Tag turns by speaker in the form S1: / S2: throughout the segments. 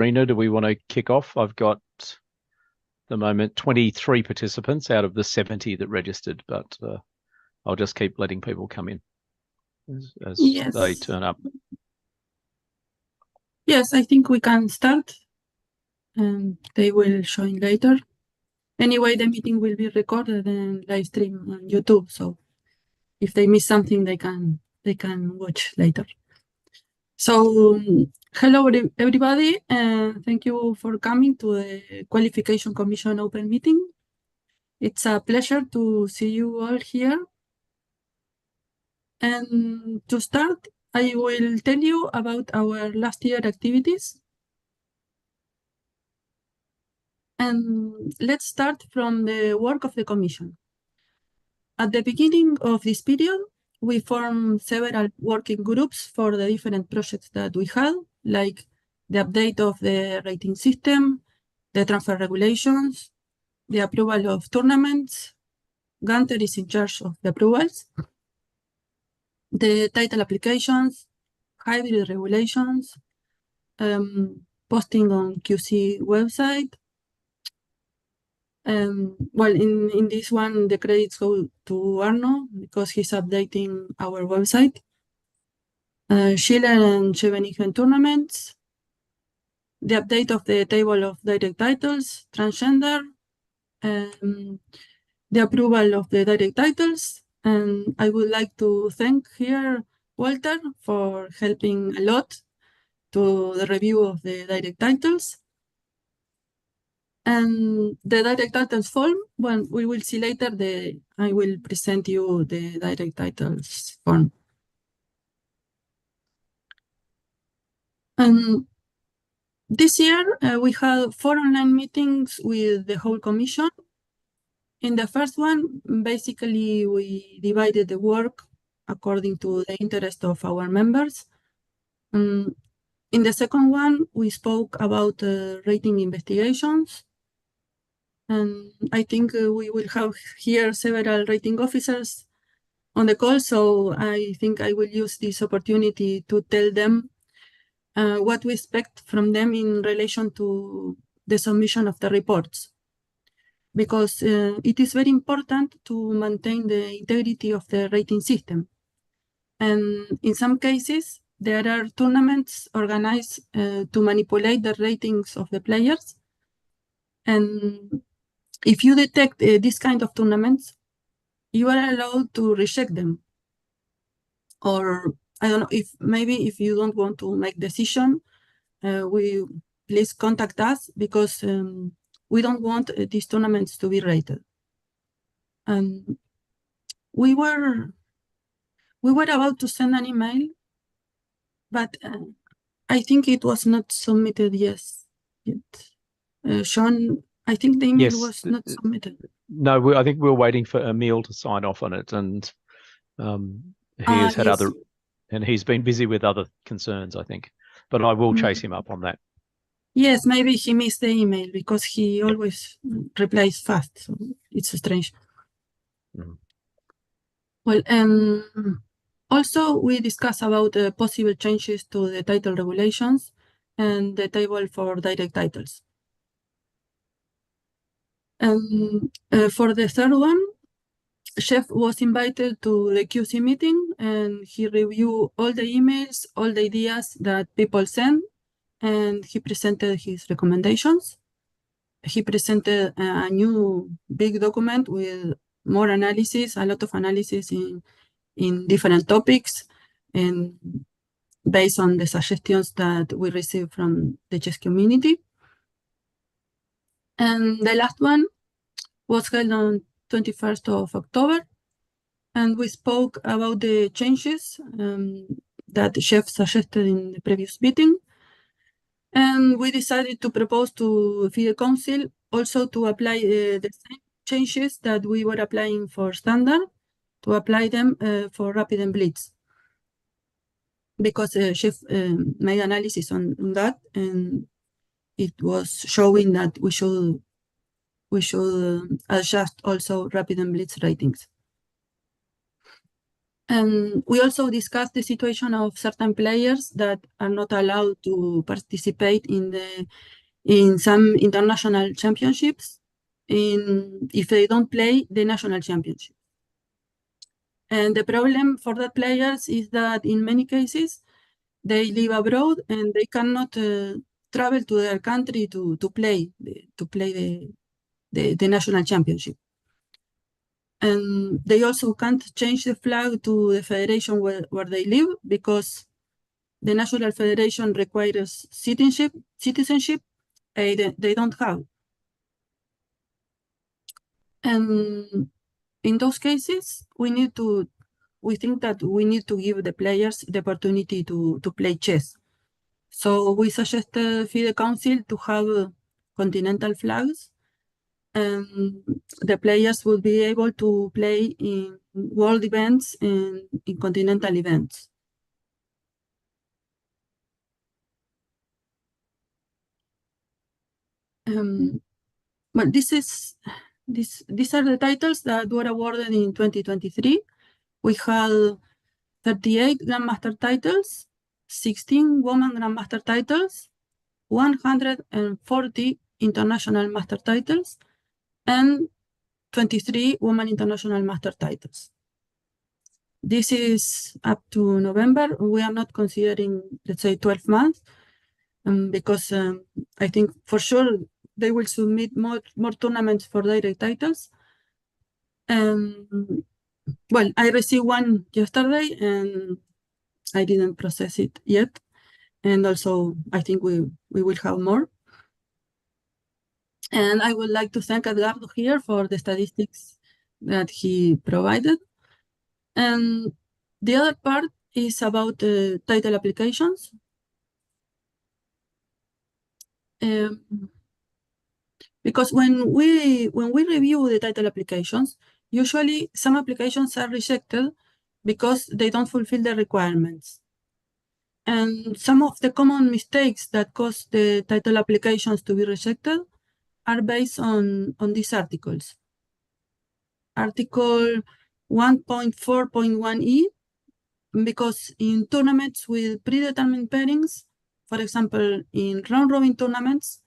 S1: Rena, do we want to kick off? I've got the moment 23 participants out of the 70 that registered, but I'll just keep letting people come in as
S2: Yes.
S1: they turn up.
S2: Yes, I think we can start, and they will join later. Anyway, the meeting will be recorded and live streamed on YouTube, so if they miss something, they can watch later. So, hello everybody, and thank you for coming to the Qualification Commission Open Meeting. It's a pleasure to see you all here. And to start, I will tell you about our last year activities. And let's start from the work of the Commission. At the beginning of this period, we formed several working groups for the different projects that we had, like the update of the rating system, the transfer regulations, the approval of tournaments. Gunter is in charge of the approvals, the title applications, hybrid regulations, posting on QC website. Well, in this one, the credits go to Arno because he's updating our website. Schiller and Scheveningen tournaments, the update of the table of direct titles, Transgender, the approval of the direct titles. And I would like to thank here Walter for helping a lot to the review of the direct titles. And the direct titles form, well, we will see later, I will present you the direct titles form. And this year, we had 4 online meetings with the whole commission. In the first one, basically, we divided the work according to the interest of our members. In the second one, we spoke about rating investigations. And I think we will have here several rating officers on the call, so I think I will use this opportunity to tell them what we expect from them in relation to the submission of the reports. Because it is very important to maintain the integrity of the rating system. And in some cases, there are tournaments organized to manipulate the ratings of the players. And if you detect this kind of tournaments, you are allowed to reject them. Or I don't know, if you don't want to make decision, please contact us because we don't want these tournaments to be rated. And we were about to send an email, but I think it was not submitted yet. Sean, I think the email was not submitted.
S1: No, I think we're waiting for Emil to sign off on it, and he has had other, and he's been busy with other concerns, I think. But I will chase him up on that.
S2: Yes, maybe he missed the email because he always replies fast, so it's strange. Well, also we discussed about possible changes to the title regulations and the table for direct titles. For the third one, Chef was invited to the QC meeting and he reviewed all the emails, all the ideas that people sent, and he presented his recommendations. He presented a new big document with more analysis, a lot of analysis in different topics, and based on the suggestions that we received from the chess community. And the last one was held on 21st of October, and we spoke about the changes that the chef suggested in the previous meeting. And we decided to propose to FIDE Council also to apply the same changes that we were applying for standard, to apply them for rapid and blitz. Because Chef made analysis on that, and it was showing that we should adjust also rapid and blitz ratings. And we also discussed the situation of certain players that are not allowed to participate in some international championships if they don't play the national championship. And the problem for that players is that in many cases, they live abroad and they cannot travel to their country to play the national championship. And they also can't change the flag to the federation where they live because the national federation requires citizenship they don't have. And in those cases, we think that we need to give the players the opportunity to play chess. So we suggested FIDE Council to have continental flags, and the players will be able to play in world events and in continental events. Well, these are the titles that were awarded in 2023. We had 38 Grandmaster titles, 16 Women Grandmaster titles, 140 International Master titles, and 23 Women International Master titles. This is up to November. We are not considering, let's say, 12 months, because I think for sure they will submit more tournaments for direct titles. Well, I received one yesterday and I didn't process it yet. And also, I think we will have more. And I would like to thank Edgardo here for the statistics that he provided. And the other part is about title applications. Because when we review the title applications, usually some applications are rejected because they don't fulfill the requirements. And some of the common mistakes that cause the title applications to be rejected are based on these articles. Article 1.4.1e, because in tournaments with predetermined pairings, for example, in round-robin tournaments,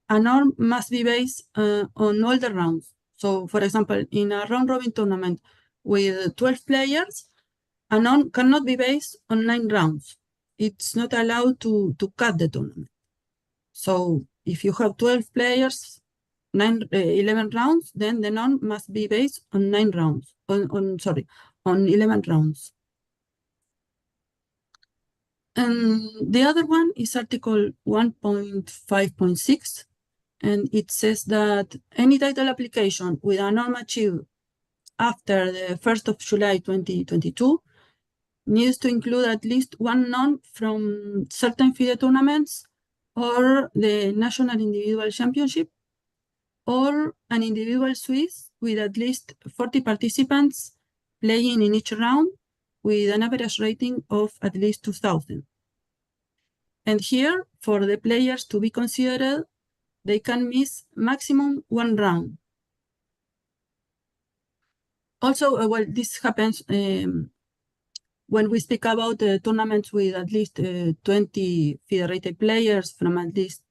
S2: a norm must be based on all the rounds. So, for example, in a round-robin tournament with 12 players, a norm cannot be based on 9 rounds. It's not allowed to cut the tournament. So, if you have 12 players, 11 rounds, then the norm must be based on 9 rounds, on 11 rounds. And the other one is Article 1.5.6, and it says that any title application with a norm achieved after the 1st of July 2022 needs to include at least one norm from certain FIDE tournaments or the National Individual Championship, or an individual Swiss with at least 40 participants playing in each round with an average rating of at least 2,000. And here, for the players to be considered, they can miss maximum 1 round. Also, well, this happens when we speak about tournaments with at least 20 federated players from at least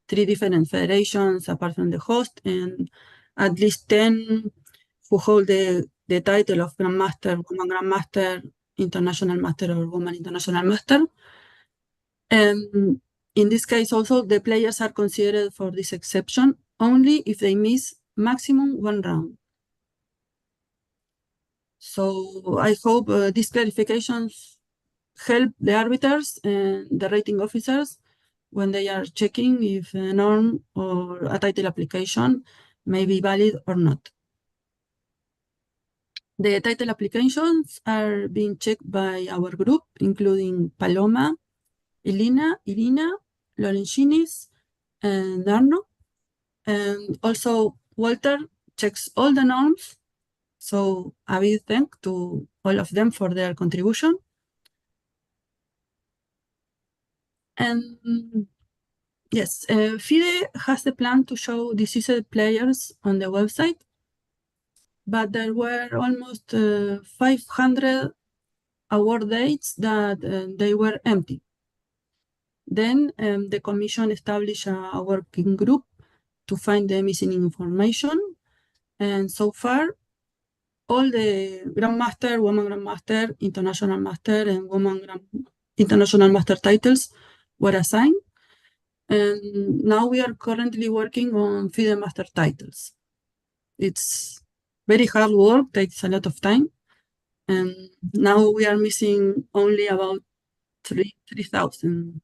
S2: 3 different federations apart from the host, and at least 10 who hold the title of Grandmaster, Woman Grandmaster, International Master, or Woman International Master. And in this case also, the players are considered for this exception only if they miss maximum 1 round. So I hope these clarifications help the arbiters and the rating officers when they are checking if a norm or a title application may be valid or not. The title applications are being checked by our group, including Paloma, Irina, Lorencinis, and Arno. And also Walter checks all the norms. So a big thank to all of them for their contribution. And yes, FIDE has the plan to show deceased players on the website, but there were almost 500 award dates that they were empty. Then the commission established a working group to find the missing information. And so far, all the Grandmaster, Woman Grandmaster, International Master, and International Master titles were assigned. And now we are currently working on FIDE Master titles. It's very hard work, takes a lot of time. And now we are missing only about 3,000.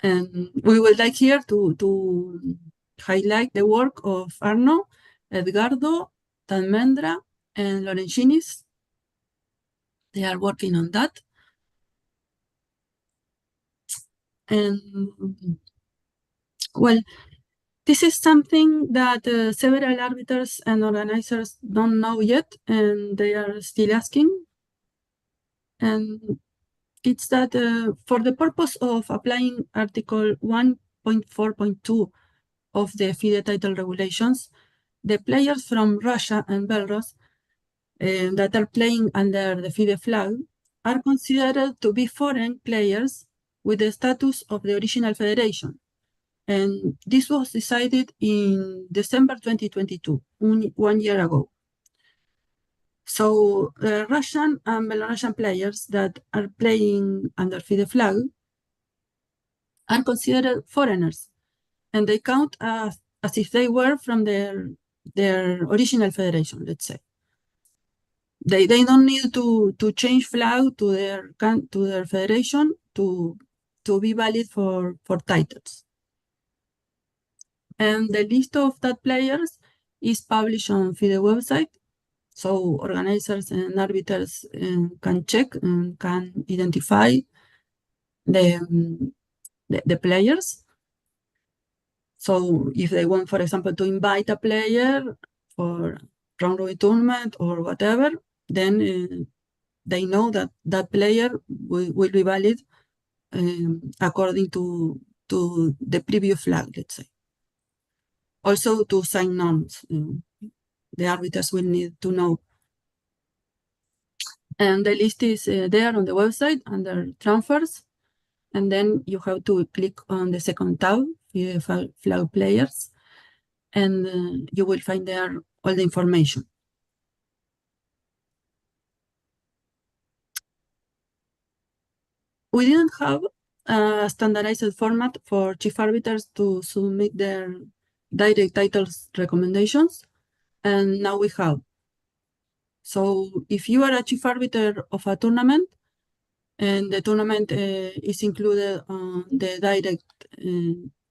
S2: And we would like here to highlight the work of Arno, Edgardo, Talmendra, and Lorencinis. They are working on that. And well, this is something that several arbiters and organizers don't know yet, and they are still asking. And it's that for the purpose of applying Article 1.4.2 of the FIDE title regulations, the players from Russia and Belarus that are playing under the FIDE flag are considered to be foreign players with the status of the original federation. And this was decided in December 2022, 1 year ago. So the Russian and Belarusian players that are playing under FIDE flag are considered foreigners, and they count as if they were from their original federation, let's say. They don't need to change flag to their federation to be valid for titles. And the list of that players is published on FIDE website, so organizers and arbiters can check and can identify the players. So if they want, for example, to invite a player for round robin tournament or whatever, then they know that that player will be valid according to the previous flag, let's say. Also to sign norms, the arbiters will need to know. And the list is there on the website under transfers. And then you have to click on the second tab, flag players, and you will find there all the information. We didn't have a standardized format for chief arbiters to submit their direct titles recommendations, and now we have. So if you are a chief arbiter of a tournament, and the tournament is included on the direct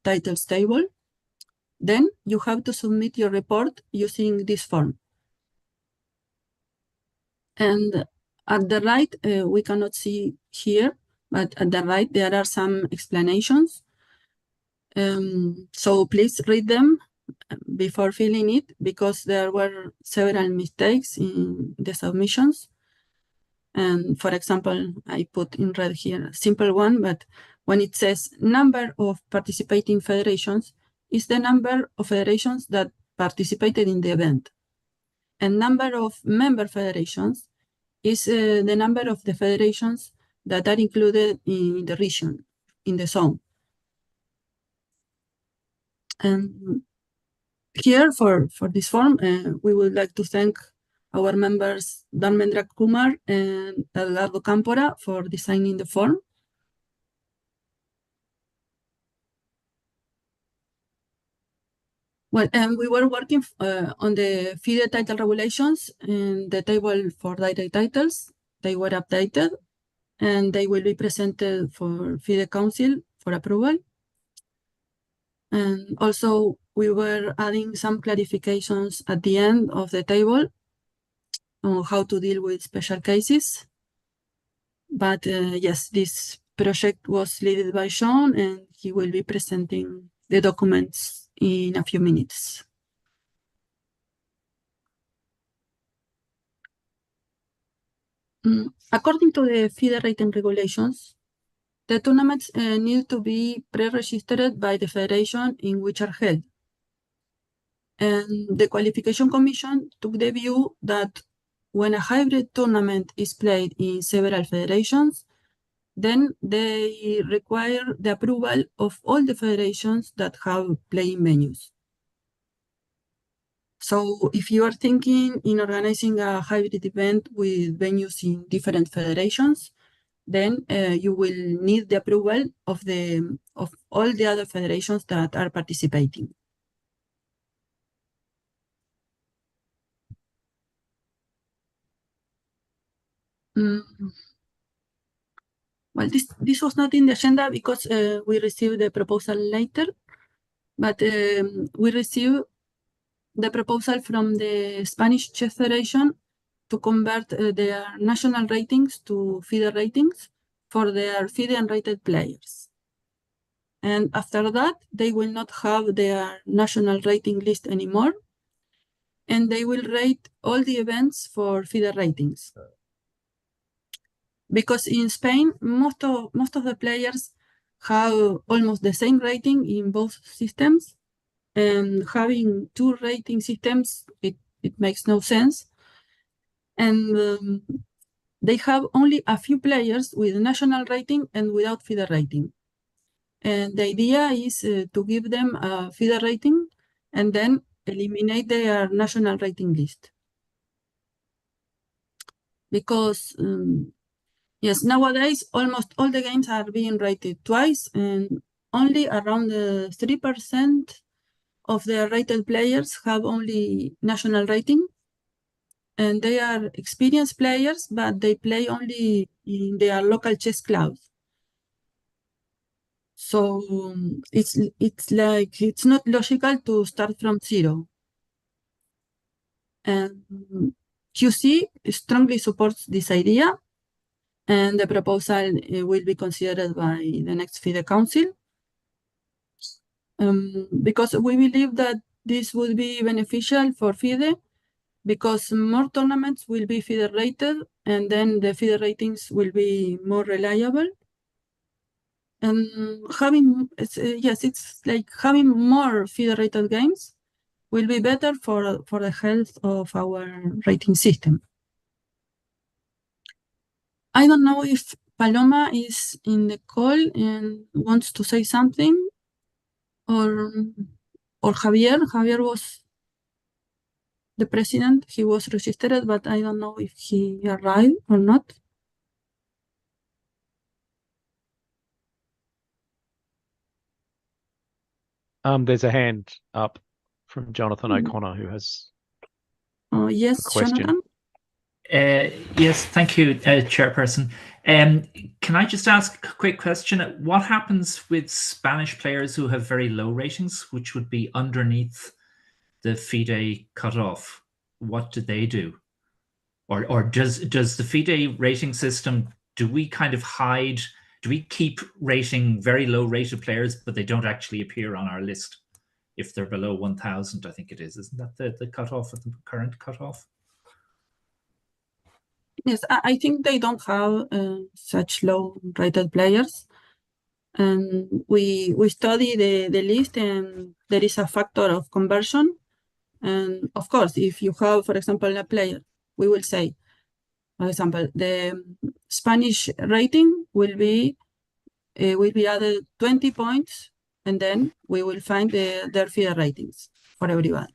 S2: titles table, then you have to submit your report using this form. And at the right, we cannot see here, but at the right, there are some explanations. So please read them before filling it, because there were several mistakes in the submissions. And for example, I put in red here a simple one, but when it says number of participating federations, is the number of federations that participated in the event. And number of member federations is the number of the federations that are included in the region, in the zone. And here for this form, we would like to thank our members Dharmendra Kumar and Eduardo Campora for designing the form. Well, and we were working on the FIDE title regulations in the table for direct titles. They were updated and they will be presented for FIDE Council for approval. And also we were adding some clarifications at the end of the table on how to deal with special cases. But yes, this project was led by Sean, and he will be presenting the documents in a few minutes. According to the FIDE rating regulations, the tournaments need to be pre-registered by the federation in which are held. And the Qualification Commission took the view that when a hybrid tournament is played in several federations, then they require the approval of all the federations that have playing venues. So if you are thinking in organizing a hybrid event with venues in different federations, then you will need the approval of all the other federations that are participating. Well, this was not in the agenda because we received the proposal later, but we received the proposal from the Spanish Chess Federation to convert their national ratings to FIDE ratings for their FIDE unrated players. And after that, they will not have their national rating list anymore, and they will rate all the events for FIDE ratings. Because in Spain, most of the players have almost the same rating in both systems, and having two rating systems, it makes no sense. And they have only a few players with national rating and without FIDE rating. And the idea is to give them a FIDE rating and then eliminate their national rating list. Because yes, nowadays almost all the games are being rated twice, and only around 3% of the rated players have only national rating. And they are experienced players, but they play only in their local chess clubs. So it's like it's not logical to start from zero. And QC strongly supports this idea, and the proposal will be considered by the next FIDE Council. Because we believe that this would be beneficial for FIDE, because more tournaments will be FIDE rated, and then the FIDE ratings will be more reliable. And it's like having more FIDE rated games will be better for the health of our rating system. I don't know if Paloma is in the call and wants to say something, or Javier. Javier was the president. He was registered, but I don't know if he arrived or not.
S3: There's a hand up from Jonathan O'Connor who has
S2: yes,
S3: a question.
S2: Jonathan.
S4: Yes, thank you, Chairperson. Can I just ask a quick question? What happens with Spanish players who have very low ratings, which would be underneath the FIDE cutoff? What do they do? Or does the FIDE rating system, do we kind of hide, do we keep rating very low rated players, but they don't actually appear on our list if they're below 1,000, I think it is. Isn't that the cutoff, the current cutoff?
S2: Yes, I think they don't have such low rated players. And we study the list, and there is a factor of conversion. And of course, if you have, for example, a player, we will say, for example, the Spanish rating will be added 20 points, and then we will find their FIDE ratings for everyone.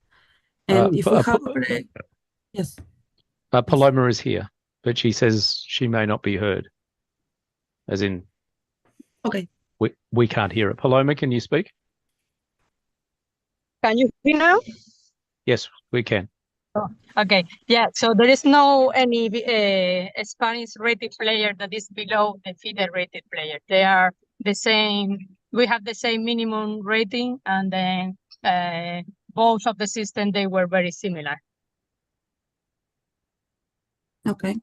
S2: And if we have, yes.
S3: Paloma is here, but she says she may not be heard. As in,
S2: okay,
S3: we can't hear it. Paloma, can you speak?
S5: Can you hear now?
S3: Yes, we can.
S5: Oh, okay, yeah. So there is no any Spanish rated player that is below the FIDE rated player. They are the same. We have the same minimum rating, and then both of the system, they were very similar.
S2: Okay.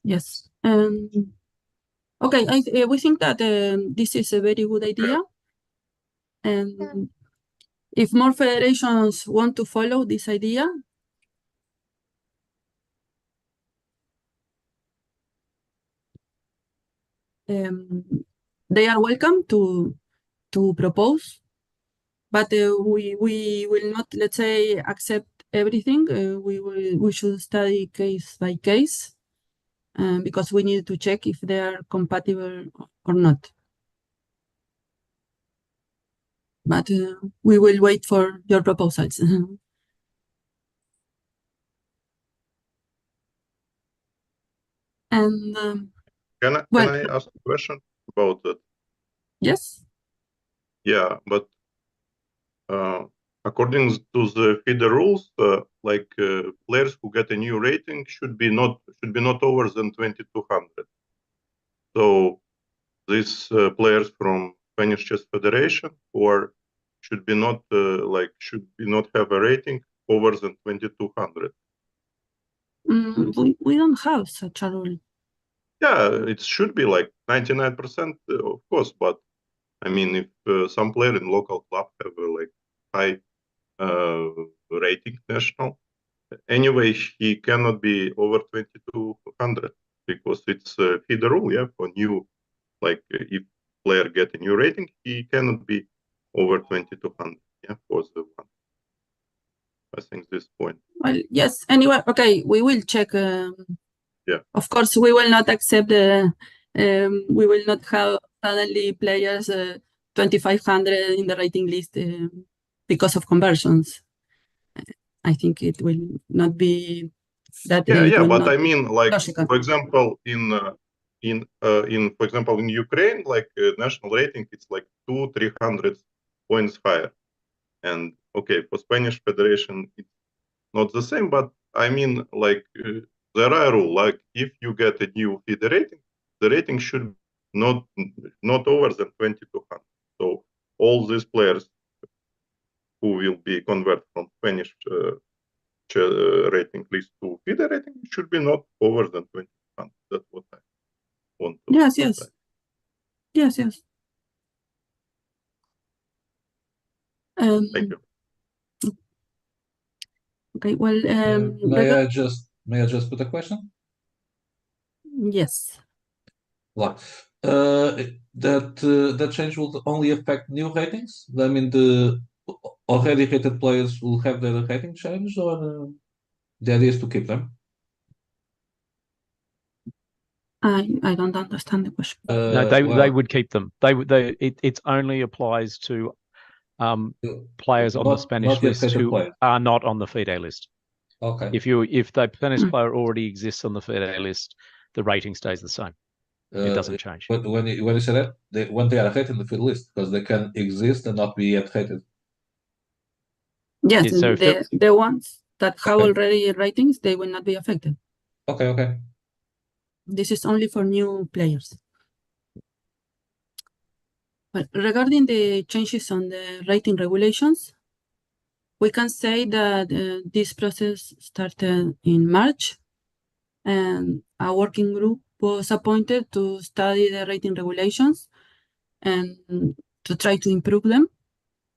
S2: Yes. Okay, we think that this is a very good idea. And if more federations want to follow this idea, they are welcome to propose, but we will not, let's say, accept everything. We should study case by case because we need to check if they are compatible or not. But we will wait for your proposals. And
S6: Can I ask a question about that?
S2: yes.
S6: Yeah, but according to the FIDE rules, players who get a new rating should be not over than 2200. So these players from Spanish Chess Federation should not have a rating over than 2200.
S2: We don't have such a rule.
S6: Yeah, it should be like 99%, of course. But I mean, if some player in local club have a high rating national, anyway, he cannot be over 2200 because it's FIDE rule. Yeah, for new, if player get a new rating, he cannot be over 2200. Yeah, for the one. I think this point.
S2: Well, yes. Anyway, okay, we will check.
S6: Yeah.
S2: Of course, we will not accept we will not have suddenly players 2500 in the rating list because of conversions. I think it will not be that.
S6: Yeah, but I mean,
S2: logical.
S6: For example, in Ukraine, national rating, it's 200-300 points higher. And okay, for Spanish Federation, it's not the same, but I mean, there are rules, if you get a new FIDE rating, the rating should not over than 2200. So all these players who will be converted from Spanish rating list to FIDE rating should be not over than 2200. That's what I want to
S2: Yes.
S6: Thank you.
S2: Okay, well,
S7: may I just put a question?
S2: Yes.
S7: Like that change will only affect new ratings? I mean, the already rated players will have their rating changed, or the idea is to keep them?
S2: I don't understand the question.
S1: No, they would keep them. It only applies to players on the Spanish list who are not on the FIDE list.
S7: Okay.
S1: If the Spanish player already exists on the FIDE list, the rating stays the same. It doesn't change.
S7: But when you say that, when they are rated in the FIDE list, because they can exist and not be yet rated.
S2: Yes,
S1: Yeah, so
S2: the ones that have already ratings, they will not be affected.
S7: Okay.
S2: This is only for new players. Well, regarding the changes on the rating regulations, we can say that this process started in March, and a working group was appointed to study the rating regulations and to try to improve them.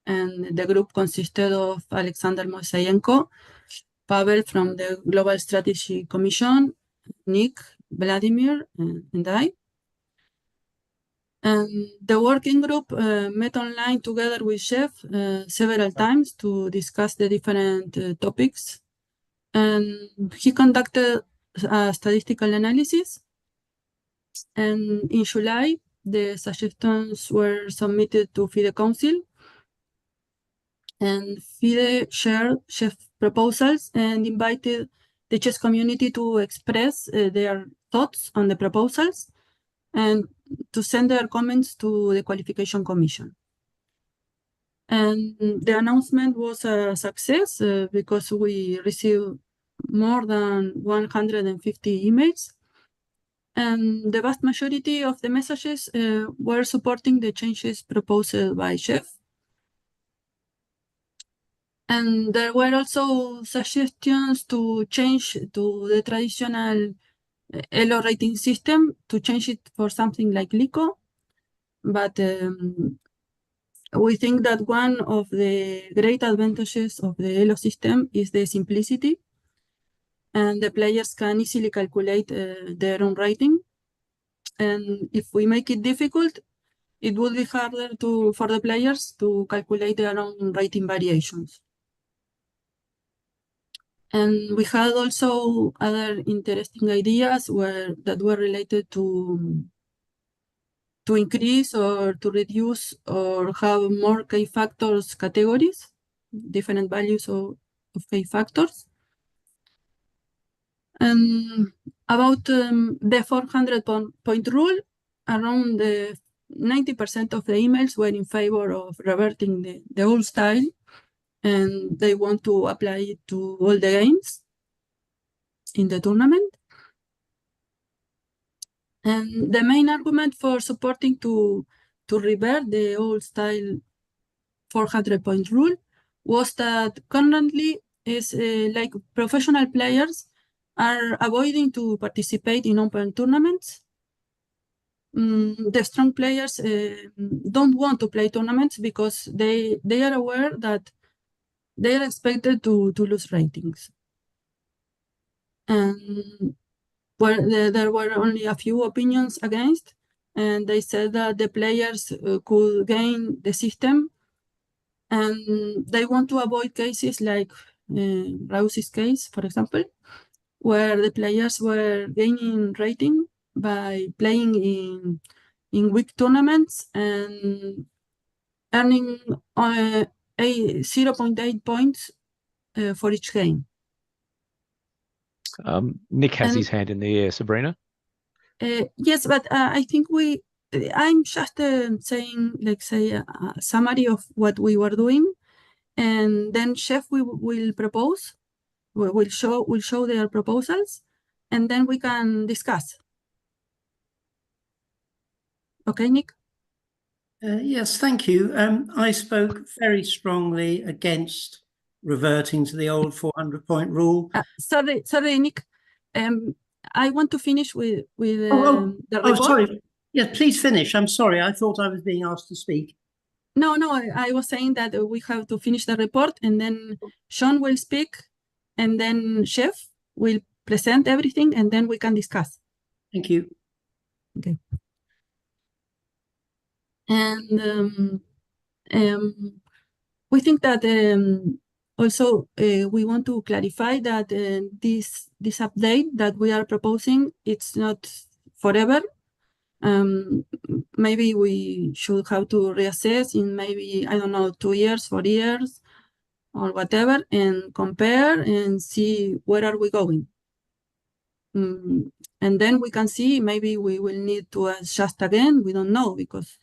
S2: And the group consisted of Alexander Moisayenko, Pavel from the Global Strategy Commission, Nick, Vladimir, and I. And the working group met online together with Chef several times to discuss the different topics. And he conducted a statistical analysis. And in July, the suggestions were submitted to FIDE Council. And FIDE shared Chef proposals and invited the chess community to express their thoughts on the proposals and to send their comments to the Qualification Commission. And the announcement was a success because we received more than 150 emails. And the vast majority of the messages were supporting the changes proposed by Chef. And there were also suggestions to change to the traditional ELO rating system, to change it for something like LICO. But we think that one of the great advantages of the ELO system is the simplicity. And the players can easily calculate their own rating. And if we make it difficult, it would be harder for the players to calculate their own rating variations. And we had also other interesting ideas that were related to increase or to reduce or have more key factors categories, different values of key factors. And about the 400-point rule, around 90% of the emails were in favor of reverting the old style, and they want to apply it to all the games in the tournament. And the main argument for supporting to revert the old style 400-point rule was that currently is like professional players are avoiding to participate in open tournaments. The strong players don't want to play tournaments because they are aware that they are expected to lose ratings. And there were only a few opinions against, and they said that the players could gain the system, and they want to avoid cases like Rouse's case, for example, where the players were gaining rating by playing in weak tournaments and earning 0.8 points for each game.
S3: Nick has his hand in the air, Sabrina.
S2: Yes, but I think I'm just saying, let's say, a summary of what we were doing, and then Chef will propose. We'll show their proposals, and then we can discuss. Okay, Nick?
S8: Yes, thank you. I spoke very strongly against reverting to the old 400-point rule.
S2: Sorry, Nick. I want to finish with the report.
S8: Sorry. Yeah, please finish. I'm sorry. I thought I was being asked to speak.
S2: No, I was saying that we have to finish the report, and then Sean will speak, and then Chef will present everything, and then we can discuss.
S8: Thank you.
S2: Okay. And we think that also we want to clarify that this update that we are proposing, it's not forever. Maybe we should have to reassess in maybe, I don't know, 2 years, 4 years, or whatever, and compare and see where are we going. And then we can see maybe we will need to adjust again. We don't know, because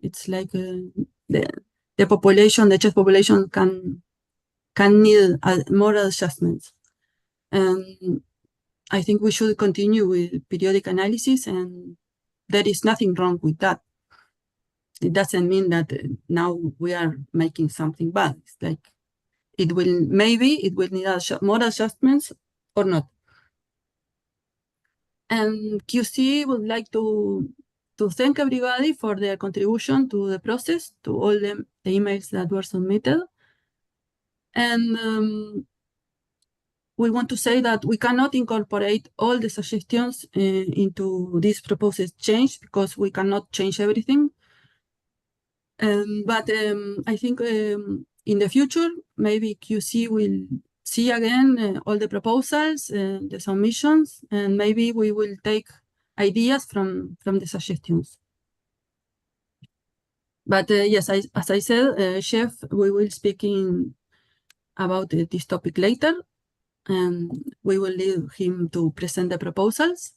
S2: it's like the population, the chess population can need more adjustments. And I think we should continue with periodic analysis, and there is nothing wrong with that. It doesn't mean that now we are making something bad. It's like maybe it will need more adjustments or not. And QC would like to thank everybody for their contribution to the process, to all the emails that were submitted. And we want to say that we cannot incorporate all the suggestions into this proposed change, because we cannot change everything. But I think in the future, maybe QC will see again all the proposals, the submissions, and maybe we will take ideas from the suggestions. But yes, as I said, Chef, we will speak about this topic later, and we will leave him to present the proposals.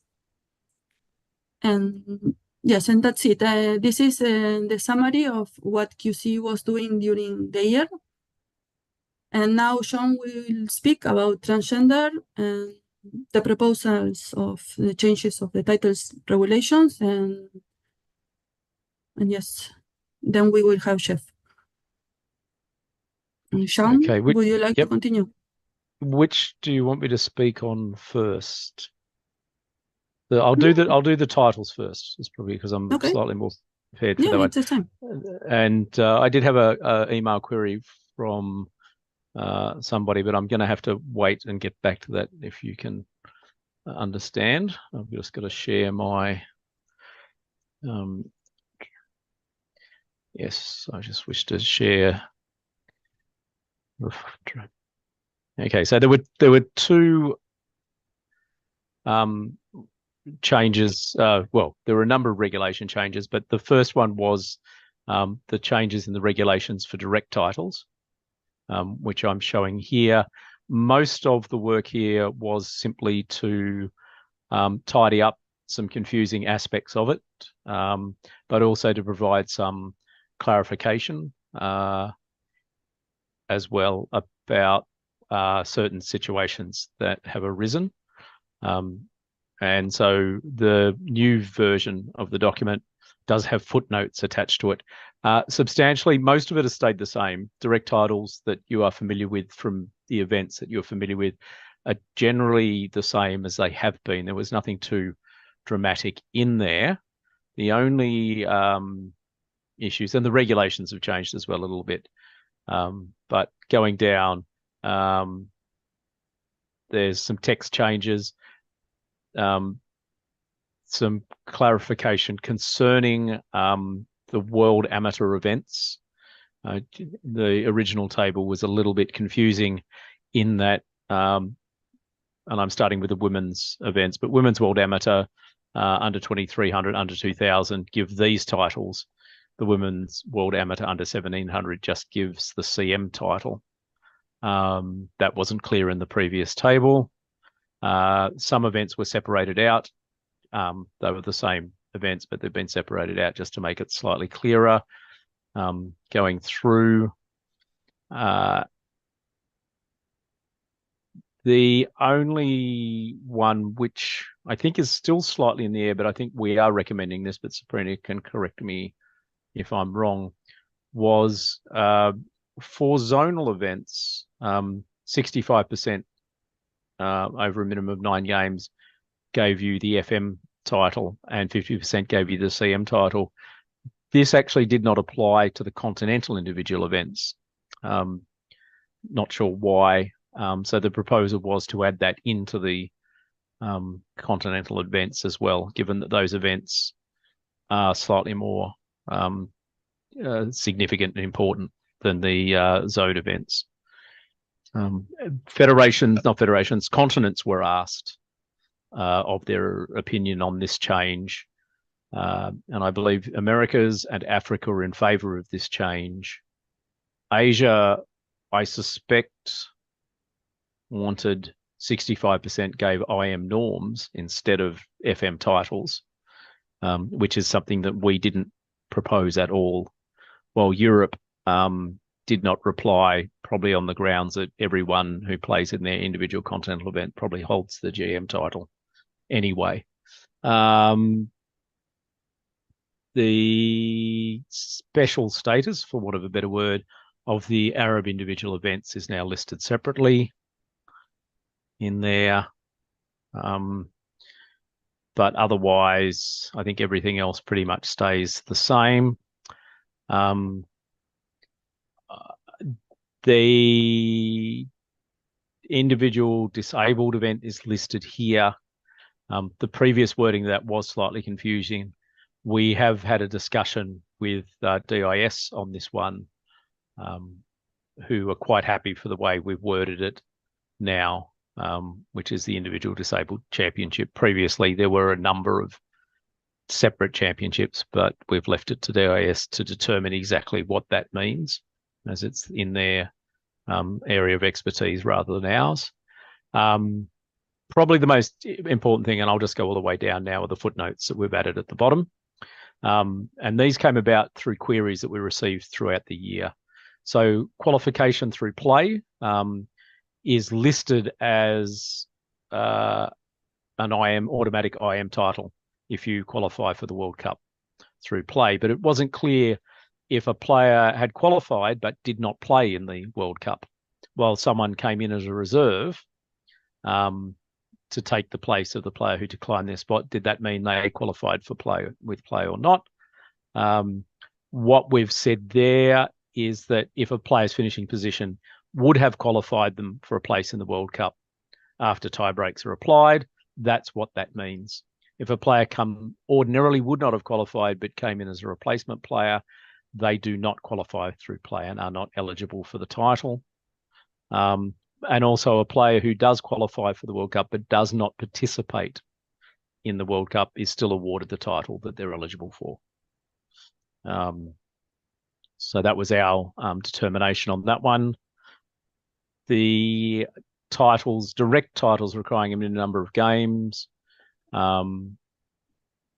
S2: And yes, and that's it. This is the summary of what QC was doing during the year. And now Sean will speak about transgender and the proposals of the changes of the titles regulations, and yes, then we will have Chef. Sean,
S3: Okay,
S2: would you like to continue?
S3: Which do you want me to speak on first? I'll do the titles first. It's probably because I'm slightly more prepared for that one.
S2: It's the time.
S3: And I did have a email query from somebody, but I'm going to have to wait and get back to that if you can understand. I've just got to share my. Yes, I just wish to share. Okay, so there were two changes. Well, there were a number of regulation changes, but the first one was the changes in the regulations for direct titles, which I'm showing here. Most of the work here was simply to tidy up some confusing aspects of it, but also to provide some clarification as well about certain situations that have arisen. And so the new version of the document does have footnotes attached to it. Substantially, most of it has stayed the same. Direct titles that you are familiar with from the events that you're familiar with are generally the same as they have been. There was nothing too dramatic in there. The only issues, and the regulations have changed as well a little bit, but going down, there's some text changes, some clarification concerning the World Amateur events. The original table was a little bit confusing in that, and I'm starting with the women's events, but Women's World Amateur, under 2300, under 2000 give these titles. The Women's World Amateur under 1700 just gives the CM title. That wasn't clear in the previous table. Some events were separated out. They were the same events, but they've been separated out just to make it slightly clearer. Going through, the only one which I think is still slightly in the air, but I think we are recommending this, but Sabrina can correct me if I'm wrong, was for zonal events, 65% over a minimum of 9 games gave you the FM title and 50% gave you the CM title. This actually did not apply to the continental individual events. Not sure why. So the proposal was to add that into the continental events as well, given that those events are slightly more significant and important than the zone events. Continents were asked of their opinion on this change. And I believe Americas and Africa are in favor of this change. Asia, I suspect, wanted 65% gave IM norms instead of FM titles, which is something that we didn't propose at all. While Europe did not reply, probably on the grounds that everyone who plays in their individual continental event probably holds the GM title anyway. The special status, for want of a better word, of the Arab individual events is now listed separately in there. But otherwise, I think everything else pretty much stays the same. The individual disabled event is listed here. The previous wording that was slightly confusing. We have had a discussion with DIS on this one, who are quite happy for the way we've worded it now, which is the individual disabled championship. Previously, there were a number of separate championships, but we've left it to DIS to determine exactly what that means, as it's in their area of expertise rather than ours. Probably the most important thing, and I'll just go all the way down now, are the footnotes that we've added at the bottom. And these came about through queries that we received throughout the year. So qualification through play is listed as an automatic IM title if you qualify for the World Cup through play. But it wasn't clear if a player had qualified but did not play in the World Cup, while someone came in as a reserve to take the place of the player who declined their spot, did that mean they qualified for play or not? What we've said there is that if a player's finishing position would have qualified them for a place in the World Cup after tie breaks are applied, that's what that means. If a player ordinarily would not have qualified but came in as a replacement player, they do not qualify through play and are not eligible for the title. and also a player who does qualify for the World Cup but does not participate in the World Cup is still awarded the title that they're eligible for. So that was our determination on that one. The titles, direct titles requiring a minimum number of games,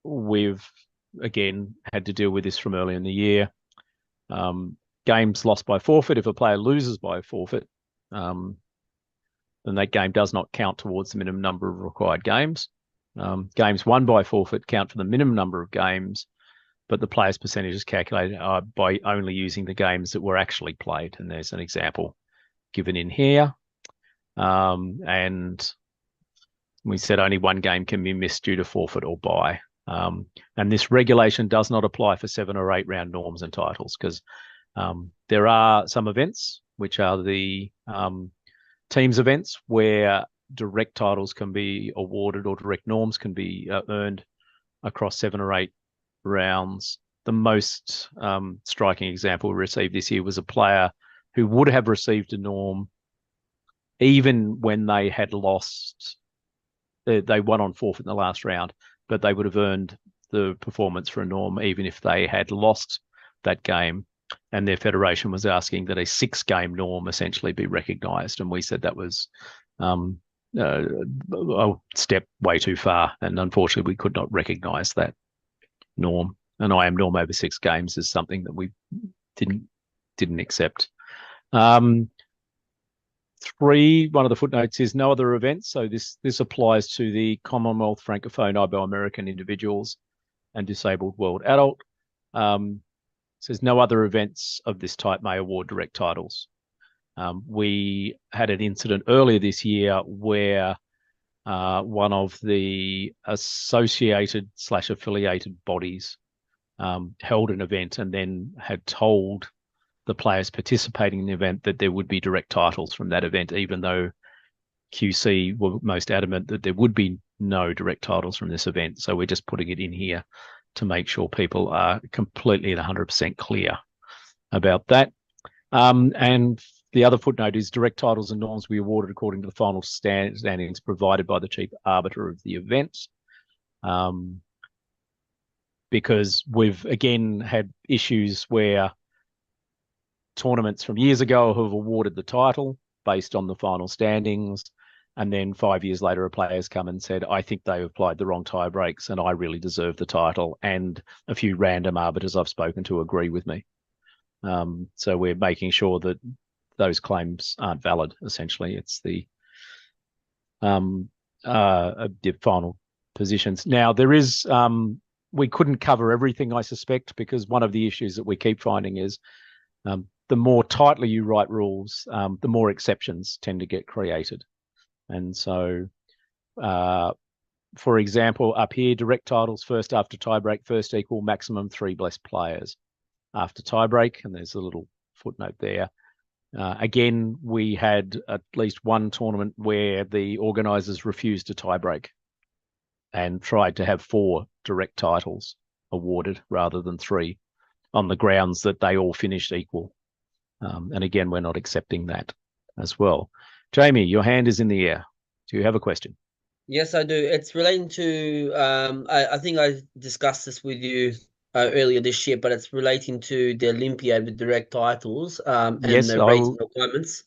S3: we've again had to deal with this from early in the year. Games lost by forfeit. If a player loses by forfeit, then that game does not count towards the minimum number of required games. Games won by forfeit count for the minimum number of games, but the player's percentage is calculated by only using the games that were actually played. And there's an example given in here. And we said only one game can be missed due to forfeit or bye. And this regulation does not apply for 7 or 8 round norms and titles, because there are some events, which are the teams events, where direct titles can be awarded or direct norms can be earned across 7 or 8 rounds. The most striking example we received this year was a player who would have received a norm even when they had lost. They won on forfeit in the last round, but they would have earned the performance for a norm even if they had lost that game. And their federation was asking that a 6-game norm essentially be recognised, and we said that was a step way too far, and unfortunately we could not recognise that norm. An IM norm over 6 games is something that we didn't accept. 3, one of the footnotes is no other events. So this applies to the Commonwealth, Francophone, Iberoamerican individuals and disabled world adult. Says no other events of this type may award direct titles. We had an incident earlier this year where one of the associated/affiliated bodies held an event and then had told the players participating in the event that there would be direct titles from that event, even though QC were most adamant that there would be no direct titles from this event. So we're just putting it in here to make sure people are completely and 100% clear about that. And the other footnote is direct titles and norms we awarded according to the final standings provided by the chief arbiter of the event. Because we've again had issues where tournaments from years ago have awarded the title based on the final standings, and then 5 years later a player's come and said, I think they applied the wrong tie breaks and I really deserve the title, and a few random arbiters I've spoken to agree with me. So we're making sure that those claims aren't valid. Essentially, it's the final positions. Now there is we couldn't cover everything, I suspect, because one of the issues that we keep finding is the more tightly you write rules, the more exceptions tend to get created. And so, for example, up here, direct titles first after tiebreak, first equal maximum 3 blessed players after tiebreak, and there's a little footnote there. Again, we had at least one tournament where the organisers refused a tiebreak and tried to have 4 direct titles awarded rather than 3 on the grounds that they all finished equal. And again, we're not accepting that as well. Jamie, your hand is in the air. Do you have a question?
S9: Yes, I do. It's relating to, I think I discussed this with you earlier this year, but it's relating to the Olympiad with direct titles and
S3: yes,
S9: the rating requirements.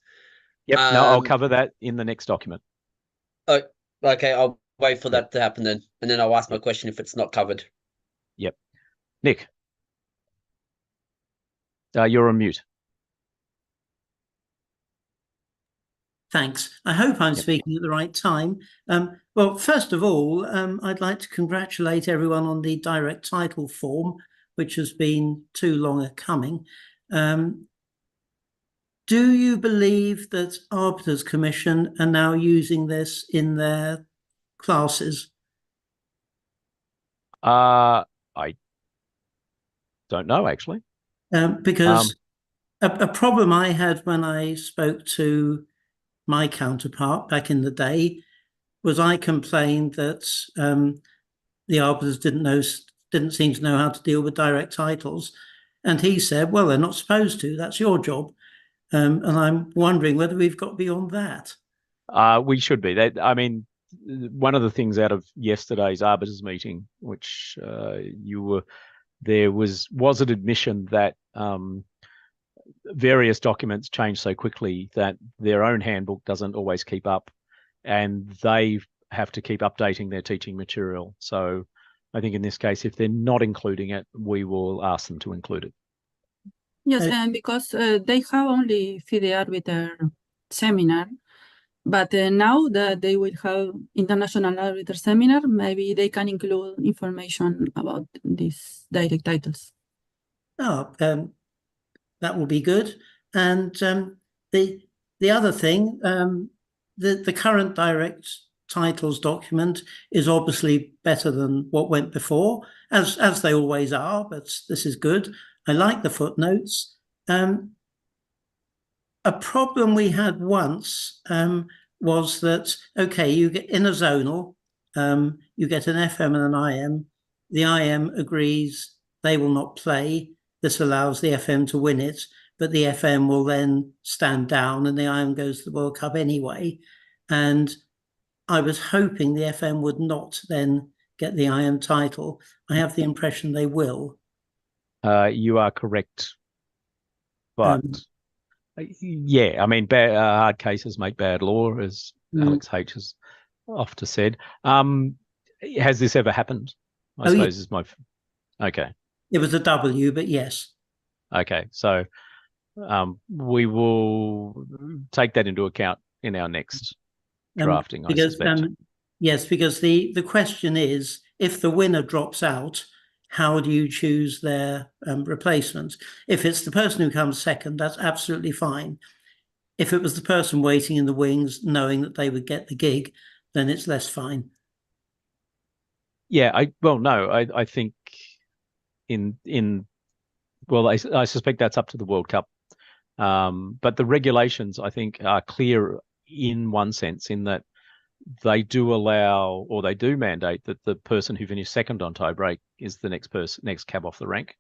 S3: Yep, no, I'll cover that in the next document.
S9: Oh, okay, I'll wait for that to happen then, and then I'll ask my question if it's not covered.
S3: Yep. Nick, you're on mute.
S8: Thanks. I hope I'm speaking at the right time. Well, first of all, I'd like to congratulate everyone on the direct title form, which has been too long a coming. Do you believe that Arbiters Commission are now using this in their classes?
S3: I don't know, actually.
S8: Because a problem I had when I spoke to my counterpart back in the day was I complained that the arbiters didn't seem to know how to deal with direct titles, and he said, well, they're not supposed to, that's your job. and I'm wondering whether we've got beyond that.
S3: We should be. I mean, one of the things out of yesterday's arbiters meeting, which there was an admission that various documents change so quickly that their own handbook doesn't always keep up, and they have to keep updating their teaching material. So I think in this case, if they're not including it, we will ask them to include it.
S2: Yes, and because they have only FIDE Arbiter seminar, but now that they will have International Arbiter Seminar, maybe they can include information about these direct titles.
S8: Oh, that will be good. And the other thing, the current direct titles document is obviously better than what went before, as they always are, but this is good. I like the footnotes. A problem we had once was that, okay, you get in a zonal, you get an FM and an IM. The IM agrees they will not play. This allows the FM to win it, but the FM will then stand down and the IM goes to the World Cup anyway. And I was hoping the FM would not then get the IM title. I have the impression they will.
S3: You are correct. But yeah, I mean, hard cases make bad law, as Alex H has often said. Has this ever happened? I suppose is my... Okay.
S8: It was a W, but yes.
S3: Okay, so we will take that into account in our next drafting, I suspect.
S8: Yes, because the question is, if the winner drops out, how do you choose their replacement? If it's the person who comes second, that's absolutely fine. If it was the person waiting in the wings, knowing that they would get the gig, then it's less fine.
S3: Yeah, I think I suspect that's up to the World Cup. But the regulations, I think, are clear in one sense, in that they do allow, or they do mandate, that the person who finished second on tie break is the next cab off the rank.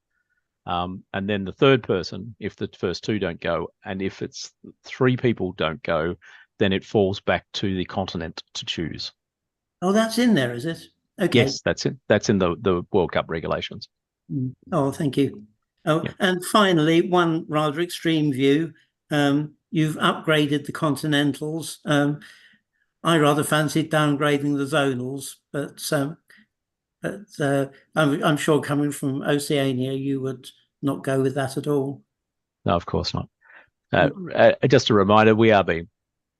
S3: And then the third person, if the first two don't go, and if it's three people don't go, then it falls back to the continent to choose.
S8: Oh, that's in there, is it? Okay.
S3: Yes, that's it. That's in the World Cup regulations.
S8: Oh, thank you. Oh, yeah. And finally, one rather extreme view. You've upgraded the continentals. I rather fancied downgrading the zonals, but I'm sure coming from Oceania, you would not go with that at all.
S3: No, of course not. Just a reminder, we are being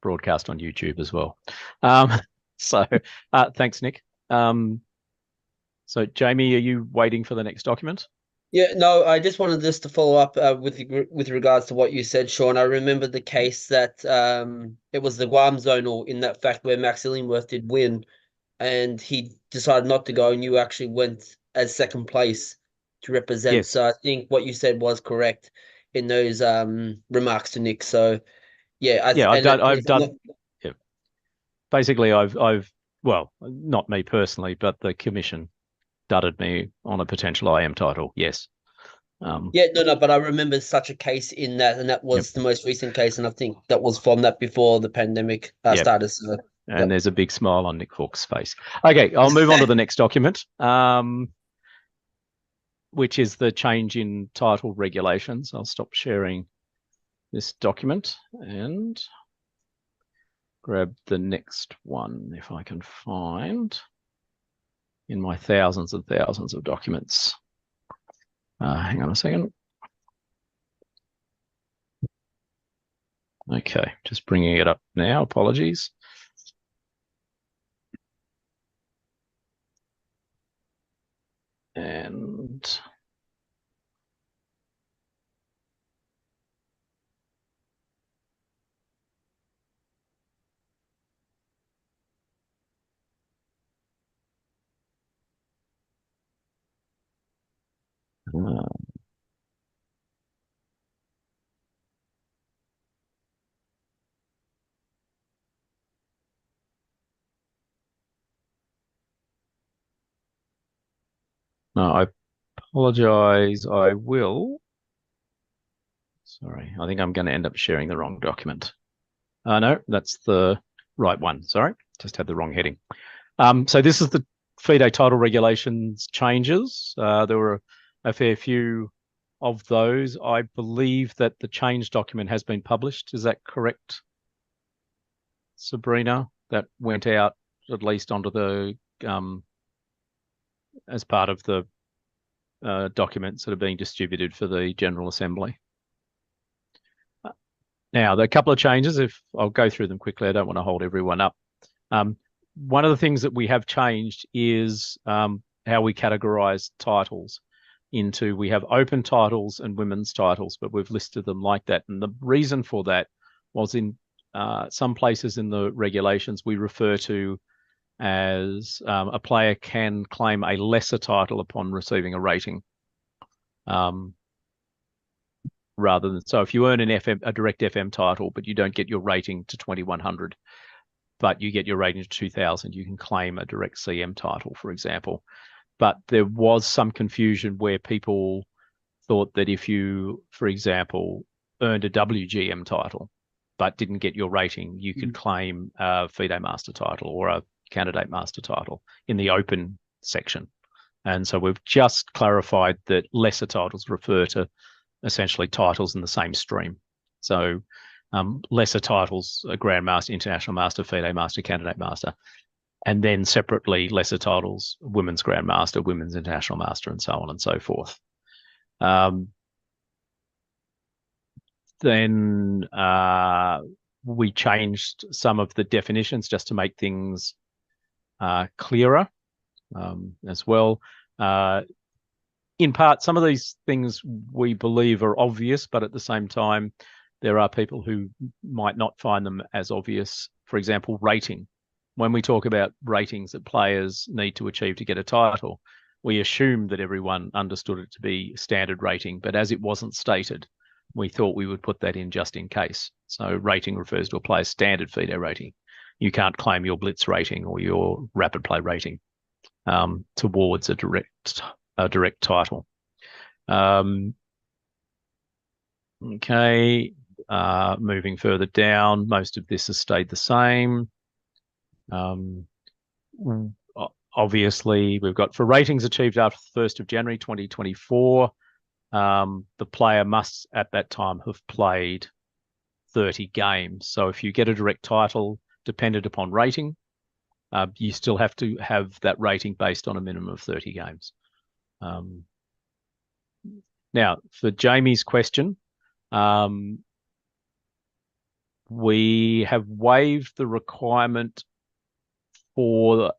S3: broadcast on YouTube as well. So thanks, Nick. So Jamie, are you waiting for the next document?
S9: Yeah, no, I just wanted to follow up with regards to what you said, Sean. I remember the case that it was the Guam zonal, in that fact where Max Illingworth did win, and he decided not to go, and you actually went as second place to represent. Yes. So I think what you said was correct in those remarks to Nick. So yeah, I've done.
S3: Yeah. Basically, I've well, not me personally, but the commission dudded me on a potential IM title. Yes.
S9: Yeah, no, but I remember such a case in that, and that was the most recent case, and I think that was from that before the pandemic started. So,
S3: and there's a big smile on Nick Falk's face. Okay, I'll move on to the next document, which is the change in title regulations. I'll stop sharing this document and grab the next one if I can find in my thousands and thousands of documents. Hang on a second. Okay, just bringing it up now. Apologies. And no, I apologize. I will Sorry, I think I'm going to end up sharing the wrong document. No, that's the right one. Sorry, just had the wrong heading. So this is the FIDE title regulations changes. There were a fair few of those. I believe that the change document has been published. Is that correct, Sabrina? That went out at least onto the as part of the documents that are being distributed for the General Assembly. Now, there are a couple of changes. If I'll go through them quickly, I don't want to hold everyone up. One of the things that we have changed is how we categorize titles into, we have open titles and women's titles, but we've listed them like that. And the reason for that was in some places in the regulations, we refer to as a player can claim a lesser title upon receiving a rating. Rather than, so if you earn a direct FM title, but you don't get your rating to 2100, but you get your rating to 2000, you can claim a direct CM title, for example. But there was some confusion where people thought that if you, for example, earned a WGM title, but didn't get your rating, you could claim a FIDE master title or a candidate master title in the open section. And so we've just clarified that lesser titles refer to essentially titles in the same stream. So lesser titles, a Grandmaster, International Master, FIDE Master, Candidate Master, and then separately lesser titles, Women's Grandmaster, Women's International Master, and so on and so forth. Then we changed some of the definitions just to make things clearer as well. In part, some of these things we believe are obvious, but at the same time, there are people who might not find them as obvious. For example, rating. When we talk about ratings that players need to achieve to get a title, we assume that everyone understood it to be standard rating, but as it wasn't stated, we thought we would put that in just in case. So rating refers to a player's standard FIDE rating. You can't claim your blitz rating or your rapid play rating towards a direct title. Okay, moving further down, most of this has stayed the same. Obviously, we've got for ratings achieved after the 1st of January 2024, the player must at that time have played 30 games. So if you get a direct title dependent upon rating, you still have to have that rating based on a minimum of 30 games. Now, for Jamie's question, we have waived the requirement for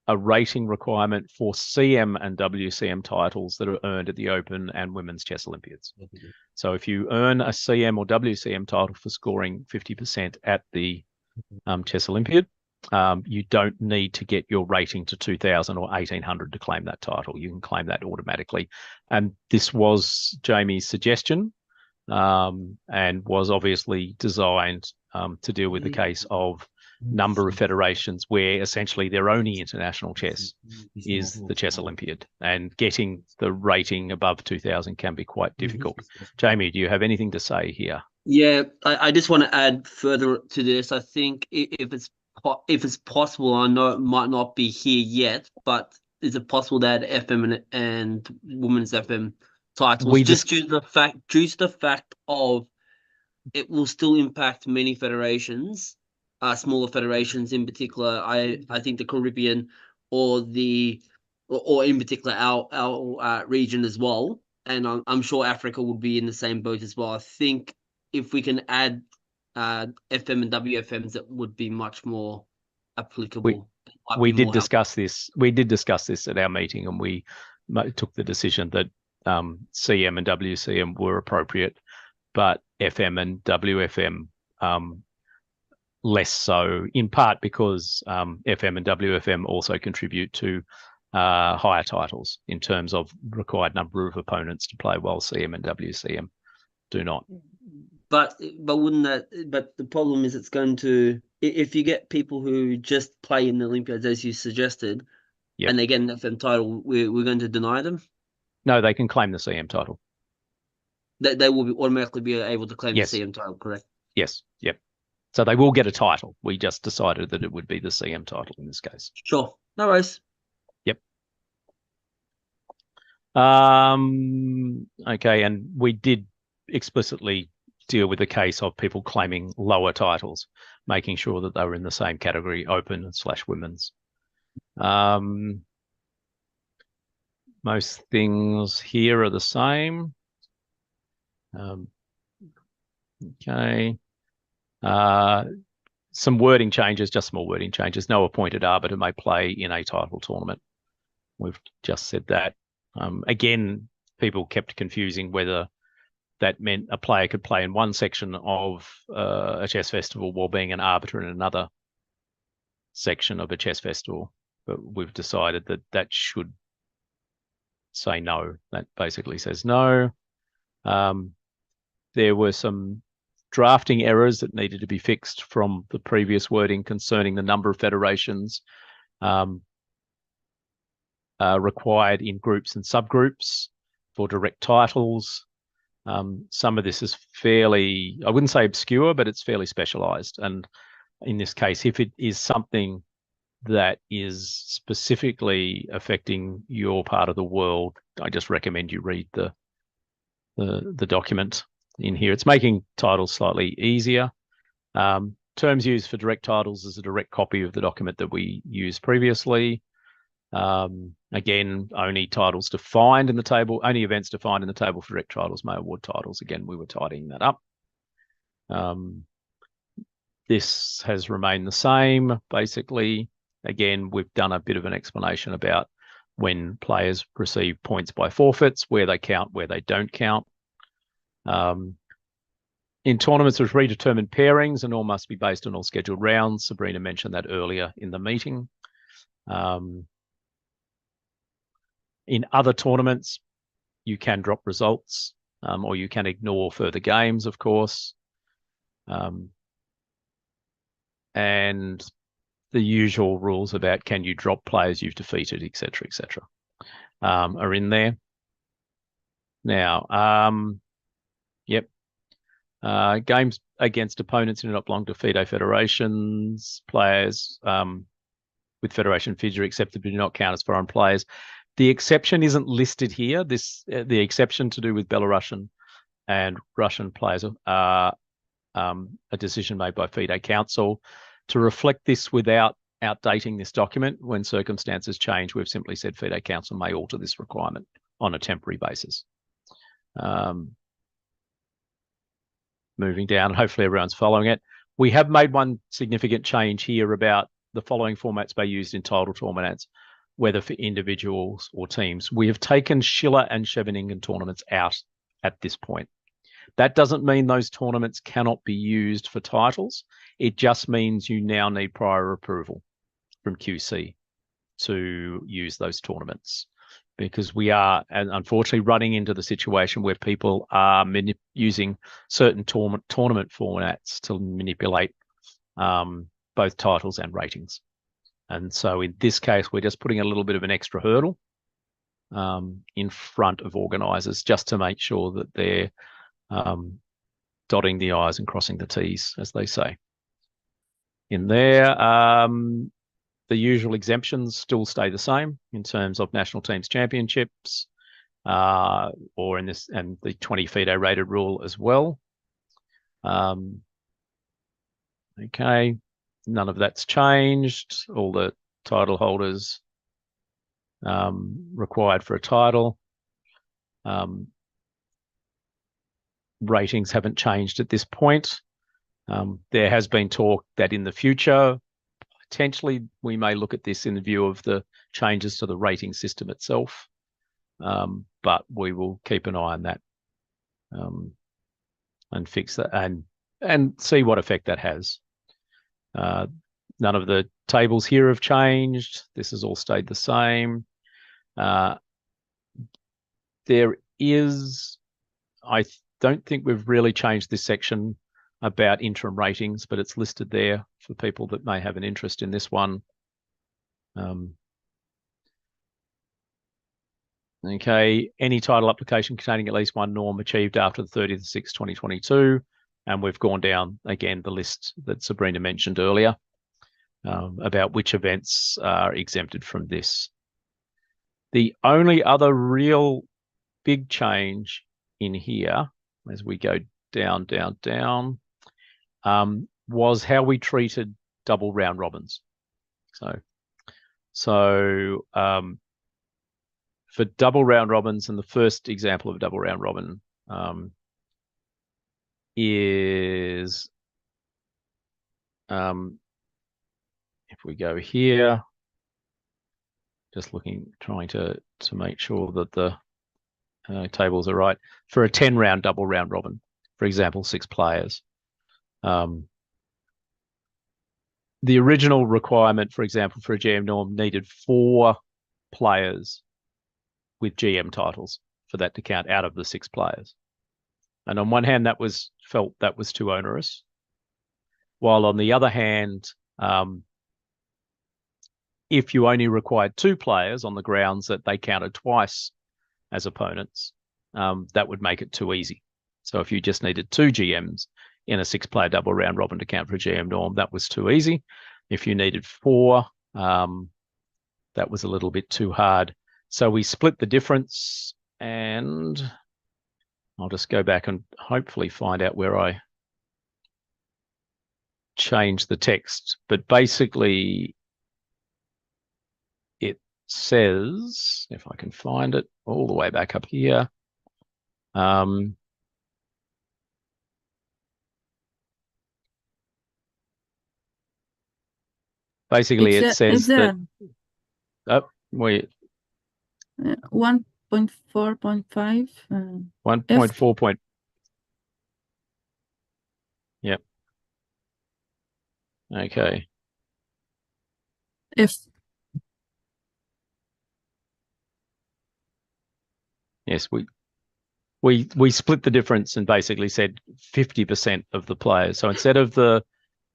S3: a rating requirement for CM and WCM titles that are earned at the Open and Women's Chess Olympiads. So if you earn a CM or WCM title for scoring 50% at the Chess Olympiad, you don't need to get your rating to 2000 or 1800 to claim that title. You can claim that automatically. And this was Jamie's suggestion and was obviously designed to deal with the case of number of federations where essentially their only international chess is the Chess Olympiad, and getting the rating above 2000 can be quite difficult. Jamie, do you have anything to say here?
S9: Yeah, I just want to add further to this. I think if it's possible, I know it might not be here yet, but is it possible that FM and women's FM titles, just due to the fact of it will still impact many federations, smaller federations in particular. I think the Caribbean or in particular our region as well, and I'm sure Africa would be in the same boat as well. I think if we can add FM and WFMs, that would be much more applicable.
S3: We did discuss this. We did discuss this at our meeting, and we took the decision that CM and WCM were appropriate, but FM and WFM less so, in part because FM and WFM also contribute to higher titles in terms of required number of opponents to play, while CM and WCM do not.
S9: But wouldn't that? But the problem is, it's going to, if you get people who just play in the Olympiads as you suggested, and they get an FM title, we're going to deny them.
S3: No, they can claim the CM title.
S9: they will automatically be able to claim
S3: Yes.
S9: the CM title, correct?
S3: Yes. Yep. So they will get a title. We just decided that it would be the CM title in this case.
S9: Sure. No worries.
S3: Yep. Okay, and we did explicitly deal with the case of people claiming lower titles, making sure that they were in the same category, open / women's. Most things here are the same. Okay. Some wording changes, just small wording changes. No appointed arbiter may play in a title tournament. We've just said that. Again, people kept confusing whether that meant a player could play in one section of a chess festival while being an arbiter in another section of a chess festival. But we've decided that that should say no. That basically says no. There were some drafting errors that needed to be fixed from the previous wording concerning the number of federations required in groups and subgroups for direct titles. Some of this is fairly, I wouldn't say obscure, but it's fairly specialized. And in this case, if it is something that is specifically affecting your part of the world, I just recommend you read the document in here. It's making titles slightly easier. Terms used for direct titles is a direct copy of the document that we used previously. Again, only titles defined in the table, only events defined in the table for direct titles may award titles. Again, we were tidying that up. This has remained the same, basically. Again, we've done a bit of an explanation about when players receive points by forfeits, where they count, where they don't count. In tournaments with predetermined pairings, and all must be based on all scheduled rounds. Sabrina mentioned that earlier in the meeting. In other tournaments, you can drop results, or you can ignore further games, of course. And the usual rules about can you drop players you've defeated, etc., are in there. Now, yep. Games against opponents who do not belong to FIDE federations, players with federation figure accepted but do not count as foreign players. The exception isn't listed here. The exception to do with Belarusian and Russian players are a decision made by FIDE Council. To reflect this without outdating this document, when circumstances change, we've simply said FIDE Council may alter this requirement on a temporary basis. Moving down, hopefully everyone's following it. We have made one significant change here about the following formats may be used in title tournaments, whether for individuals or teams. We have taken Schiller and Scheveningen tournaments out at this point. That doesn't mean those tournaments cannot be used for titles. It just means you now need prior approval from QC to use those tournaments, because we are, and unfortunately, running into the situation where people are using certain tournament formats to manipulate both titles and ratings. And so in this case, we're just putting a little bit of an extra hurdle in front of organisers just to make sure that they're dotting the I's and crossing the T's, as they say. In there, the usual exemptions still stay the same in terms of national teams championships, or in this, and the 20 FIDE rated rule as well. Okay, none of that's changed. All the title holders required for a title. Ratings haven't changed at this point. There has been talk that in the future, potentially we may look at this in the view of the changes to the rating system itself, but we will keep an eye on that and fix that and see what effect that has. None of the tables here have changed. This has all stayed the same. There is, I don't think we've really changed this section about interim ratings, but it's listed there for people that may have an interest in this one. Okay, any title application containing at least one norm achieved after the 30th of 6, 2022. And we've gone down again the list that Sabrina mentioned earlier about which events are exempted from this. The only other real big change in here, as we go down, was how we treated double round robins. So for double round robins, and the first example of a double round robin is if we go here, just trying to make sure that the tables are right. For a 10-round double round robin, for example, 6 players. The original requirement, for example, for a GM norm needed 4 players with GM titles for that to count out of the 6 players. And on one hand, that was felt that was too onerous. While on the other hand, if you only required 2 players on the grounds that they counted twice as opponents, that would make it too easy. So if you just needed 2 GMs in a 6-player double round robin to count for a GM norm, that was too easy. If you needed 4, that was a little bit too hard. So we split the difference, and I'll just go back and hopefully find out where I changed the text. But basically, it says, if I can find it, all the way back up here. Basically, it says that
S2: 1.4.5.
S3: 1.4. Yep. Okay.
S2: F.
S3: Yes, we split the difference and basically said 50% of the players. So instead of the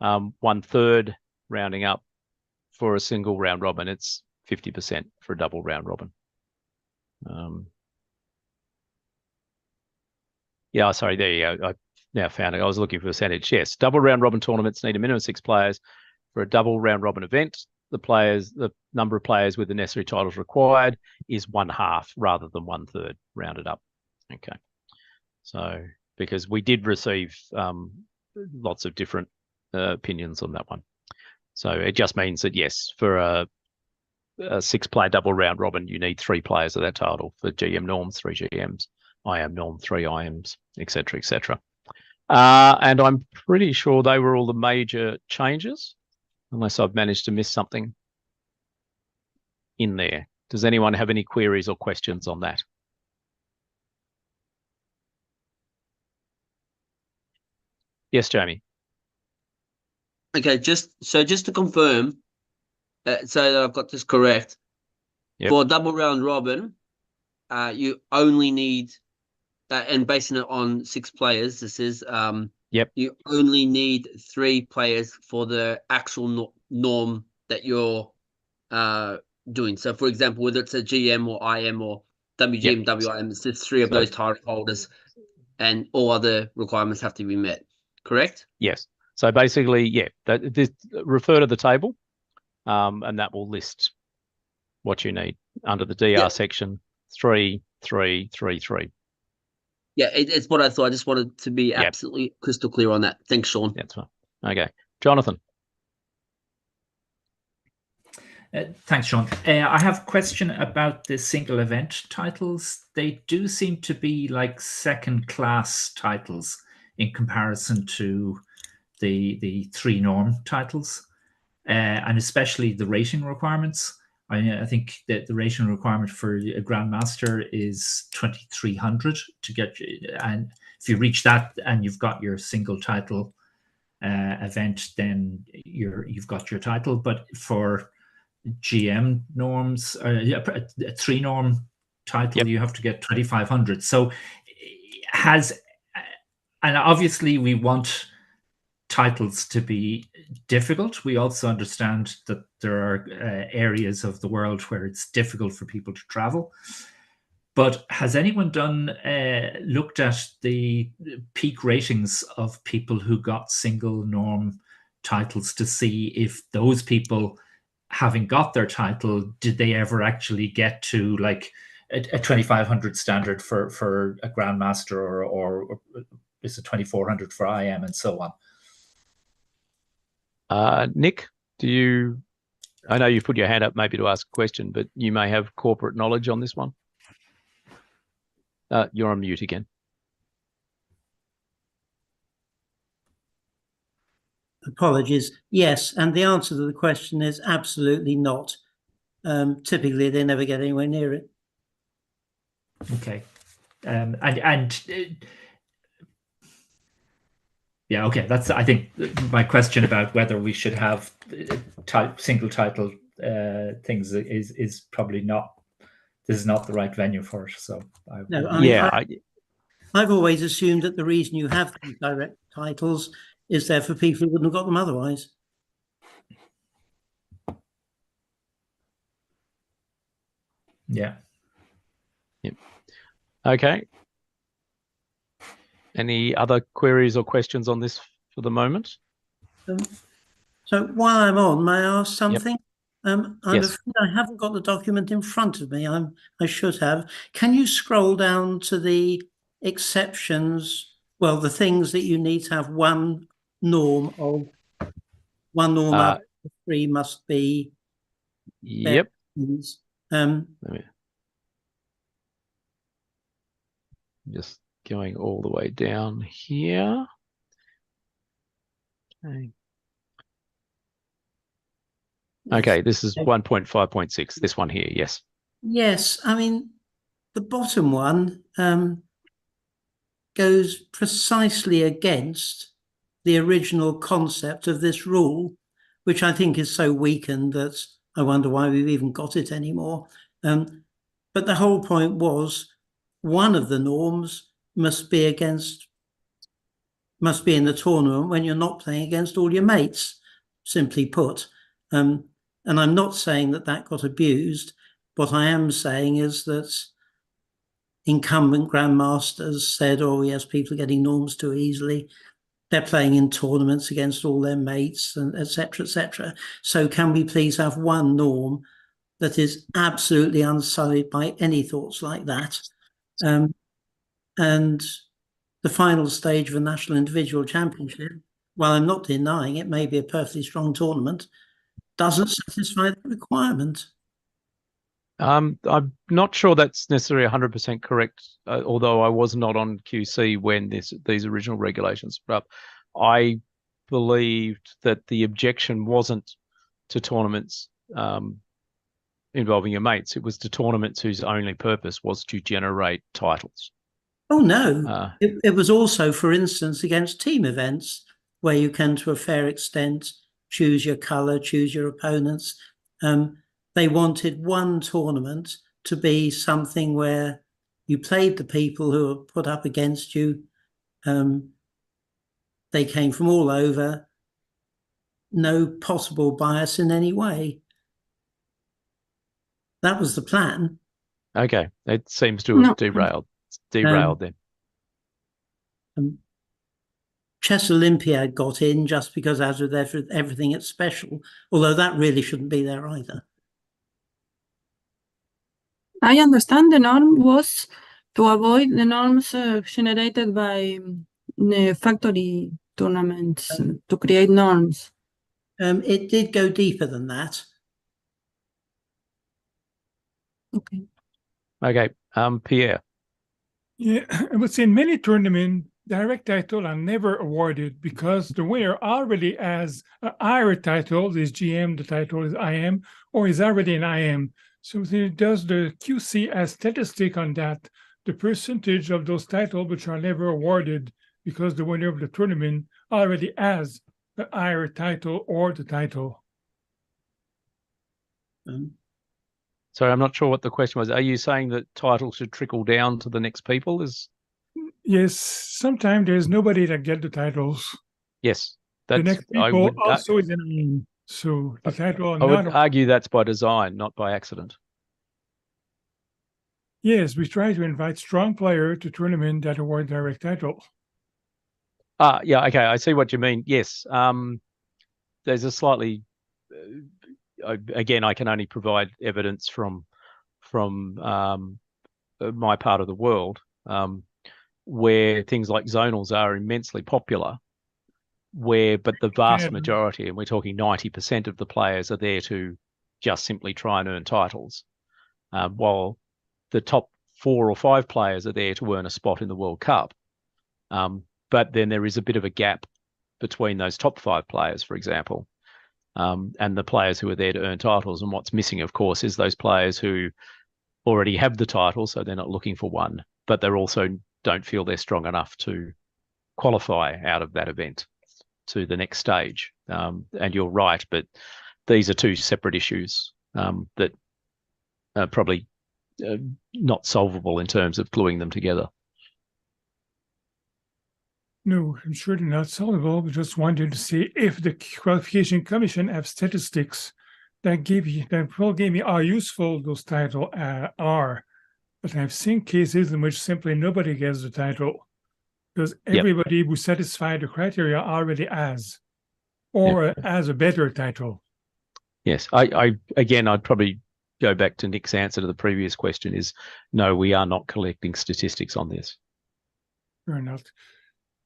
S3: 1/3 rounding up for a single round robin, it's 50% for a double round robin. Yeah, sorry, there you go. I now found it. I was looking for a percentage. Yes, double round robin tournaments need a minimum of 6 players. For a double round robin event, the number of players with the necessary titles required is 1/2 rather than 1/3 rounded up. Okay. So because we did receive lots of different opinions on that one. So it just means that, yes, for a 6-player double round robin, you need 3 players of that title. For GM norms, 3 GMs, IM norm, 3 IMs, etc., etc. And I'm pretty sure they were all the major changes, unless I've managed to miss something in there. Does anyone have any queries or questions on that? Yes, Jamie.
S9: Okay, just to confirm, so that I've got this correct.
S3: Yep.
S9: For double round robin, you only need, and basing it on 6 players, this is
S3: yep.
S9: You only need 3 players for the actual norm that you're doing. So, for example, whether it's a GM or IM or WGM,
S3: Yep.
S9: WIM, it's just 3 of those title holders, and all other requirements have to be met. Correct?
S3: Yes. So basically, yeah, refer to the table, and that will list what you need under the DR section 3, 3, 3, 3.
S9: Yeah, it's what I thought. I just wanted to be absolutely crystal clear on that. Thanks, Sean.
S3: That's right. Okay. Jonathan.
S4: Thanks, Sean. I have a question about the single event titles. They do seem to be like second-class titles in comparison to the 3 norm titles, and especially the rating requirements. I think that the rating requirement for a Grandmaster is 2,300 to get, and if you reach that and you've got your single title event, then you've got your title. But for GM norms, a 3 norm title, you have to get 2,500. So and obviously we want titles to be difficult. We also understand that there are areas of the world where it's difficult for people to travel. But has anyone looked at the peak ratings of people who got single norm titles to see if those people, having got their title, did they ever actually get to like a 2500 standard for a grandmaster, or is it 2400 for IM and so on?
S3: Nick, do you? I know you've put your hand up maybe to ask a question, but you may have corporate knowledge on this one. You're on mute again.
S8: Apologies. Yes, and the answer to the question is absolutely not. Typically, they never get anywhere near it.
S4: Okay, yeah, okay. That's, I think, my question about whether we should have single title things is probably not. This is not the right venue for it. So
S8: I've always assumed that the reason you have these direct titles is there for people who wouldn't have got them otherwise.
S4: Yeah.
S3: Yep. Okay. Any other queries or questions on this for the moment?
S8: So while I'm on, may I ask something?
S3: Yep.
S8: I'm afraid I haven't got the document in front of me. I should have. Can you scroll down to the exceptions? Well, the things that you need to have one norm of. One norm out of 3 must be.
S3: Yep. Just going all the way down here. Okay. Okay, this is 1.5.6, this one here, yes.
S8: Yes, I mean, the bottom one goes precisely against the original concept of this rule, which I think is so weakened that I wonder why we've even got it anymore. But the whole point was one of the norms must be in the tournament when you're not playing against all your mates, simply put. And I'm not saying that got abused. What I am saying is that incumbent grandmasters said, oh, yes, people are getting norms too easily. They're playing in tournaments against all their mates, and et cetera, et cetera. So can we please have one norm that is absolutely unsullied by any thoughts like that? And the final stage of a national individual championship, while I'm not denying it may be a perfectly strong tournament, doesn't satisfy the requirement.
S3: I'm not sure that's necessarily 100% correct, although I was not on QC when these original regulations were up. I believed that the objection wasn't to tournaments involving your mates. It was to tournaments whose only purpose was to generate titles.
S8: Oh, no. It was also, for instance, against team events where you can, to a fair extent, choose your colour, choose your opponents. They wanted one tournament to be something where you played the people who were put up against you. They came from all over, no possible bias in any way. That was the plan.
S3: Okay, it seems to have derailed then.
S8: Chess Olympiad got in just because as with everything it's special, although that really shouldn't be there either.
S2: I understand the norm was to avoid the norms generated by factory tournaments to create norms.
S8: It did go deeper than that.
S2: Okay.
S3: Okay, Pierre.
S10: Yeah, I would say in many tournaments, direct title are never awarded because the winner already has a higher title, this GM, the title is IM, or is already an IM. So does the QC as statistic on that, the percentage of those titles which are never awarded because the winner of the tournament already has a higher title or the title.
S3: Sorry, I'm not sure what the question was. Are you saying that titles should trickle down to the next people?
S10: Yes, sometimes there's nobody that get the titles.
S3: Yes.
S10: The next people also is an IM. So the title
S3: I would argue that's by design, not by accident.
S10: Yes, we try to invite strong players to tournament that award direct title.
S3: Yeah, okay, I see what you mean. Yes, there's a slightly, again, I can only provide evidence from my part of the world, where things like zonals are immensely popular, but the vast majority, and we're talking 90% of the players, are there to just simply try and earn titles, while the top 4 or 5 players are there to earn a spot in the World Cup. But then there is a bit of a gap between those top 5 players, for example, and the players who are there to earn titles. And what's missing, of course, is those players who already have the title, so they're not looking for one, but they also don't feel they're strong enough to qualify out of that event to the next stage. And you're right, but these are 2 separate issues that are probably not solvable in terms of gluing them together.
S10: No, I'm sure they're not solvable. We just wanted to see if the Qualification Commission have statistics that will give me how useful those titles are. But I've seen cases in which simply nobody gets the title because everybody who satisfied the criteria already has, or has a better title.
S3: Yes, again, I'd probably go back to Nick's answer to the previous question is, no, we are not collecting statistics on this.
S10: Fair enough.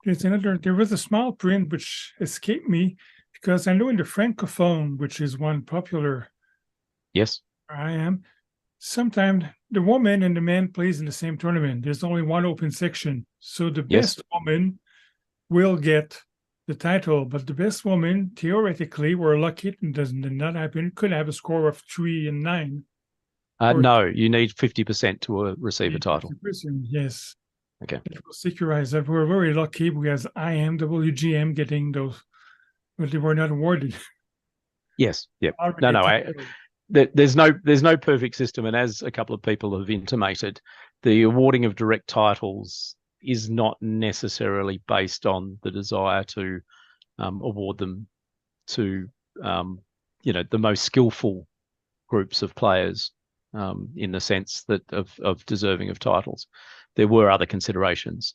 S10: There was a small print which escaped me because I know in the Francophone, which is one popular.
S3: Yes.
S10: I am. Sometimes the woman and the man plays in the same tournament. There's only one open section. So the best woman will get the title, but the best woman, theoretically, we're lucky it did not happen, could have a score of 3 and 9.
S3: No, you need 50% to receive a title.
S10: 50%, yes.
S3: Okay.
S10: It will securize that. We're very lucky because IM, WGM getting those, but they were not awarded.
S3: Yes. Yep. No. There's no perfect system, and as a couple of people have intimated, the awarding of direct titles is not necessarily based on the desire to award them to the most skillful groups of players, in the sense that of deserving of titles. There were other considerations.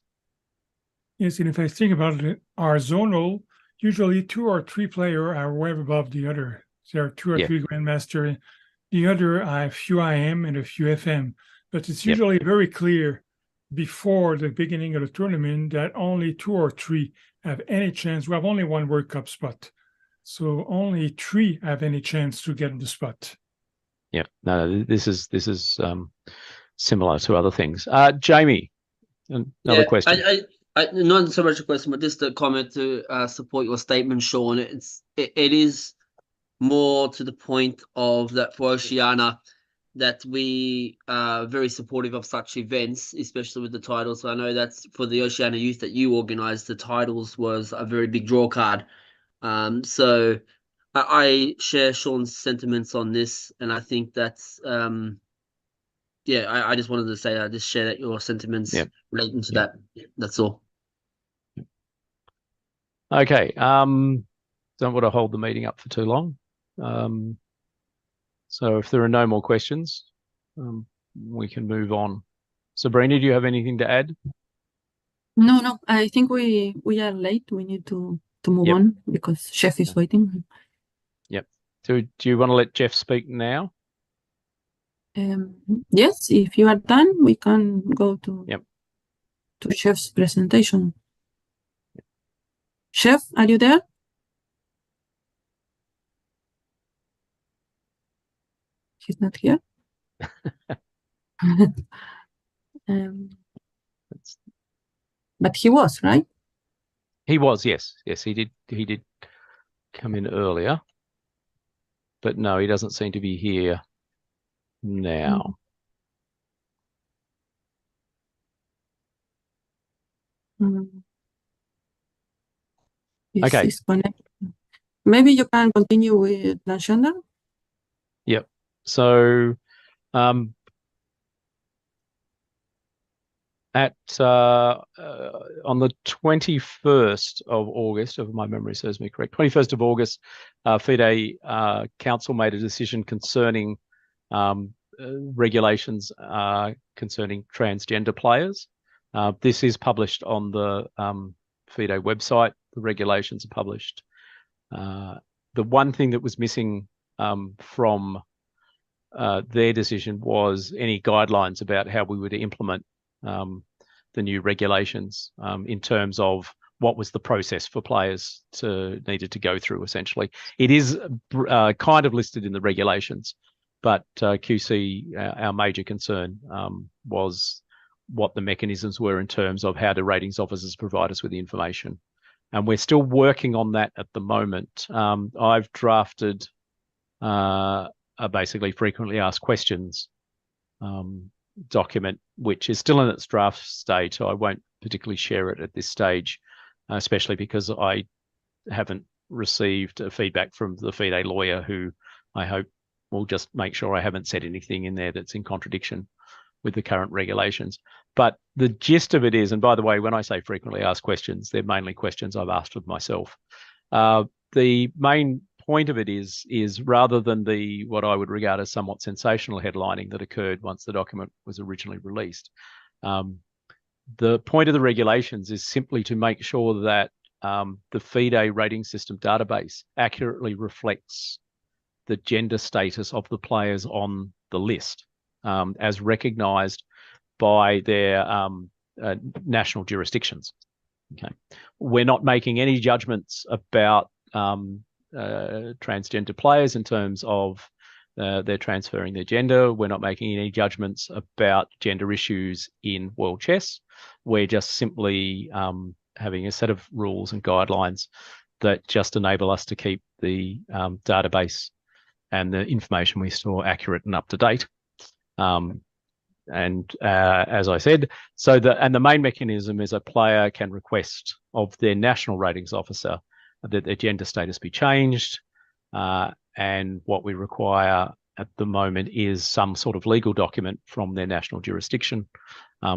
S10: Yes, and if I think about it, our zonal, usually 2 or 3 players are way above the other. There are 2 or 3 grandmaster. The other are a few IM and a few FM. But it's usually very clear before the beginning of the tournament that only 2 or 3 have any chance. We have only 1 World Cup spot. So only 3 have any chance to get the spot.
S3: Yeah, no, this is similar to other things. Jamie, another question.
S9: I not so much a question, but just a comment to support your statement, Sean. It is more to the point of that for Oceania, that we are very supportive of such events, especially with the titles. So I know that's for the Oceania Youth that you organised. The titles was a very big draw card. So I share Sean's sentiments on this, and I think that's I just wanted to say I just share that your sentiments relating to that. That's all.
S3: Okay. Don't want to hold the meeting up for too long. So if there are no more questions, we can move on. Sabrina, do you have anything to add?
S2: No. I think we are late. We need to move on because Chef is waiting.
S3: Yep. Do you want to let Jeff speak now?
S2: Yes, if you are done, we can go to Chef's presentation. Chef, are you there? He's not here. But he was, right?
S3: He was, yes. Yes, he did come in earlier. But no, he doesn't seem to be here now.
S2: Okay. Maybe you can continue with Transgender.
S3: Yep. So on the 21st of August, if my memory serves me correct, 21st of August, FIDE Council made a decision concerning regulations concerning transgender players. This is published on the FIDE website. The regulations are published. The one thing that was missing from their decision was any guidelines about how we would implement the new regulations in terms of what was the process for players needed to go through, essentially. It is kind of listed in the regulations, but QC, our major concern was what the mechanisms were in terms of how do ratings officers provide us with the information. And we're still working on that at the moment. I've drafted a basically frequently asked questions document, which is still in its draft stage, so I won't particularly share it at this stage, especially because I haven't received feedback from the FIDE lawyer, who I hope will just make sure I haven't said anything in there that's in contradiction with the current regulations. But the gist of it is, and by the way, when I say frequently asked questions, they're mainly questions I've asked of myself. The main point of it is rather than what I would regard as somewhat sensational headlining that occurred once the document was originally released, the point of the regulations is simply to make sure that the FIDE rating system database accurately reflects the gender status of the players on the list as recognised by their national jurisdictions. Okay, we're not making any judgments about transgender players in terms of they're transferring their gender. We're not making any judgments about gender issues in World Chess. We're just simply having a set of rules and guidelines that just enable us to keep the database and the information we store accurate and up to date. As I said, the main mechanism is a player can request of their national ratings officer that their gender status be changed. And what we require at the moment is some sort of legal document from their national jurisdiction,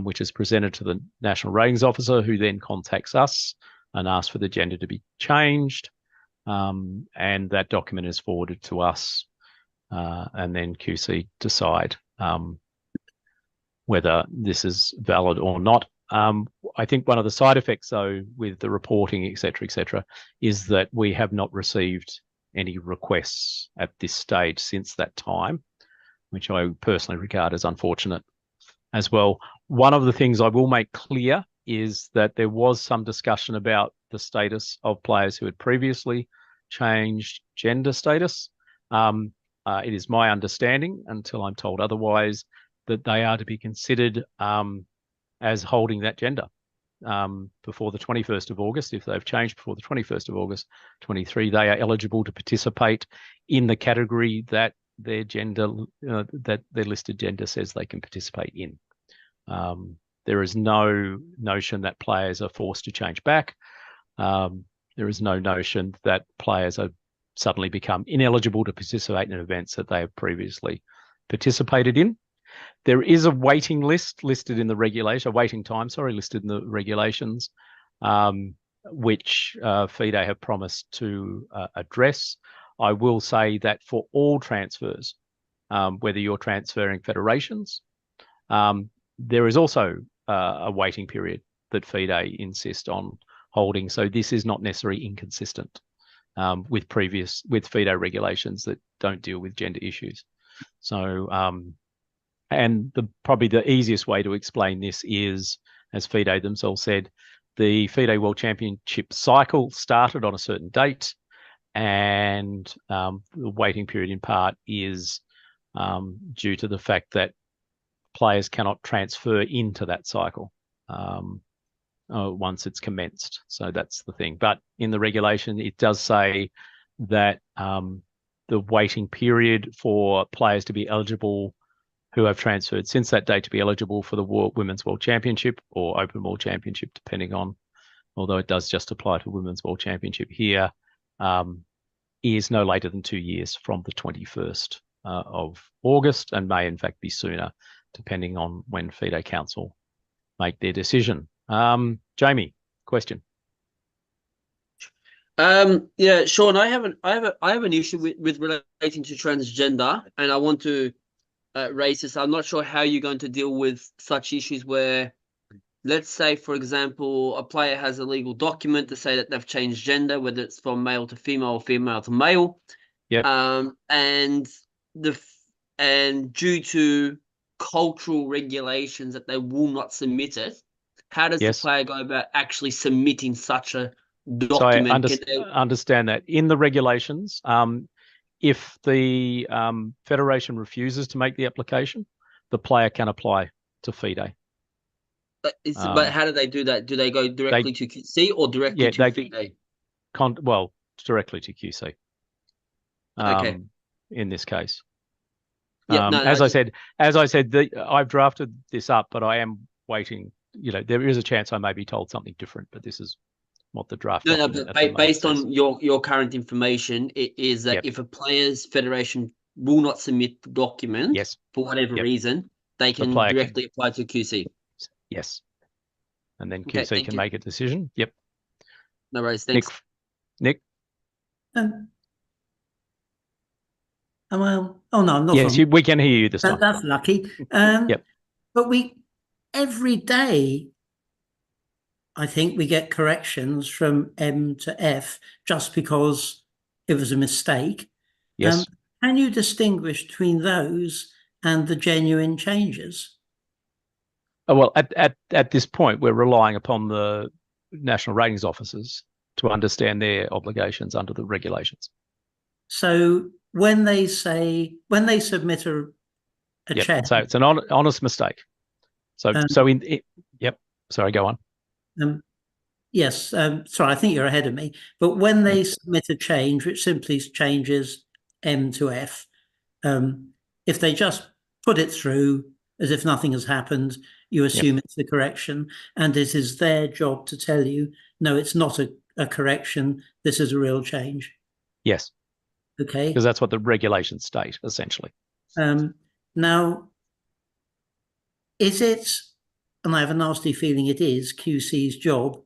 S3: which is presented to the national ratings officer, who then contacts us and asks for the gender to be changed. And that document is forwarded to us, and then QC decide whether this is valid or not. I think one of the side effects, though, with the reporting, et cetera, is that we have not received any requests at this stage since that time, which I personally regard as unfortunate as well. One of the things I will make clear is that there was some discussion about the status of players who had previously changed gender status. It is my understanding, until I'm told otherwise, that they are to be considered as holding that gender before the 21st of August. If they've changed before the 21st of August 23, they are eligible to participate in the category that their gender, that their listed gender says they can participate in. There is no notion that players are forced to change back. There is no notion that players are suddenly become ineligible to participate in events that they have previously participated in. There is a waiting list listed in the regulation, waiting time, listed in the regulations, which FIDE have promised to address. I will say that for all transfers, whether you're transferring federations, there is also a waiting period that FIDE insist on holding. So this is not necessarily inconsistent with FIDE regulations that don't deal with gender issues. So, and probably the easiest way to explain this is, as FIDE themselves said, the FIDE World Championship cycle started on a certain date, and the waiting period in part is due to the fact that players cannot transfer into that cycle once it's commenced. So that's the thing. But in the regulation, it does say that the waiting period for players to be eligible who have transferred since that date to be eligible for the Women's World Championship or Open World Championship, depending on, although it does just apply to Women's World Championship here, is no later than 2 years from the 21st of August, and may in fact be sooner, depending on when FIDE Council make their decision. Jamie, question.
S9: Yeah, Sean, I have an issue with relating to transgender, and I want to racist. I'm not sure how you're going to deal with such issues where, let's say, for example, a player has a legal document to say that they've changed gender, whether it's from male to female or female to male.
S3: Yep.
S9: And due to cultural regulations that they will not submit it, how does the player go about actually submitting such a document?
S3: So I understand that in the regulations, if the federation refuses to make the application, the player can apply to FIDE.
S9: But how do they do that? Do they go directly to QC or directly to FIDE?
S3: Well, directly to QC.
S9: Okay.
S3: In this case.
S9: Yeah,
S3: as I said, I've drafted this up, but I am waiting. You know, there is a chance I may be told something different, but this is what the draft.
S9: But based on your current information, it is that if a player's federation will not submit the document for whatever reason, they can directly apply to QC.
S3: Yes. And then QC can make a decision. Yep.
S9: No worries. Thanks.
S3: Nick?
S8: Am I on? Oh, no, I'm not.
S3: Yes, we can hear you this time.
S8: That's lucky.
S3: Yep.
S8: But every day, I think we get corrections from M to F just because it was a mistake.
S3: Yes.
S8: Can you distinguish between those and the genuine changes?
S3: Well, at this point, we're relying upon the national ratings officers to understand their obligations under the regulations.
S8: So when they submit a check,
S3: so it's an honest mistake. So yep. Sorry, go on.
S8: Yes. Sorry, I think you're ahead of me. But when they submit a change, which simply changes M to F, if they just put it through as if nothing has happened, you assume it's the correction, and it is their job to tell you, no, it's not a correction. This is a real change.
S3: Yes.
S8: Okay.
S3: Because that's what the regulations state, essentially.
S8: Now, is it, and I have a nasty feeling it is, QC's job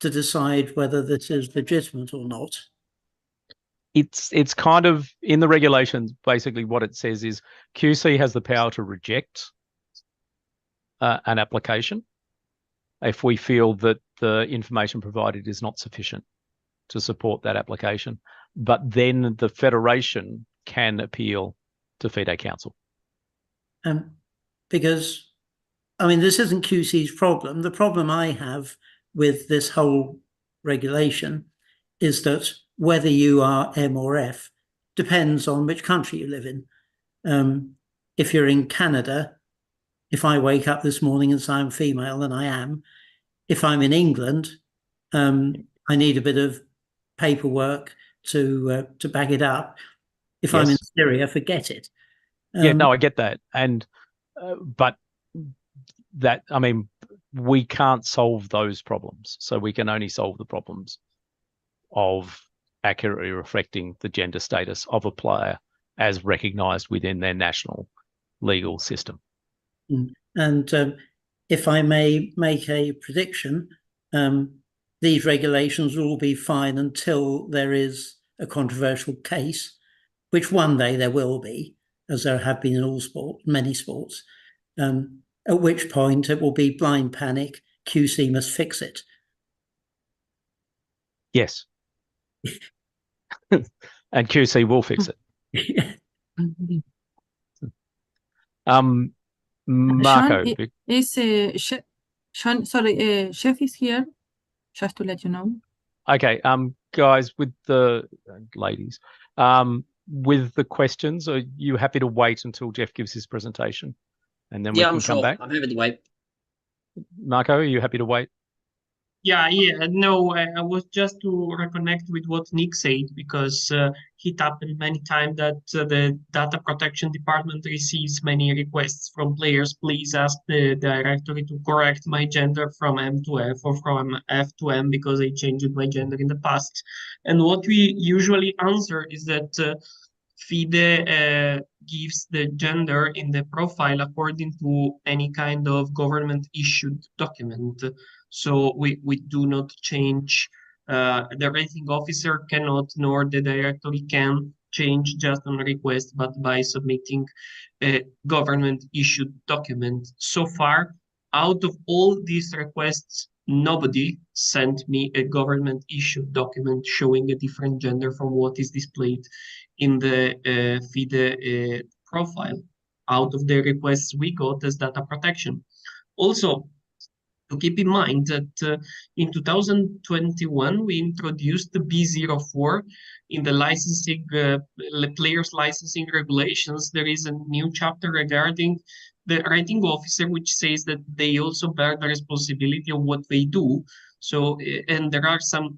S8: to decide whether this is legitimate or not?
S3: It's kind of in the regulations. Basically, what it says is QC has the power to reject an application if we feel that the information provided is not sufficient to support that application. But then the federation can appeal to FIDE Council.
S8: Because, I mean, this isn't QC's problem. The problem I have with this whole regulation is that whether you are M or F depends on which country you live in. If you're in Canada, if I wake up this morning and say I'm female, then I am. If I'm in England, I need a bit of paperwork to back it up. If I'm in Syria, forget it.
S3: No, I get that. And but that, I mean, we can't solve those problems. So we can only solve the problems of accurately reflecting the gender status of a player as recognised within their national legal system.
S8: And if I may make a prediction, these regulations will all be fine until there is a controversial case, which one day there will be, as there have been in all sports, many sports, at which point it will be blind panic, QC must fix it.
S3: Yes. And QC will fix it. Marco.
S2: Chef is here, just to let you know.
S3: Okay, guys, with the ladies, with the questions, are you happy to wait until Jeff gives his presentation, and then we can come back?
S9: I'm happy to wait.
S3: Marco, are you happy to wait?
S11: Yeah. No, I was just to reconnect with what Nick said, because it happened many times that the data protection department receives many requests from players. Please ask the directory to correct my gender from M to F or from F to M because I changed my gender in the past. And what we usually answer is that FIDE gives the gender in the profile according to any kind of government issued document. So we do not change, the rating officer cannot, nor the directory can change just on request, but by submitting a government-issued document. So far, out of all these requests, nobody sent me a government-issued document showing a different gender from what is displayed in the FIDE profile out of the requests we got as data protection. Also, to keep in mind that in 2021, we introduced the B04 in the licensing, players licensing regulations. There is a new chapter regarding the rating officer, which says that they also bear the responsibility of what they do. So, and there are some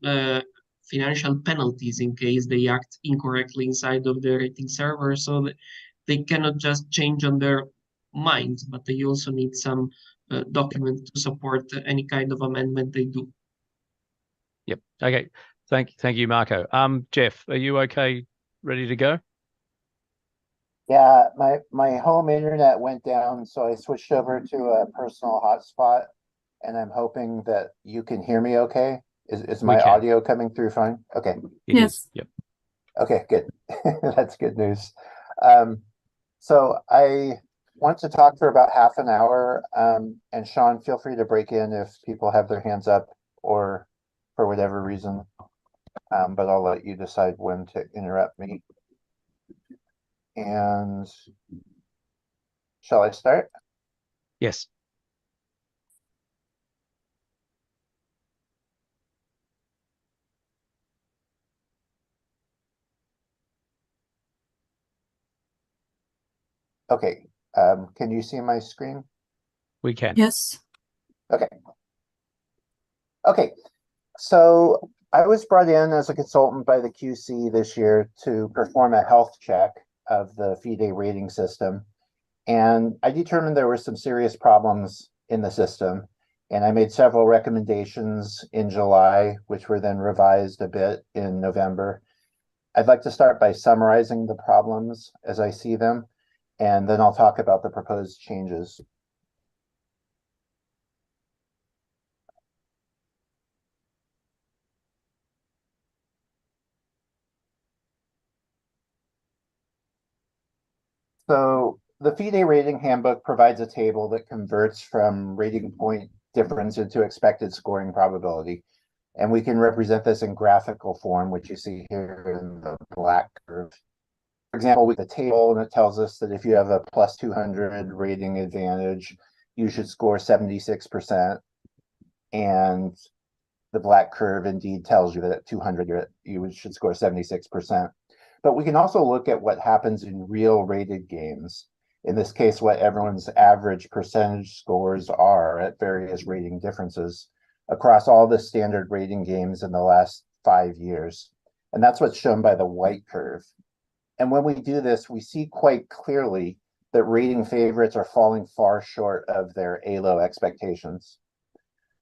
S11: financial penalties in case they act incorrectly inside of the rating server. So they cannot just change on their mind, but they also need some document to support any kind of amendment they do.
S3: Yep. Okay. Thank you, Marco. Jeff, are you okay? Ready to go?
S12: Yeah, my home internet went down, so I switched over to a personal hotspot, and I'm hoping that you can hear me okay. Is my audio coming through fine? Okay.
S3: It is. Yep.
S12: Okay, good. That's good news. So I want to talk for about half an hour, and Sean, feel free to break in if people have their hands up or for whatever reason, but I'll let you decide when to interrupt me. And shall I start?
S3: Yes.
S12: Okay. Can you see my screen?
S3: We can.
S2: Yes.
S12: Okay. Okay. So I was brought in as a consultant by the QC this year to perform a health check of the FIDE rating system. And I determined there were some serious problems in the system. And I made several recommendations in July, which were then revised a bit in November. I'd like to start by summarizing the problems as I see them, and then I'll talk about the proposed changes. So the FIDE rating handbook provides a table that converts from rating point difference into expected scoring probability. And we can represent this in graphical form, which you see here in the black curve. For example, with the table, and it tells us that if you have a plus 200 rating advantage, you should score 76%. And the black curve indeed tells you that at 200, you should score 76%. But we can also look at what happens in real rated games. In this case, what everyone's average percentage scores are at various rating differences across all the standard rating games in the last 5 years. And that's what's shown by the white curve. And when we do this, we see quite clearly that rating favorites are falling far short of their ALO expectations.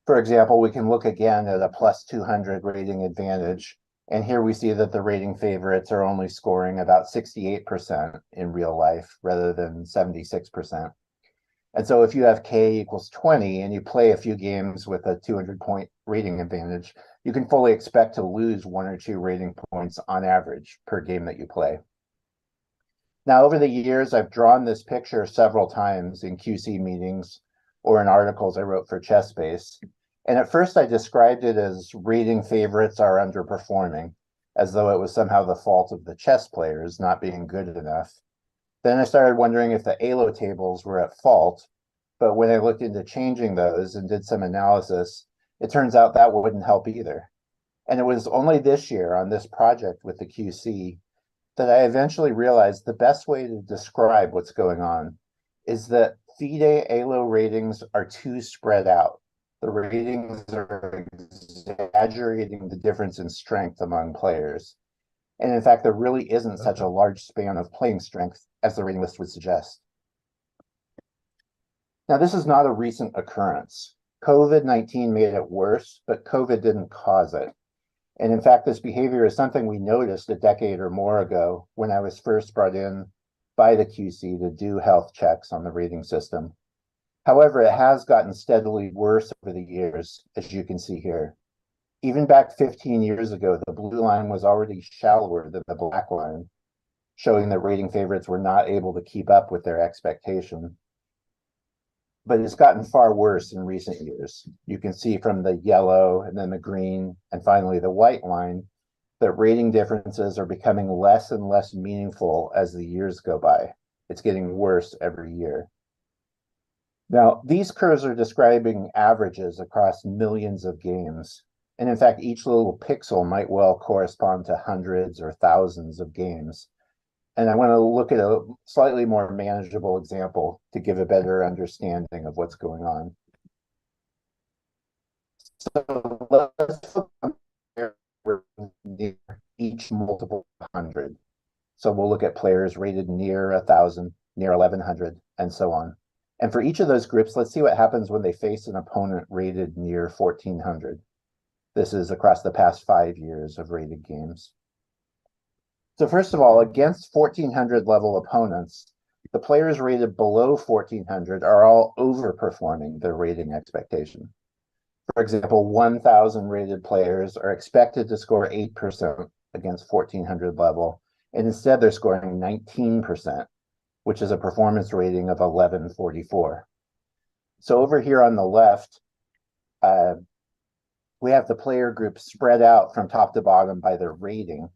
S12: For example, we can look again at a plus 200 rating advantage. And here we see that the rating favorites are only scoring about 68% in real life rather than 76%. And so if you have K equals 20 and you play a few games with a 200-point rating advantage, you can fully expect to lose 1 or 2 rating points on average per game that you play. Now, over the years, I've drawn this picture several times in QC meetings or in articles I wrote for ChessBase. And at first I described it as rating favorites are underperforming, as though it was somehow the fault of the chess players not being good enough. Then I started wondering if the ALO tables were at fault, but when I looked into changing those and did some analysis, it turns out that wouldn't help either. And it was only this year on this project with the QC that I eventually realized the best way to describe what's going on is that FIDE ALO ratings are too spread out. The ratings are exaggerating the difference in strength among players. And in fact, there really isn't such a large span of playing strength as the rating list would suggest. Now, this is not a recent occurrence. COVID-19 made it worse, but COVID didn't cause it. And in fact, this behavior is something we noticed a decade or more ago when I was first brought in by the QC to do health checks on the rating system. However, it has gotten steadily worse over the years, as you can see here. Even back 15 years ago, the blue line was already shallower than the black line. showing that rating favorites were not able to keep up with their expectation. But it's gotten far worse in recent years. You can see from the yellow and then the green and finally the white line that rating differences are becoming less and less meaningful as the years go by. It's getting worse every year. Now, these curves are describing averages across millions of games. And in fact, each little pixel might well correspond to hundreds or thousands of games. And I want to look at a slightly more manageable example to give a better understanding of what's going on. So let's look near each multiple 100. So we'll look at players rated near 1,000, near 1,100, and so on. And for each of those groups, let's see what happens when they face an opponent rated near 1,400. This is across the past 5 years of rated games. So first of all, against 1,400 level opponents, the players rated below 1,400 are all overperforming their rating expectation. For example, 1,000 rated players are expected to score 8% against 1,400 level, and instead they're scoring 19%, which is a performance rating of 1144. So over here on the left, we have the player groups spread out from top to bottom by their rating,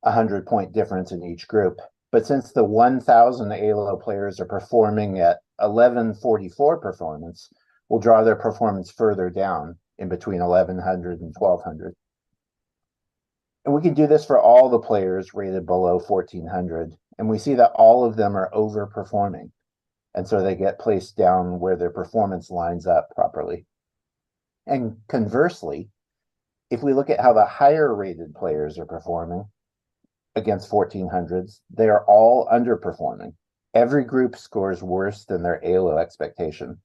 S12: 100-point difference in each group. But since the 1,000 ALO players are performing at 1144 performance, we'll draw their performance further down in between 1,100 and 1,200. And we can do this for all the players rated below 1,400. And we see that all of them are overperforming. And so they get placed down where their performance lines up properly. And conversely, if we look at how the higher rated players are performing against 1,400s, they are all underperforming. Every group scores worse than their ALO expectation.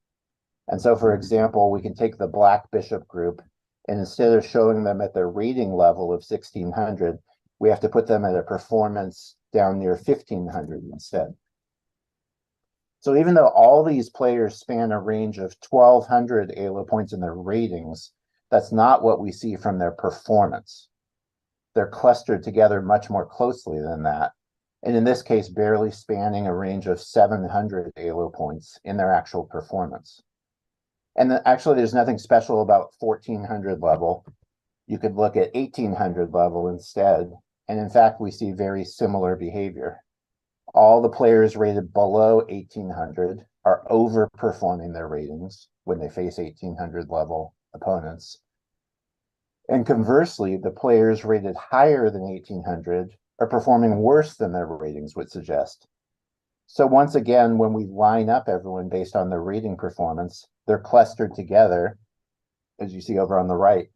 S12: And so, for example, we can take the Black Bishop group, and instead of showing them at their rating level of 1,600, we have to put them at a performance down near 1,500 instead. So even though all these players span a range of 1,200 ALO points in their ratings, that's not what we see from their performance. They're clustered together much more closely than that, and in this case, barely spanning a range of 700 ALO points in their actual performance. And actually, there's nothing special about 1,400 level. You could look at 1,800 level instead, and in fact, we see very similar behavior. All the players rated below 1,800 are overperforming their ratings when they face 1,800 level opponents. And conversely, the players rated higher than 1,800 are performing worse than their ratings would suggest. So once again, when we line up everyone based on their rating performance, they're clustered together, as you see over on the right,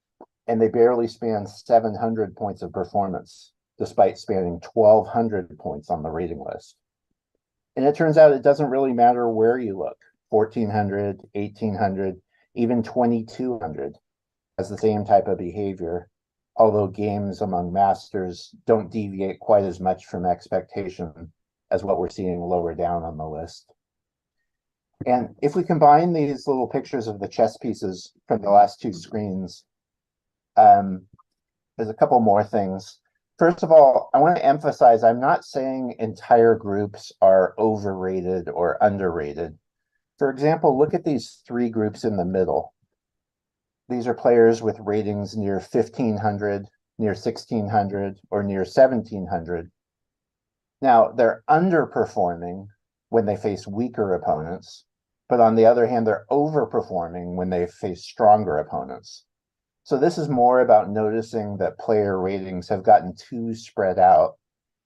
S12: and they barely span 700 points of performance, despite spanning 1,200 points on the rating list. And it turns out it doesn't really matter where you look, 1,400, 1,800, even 2,200 has the same type of behavior, although games among masters don't deviate quite as much from expectation as what we're seeing lower down on the list. And if we combine these little pictures of the chess pieces from the last two screens, there's a couple more things. First of all, I want to emphasize I'm not saying entire groups are overrated or underrated. For example, look at these three groups in the middle. These are players with ratings near 1,500, near 1,600, or near 1,700. Now, they're underperforming when they face weaker opponents, but on the other hand, they're overperforming when they face stronger opponents. So this is more about noticing that player ratings have gotten too spread out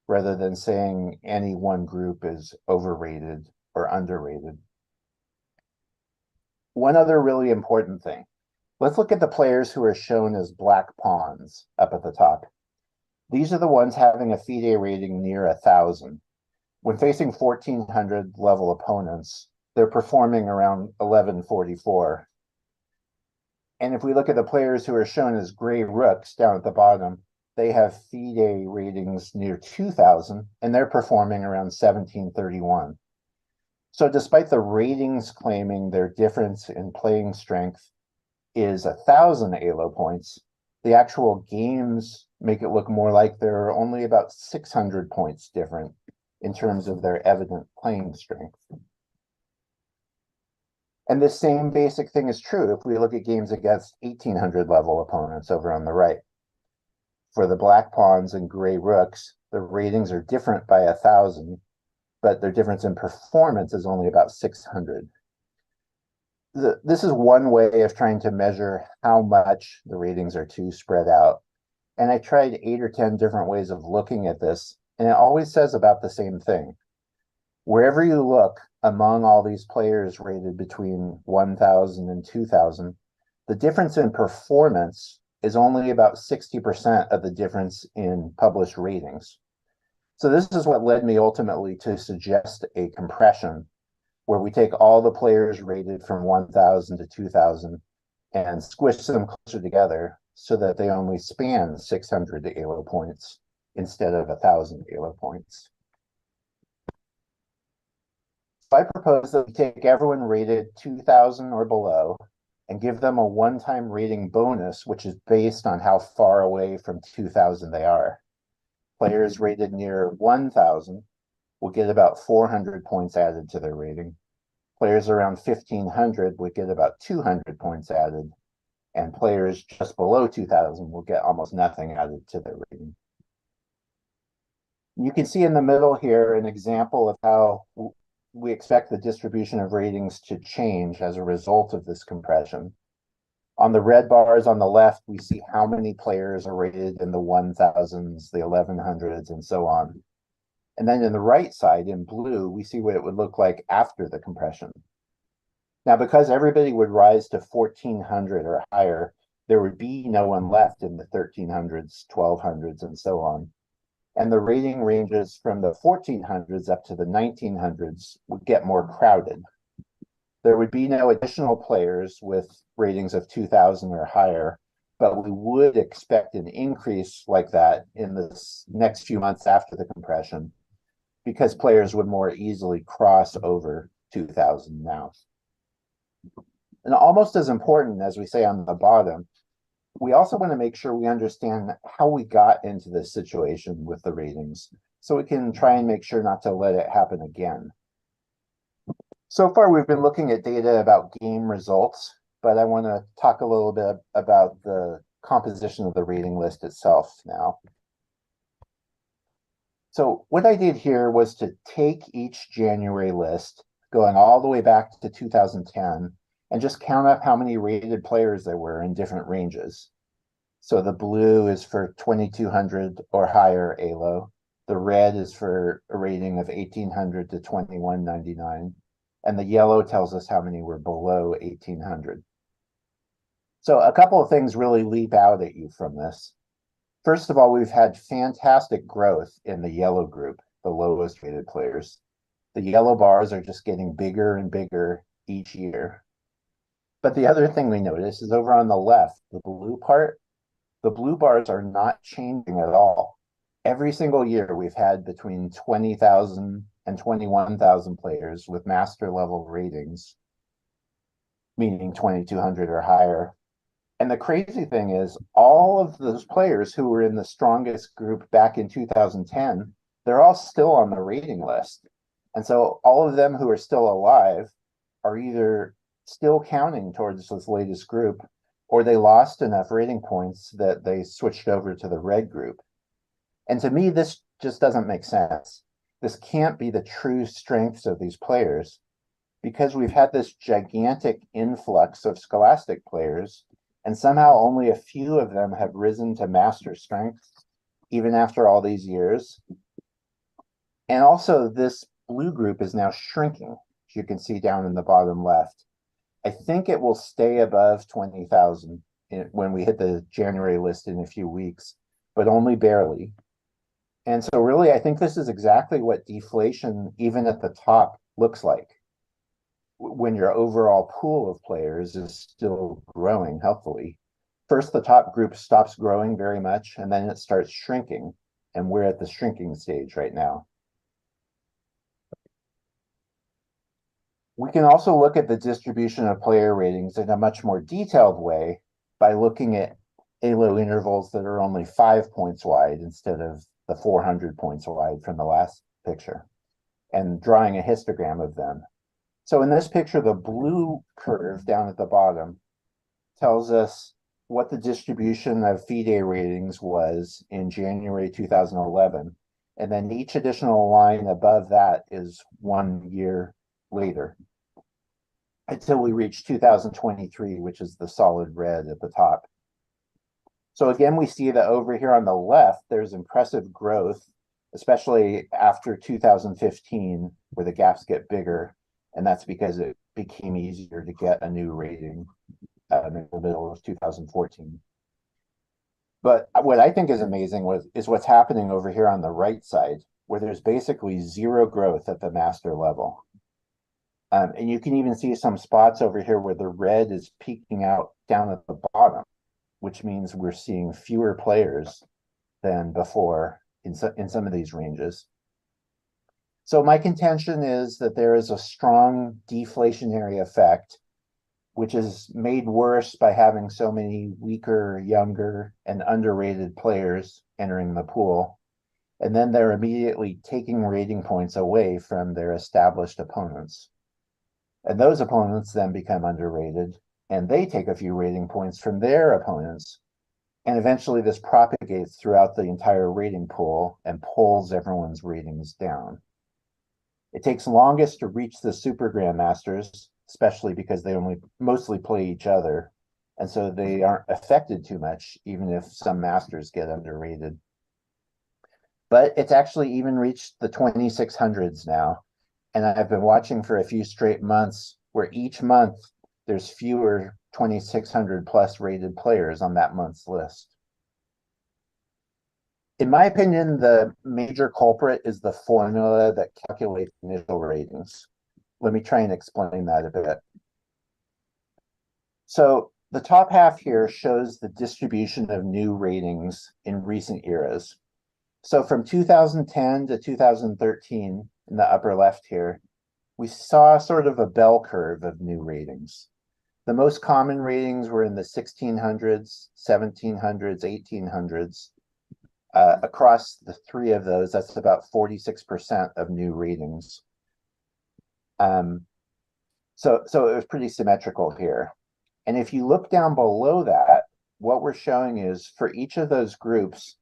S12: rather than saying any one group is overrated or underrated. One other really important thing. Let's look at the players who are shown as black pawns up at the top. These are the ones having a FIDE rating near 1,000. When facing 1,400 level opponents, they're performing around 1144. And if we look at the players who are shown as gray rooks down at the bottom, they have FIDE ratings near 2,000, and they're performing around 1731. So despite the ratings claiming their difference in playing strength is 1,000 ALO points, the actual games make it look more like there are only about 600 points different in terms of their evident playing strength. And this same basic thing is true if we look at games against 1800 level opponents over on the right. For the black pawns and gray rooks, the ratings are different by 1,000, but their difference in performance is only about 600. This is one way of trying to measure how much the ratings are too spread out. And I tried 8 or 10 different ways of looking at this, and it always says about the same thing. Wherever you look among all these players rated between 1,000 and 2,000, the difference in performance is only about 60% of the difference in published ratings. So this is what led me ultimately to suggest a compression where we take all the players rated from 1,000 to 2,000 and squish them closer together so that they only span 600 ELO points instead of 1,000 ELO points. So I propose that we take everyone rated 2,000 or below and give them a one-time rating bonus, which is based on how far away from 2,000 they are. Players rated near 1,000 will get about 400 points added to their rating. Players around 1,500 would get about 200 points added, and players just below 2,000 will get almost nothing added to their rating. You can see in the middle here an example of how we expect the distribution of ratings to change as a result of this compression. On the red bars on the left, we see how many players are rated in the 1,000s, the 1,100s, and so on. And then in the right side, in blue, we see what it would look like after the compression. Now, because everybody would rise to 1,400 or higher, there would be no one left in the 1,300s, 1,200s, and so on. And the rating ranges from the 1,400s up to the 1,900s would get more crowded. There would be no additional players with ratings of 2,000 or higher, but we would expect an increase like that in the next few months after the compression, because players would more easily cross over 2,000 now. And almost as important, as we say on the bottom, we also want to make sure we understand how we got into this situation with the ratings, so we can try and make sure not to let it happen again. So far, we've been looking at data about game results, but I want to talk a little bit about the composition of the rating list itself now. So what I did here was to take each January list, going all the way back to 2010, and just count up how many rated players there were in different ranges. So the blue is for 2,200 or higher ELO. The red is for a rating of 1,800 to 2,199. And the yellow tells us how many were below 1,800. So a couple of things really leap out at you from this. First of all, we've had fantastic growth in the yellow group, the lowest rated players. The yellow bars are just getting bigger and bigger each year. But the other thing we notice is over on the left, the blue part, the blue bars are not changing at all. Every single year we've had between 20,000 and 21,000 players with master level ratings, meaning 2,200 or higher. And the crazy thing is, all of those players who were in the strongest group back in 2010, they're all still on the rating list. And so all of them who are still alive are either still counting towards this latest group, or they lost enough rating points that they switched over to the red group. And to me, this just doesn't make sense. This can't be the true strengths of these players, because we've had this gigantic influx of scholastic players, and somehow only a few of them have risen to master strength, even after all these years. And also, this blue group is now shrinking, as you can see down in the bottom left. I think it will stay above 20,000 when we hit the January list in a few weeks, but only barely. And so really, I think this is exactly what deflation, even at the top, looks like, when your overall pool of players is still growing healthily. First, the top group stops growing very much, and then it starts shrinking, and we're at the shrinking stage right now. We can also look at the distribution of player ratings in a much more detailed way by looking at ALO intervals that are only 5 points wide instead of the 400 points wide from the last picture, and drawing a histogram of them. So in this picture, the blue curve down at the bottom tells us what the distribution of FIDE ratings was in January 2011. And then each additional line above that is 1 year later, until we reach 2023, which is the solid red at the top. So again, we see that over here on the left, there's impressive growth, especially after 2015, where the gaps get bigger. And that's because it became easier to get a new rating in the middle of 2014. But what I think is amazing is what's happening over here on the right side, where there's basically zero growth at the master level. And you can even see some spots over here where the red is peeking out down at the bottom, which means we're seeing fewer players than before in some of these ranges. So my contention is that there is a strong deflationary effect, which is made worse by having so many weaker, younger, and underrated players entering the pool. And then they're immediately taking rating points away from their established opponents. And those opponents then become underrated, and they take a few rating points from their opponents. And eventually this propagates throughout the entire rating pool and pulls everyone's ratings down. It takes longest to reach the Super Grandmasters, especially because they only mostly play each other. And so they aren't affected too much, even if some masters get underrated. But it's actually even reached the 2600s now. And I've been watching for a few straight months where each month there's fewer 2600 plus rated players on that month's list. In my opinion, the major culprit is the formula that calculates initial ratings. Let me try and explain that a bit. So the top half here shows the distribution of new ratings in recent eras. So from 2010 to 2013, in the upper left here, we saw sort of a bell curve of new ratings. The most common ratings were in the 1600s, 1700s, 1800s. Across the three of those, that's about 46% of new ratings. So it was pretty symmetrical here. And if you look down below that, what we're showing is for each of those groups,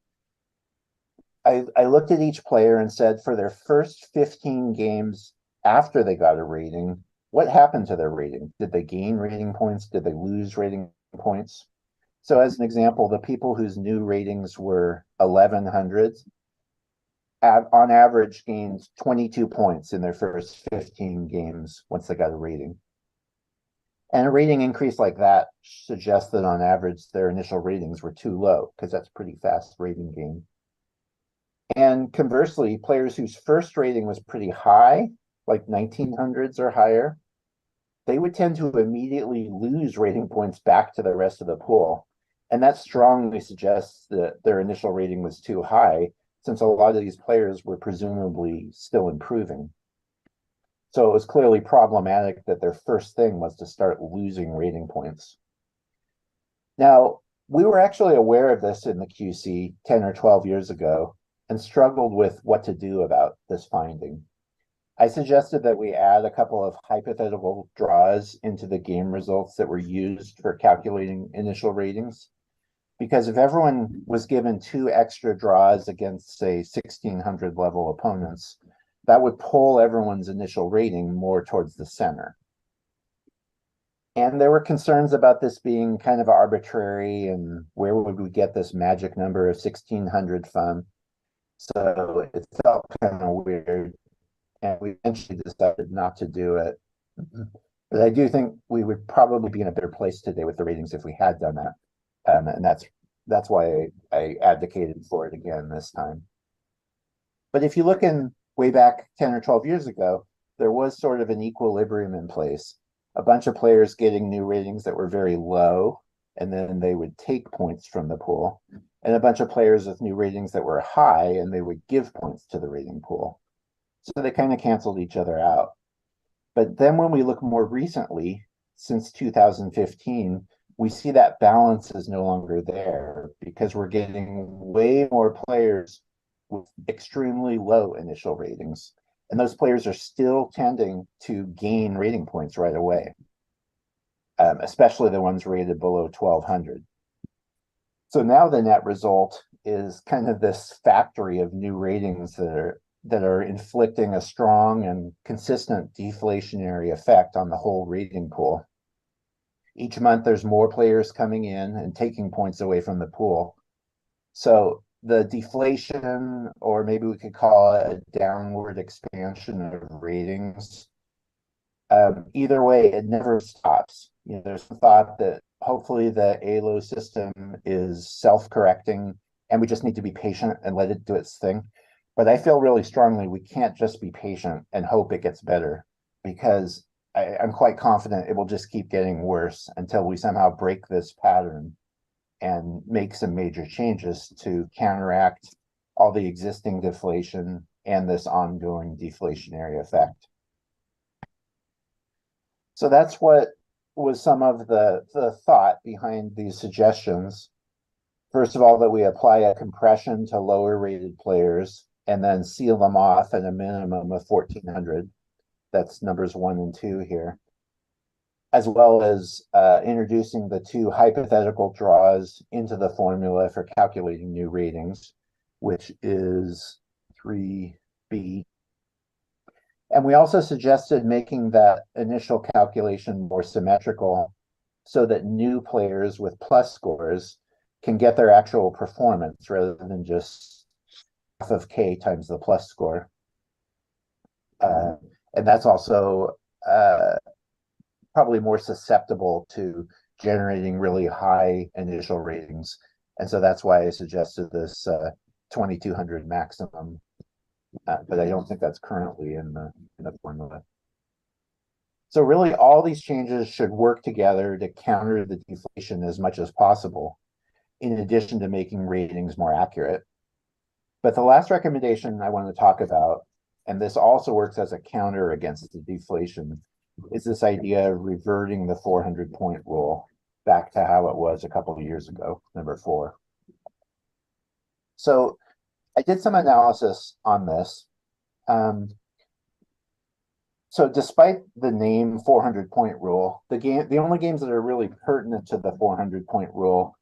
S12: I looked at each player and said for their first 15 games after they got a rating, what happened to their rating? Did they gain rating points? Did they lose rating points? So as an example, the people whose new ratings were 1100 on average gained 22 points in their first 15 games once they got a rating. And a rating increase like that suggests that on average their initial ratings were too low, because that's pretty fast rating gain. And conversely, players whose first rating was pretty high, like 1900s or higher, they would tend to immediately lose rating points back to the rest of the pool. And that strongly suggests that their initial rating was too high, since a lot of these players were presumably still improving. So it was clearly problematic that their first thing was to start losing rating points. Now, we were actually aware of this in the QC 10 or 12 years ago and struggled with what to do about this finding. I suggested that we add a couple of hypothetical draws into the game results that were used for calculating initial ratings. Because if everyone was given 2 extra draws against, say, 1600 level opponents, that would pull everyone's initial rating more towards the center. And there were concerns about this being kind of arbitrary and where would we get this magic number of 1600 from? So it felt kind of weird. And we eventually decided not to do it. But I do think we would probably be in a better place today with the ratings if we had done that. And that's why I advocated for it again this time. But if you look in way back 10 or 12 years ago, there was sort of an equilibrium in place. A bunch of players getting new ratings that were very low, and then they would take points from the pool. And a bunch of players with new ratings that were high, and they would give points to the rating pool. So they kind of canceled each other out. But then when we look more recently, since 2015, we see that balance is no longer there because we're getting way more players with extremely low initial ratings. And those players are still tending to gain rating points right away, especially the ones rated below 1200. So now the net result is kind of this factory of new ratings that are inflicting a strong and consistent deflationary effect on the whole rating pool. Each month there's more players coming in and taking points away from the pool. So the deflation, or maybe we could call it a downward expansion of ratings, either way, it never stops. You know, there's a thought that hopefully the ALO system is self-correcting and we just need to be patient and let it do its thing. But I feel really strongly we can't just be patient and hope it gets better, because I'm quite confident it will just keep getting worse until we somehow break this pattern and make some major changes to counteract all the existing deflation and this ongoing deflationary effect. So that's what was some of the thought behind these suggestions. First of all, that we apply a compression to lower rated players and then seal them off at a minimum of 1400. That's numbers 1 and 2 here, as well as introducing the 2 hypothetical draws into the formula for calculating new ratings, which is 3B. And we also suggested making that initial calculation more symmetrical so that new players with plus scores can get their actual performance rather than just half of K times the plus score. And that's also probably more susceptible to generating really high initial ratings. And so that's why I suggested this 2200 maximum, but I don't think that's currently in the formula. So really all these changes should work together to counter the deflation as much as possible, in addition to making ratings more accurate. But the last recommendation I want to talk about, and this also works as a counter against the deflation, is this idea of reverting the 400-point rule back to how it was a couple of years ago, number 4. So I did some analysis on this. So despite the name 400-point rule, the only games that are really pertinent to the 400-point rule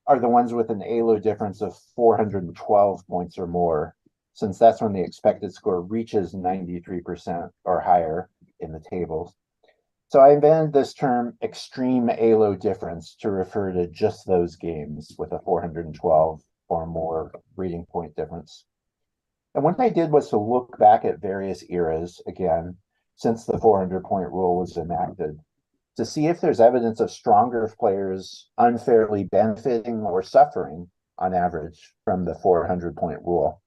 S12: are the ones with an ALO difference of 412 points or more, since that's when the expected score reaches 93% or higher in the tables. So I invented this term extreme ALO difference to refer to just those games with a 412 or more rating point difference. And what I did was to look back at various eras, again, since the 400-point rule was enacted, to see if there's evidence of stronger players unfairly benefiting or suffering on average from the 400-point rule.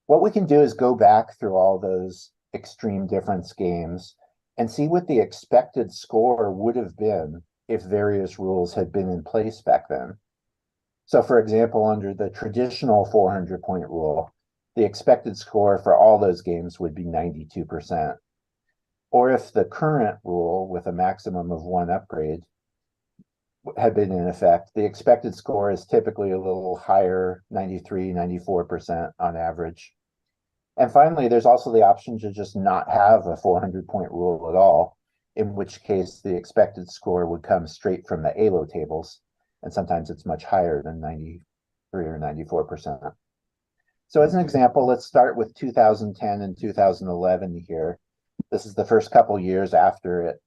S12: What we can do is go back through all those extreme difference games and see what the expected score would have been if various rules had been in place back then. So for example, under the traditional 400-point rule, the expected score for all those games would be 92%. Or if the current rule with a maximum of 1 upgrade had been in effect, the expected score is typically a little higher, 93, 94% on average. And finally, there's also the option to just not have a 400-point rule at all, in which case the expected score would come straight from the ALO tables, and sometimes it's much higher than 93 or 94%. So as an example, let's start with 2010 and 2011 here. This is the first couple years after it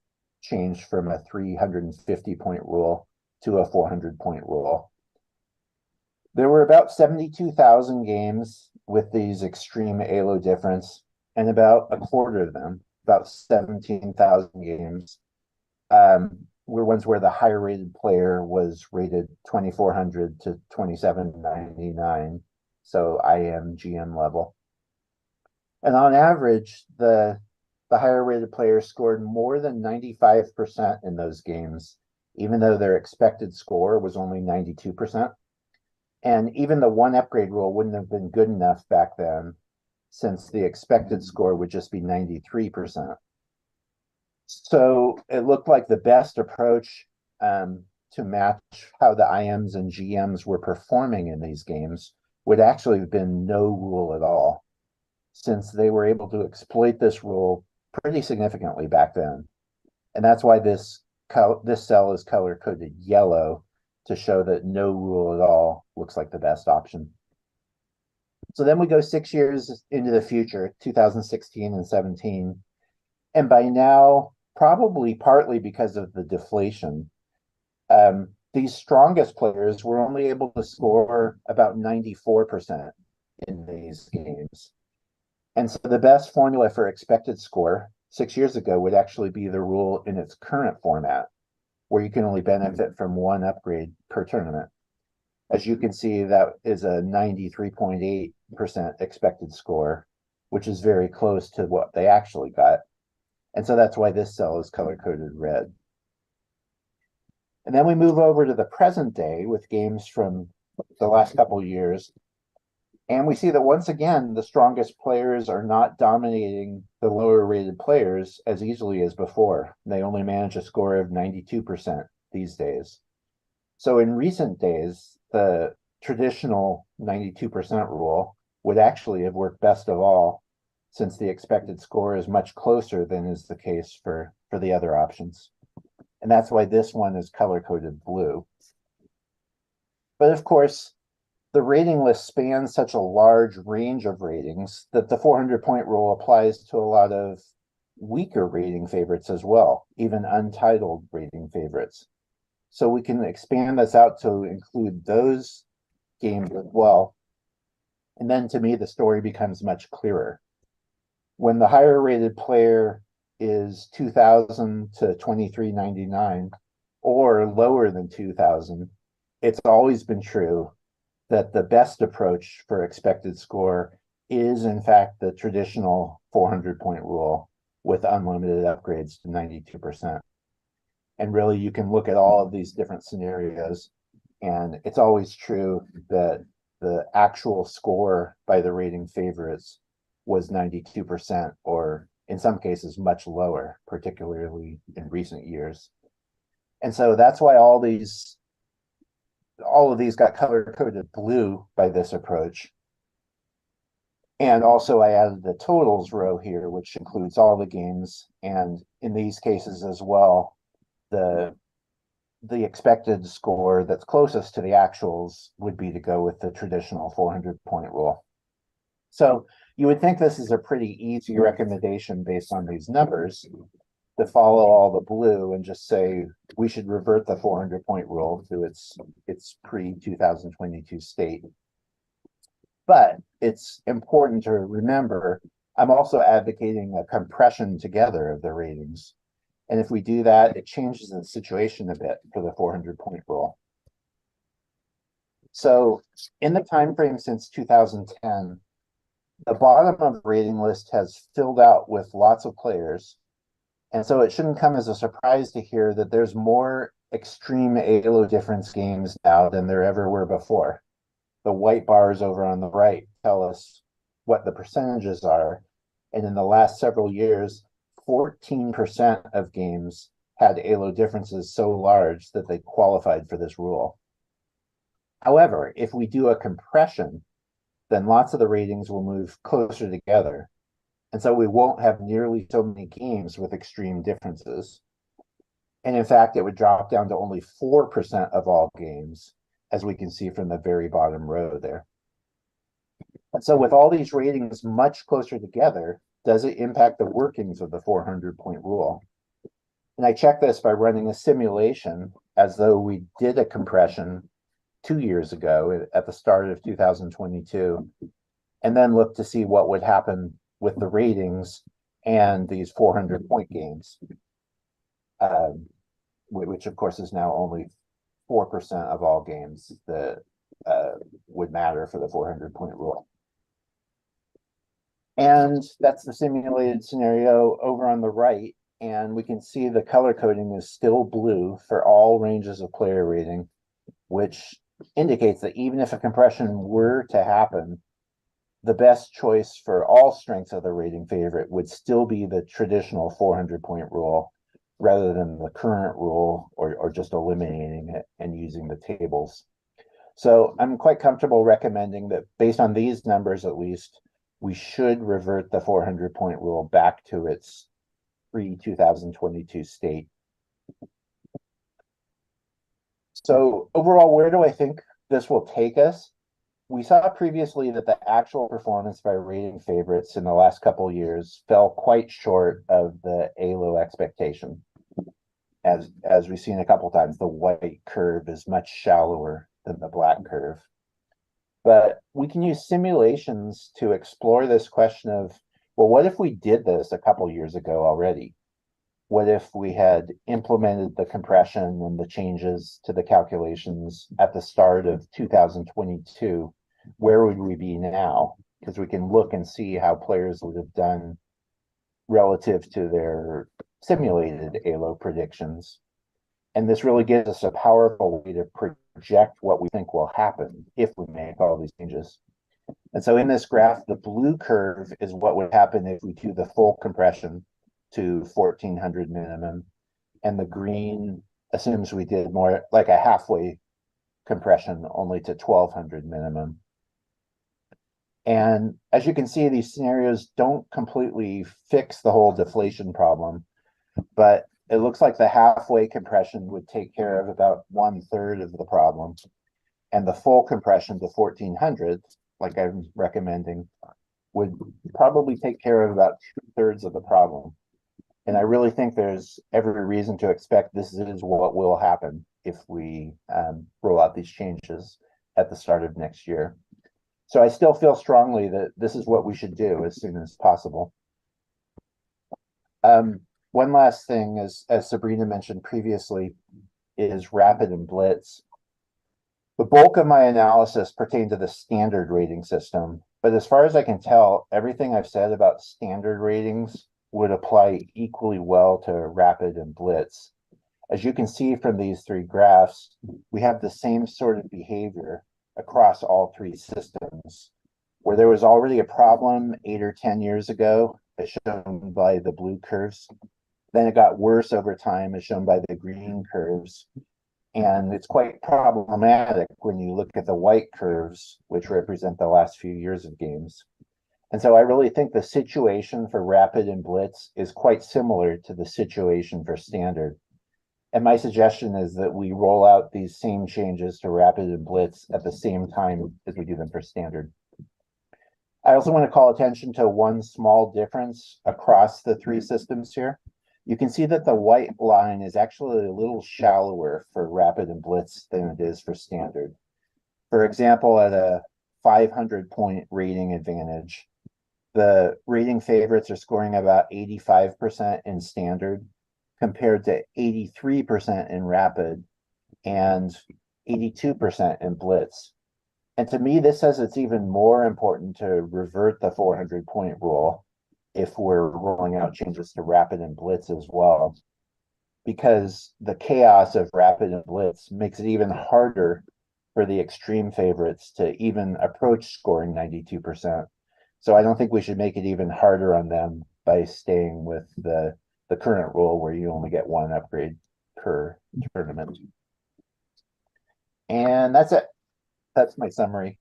S12: changed from a 350-point rule to a 400-point rule. There were about 72,000 games with these extreme ALO difference, and about a quarter of them, about 17,000 games, were ones where the higher rated player was rated 2400 to 2799, so IM, GM level. And on average, the higher rated player scored more than 95% in those games, even though their expected score was only 92%. And even the 1 upgrade rule wouldn't have been good enough back then, since the expected score would just be 93%. So it looked like the best approach to match how the IMs and GMs were performing in these games would actually have been no rule at all, since they were able to exploit this rule pretty significantly back then. And that's why this cell is color-coded yellow, to show that no rule at all looks like the best option. So then we go 6 years into the future, 2016 and 17. And by now, probably partly because of the deflation, these strongest players were only able to score about 94% in these games. And so the best formula for expected score 6 years ago would actually be the rule in its current format, where you can only benefit from one upgrade per tournament. As you can see, that is a 93.8% expected score, which is very close to what they actually got. And so that's why this cell is color-coded red. And then we move over to the present day with games from the last couple of years. And we see that once again, the strongest players are not dominating the lower rated players as easily as before. They only manage a score of 92% these days. So in recent days, the traditional 92% rule would actually have worked best of all, since the expected score is much closer than is the case for the other options. And that's why this one is color-coded blue. But of course, the rating list spans such a large range of ratings that the 400-point rule applies to a lot of weaker rating favorites as well, even untitled rating favorites. So we can expand this out to include those games as well. And then to me, the story becomes much clearer. When the higher rated player is 2,000 to 2399 or lower than 2,000, it's always been true that the best approach for expected score is in fact the traditional 400-point rule with unlimited upgrades to 92%. And really, you can look at all of these different scenarios, and it's always true that the actual score by the rating favorites was 92%, or in some cases much lower, particularly in recent years. And so that's why all of these got color-coded blue by this approach. And also I added the totals row here, which includes all the games. And in these cases as well, the expected score that's closest to the actuals would be to go with the traditional 400-point rule. So you would think this is a pretty easy recommendation based on these numbers to follow all the blue and just say we should revert the 400-point rule to its pre-2022 state. But it's important to remember, I'm also advocating a compression together of the ratings. And if we do that, it changes the situation a bit for the 400-point rule. So in the time frame since 2010, the bottom of the rating list has filled out with lots of players. And so it shouldn't come as a surprise to hear that there's more extreme ALO difference games now than there ever were before. The white bars over on the right tell us what the percentages are. And in the last several years, 14% of games had ALO differences so large that they qualified for this rule. However, if we do a compression, then lots of the ratings will move closer together. And so we won't have nearly so many games with extreme differences. And in fact, it would drop down to only 4% of all games, as we can see from the very bottom row there. And so with all these ratings much closer together, does it impact the workings of the 400-point rule? And I checked this by running a simulation as though we did a compression 2 years ago at the start of 2022, and then looked to see what would happen with the ratings and these 400-point games, which of course is now only 4% of all games that would matter for the 400-point rule. And that's the simulated scenario over on the right. And we can see the color coding is still blue for all ranges of player rating, which indicates that even if a compression were to happen, the best choice for all strengths of the rating favorite would still be the traditional 400-point rule rather than the current rule or just eliminating it and using the tables. So I'm quite comfortable recommending that based on these numbers, at least, we should revert the 400-point rule back to its pre-2022 state. So overall, where do I think this will take us? We saw previously that the actual performance by rating favorites in the last couple of years fell quite short of the ALO expectation. As we've seen a couple of times, the white curve is much shallower than the black curve. But we can use simulations to explore this question of, well, what if we did this a couple of years ago already? What if we had implemented the compression and the changes to the calculations at the start of 2022? Where would we be now? Because we can look and see how players would have done relative to their simulated ALO predictions. And this really gives us a powerful way to project what we think will happen if we make all these changes. And so in this graph, the blue curve is what would happen if we do the full compression to 1400 minimum. And the green assumes we did more like a halfway compression only to 1200 minimum. And as you can see, these scenarios don't completely fix the whole deflation problem, but it looks like the halfway compression would take care of about 1/3 of the problem. And the full compression to 1400, like I'm recommending, would probably take care of about 2/3 of the problem. And I really think there's every reason to expect this is what will happen if we roll out these changes at the start of next year. So I still feel strongly that this is what we should do as soon as possible. One last thing, as Sabrina mentioned previously, is rapid and blitz. The bulk of my analysis pertained to the standard rating system, but as far as I can tell, everything I've said about standard ratings would apply equally well to rapid and blitz. As you can see from these three graphs, we have the same sort of behavior across all three systems. Where there was already a problem 8 or 10 years ago, as shown by the blue curves, then it got worse over time, as shown by the green curves. And it's quite problematic when you look at the white curves, which represent the last few years of games. And so I really think the situation for rapid and blitz is quite similar to the situation for standard. And my suggestion is that we roll out these same changes to rapid and blitz at the same time as we do them for standard. I also want to call attention to one small difference across the three systems here. You can see that the white line is actually a little shallower for rapid and blitz than it is for standard. For example, at a 500-point rating advantage, the rating favorites are scoring about 85% in standard, compared to 83% in rapid and 82% in blitz. And to me, this says it's even more important to revert the 400-point rule if we're rolling out changes to rapid and blitz as well, because the chaos of rapid and blitz makes it even harder for the extreme favorites to even approach scoring 92%. So I don't think we should make it even harder on them by staying with the current rule where you only get one upgrade per tournament. And that's it. That's my summary.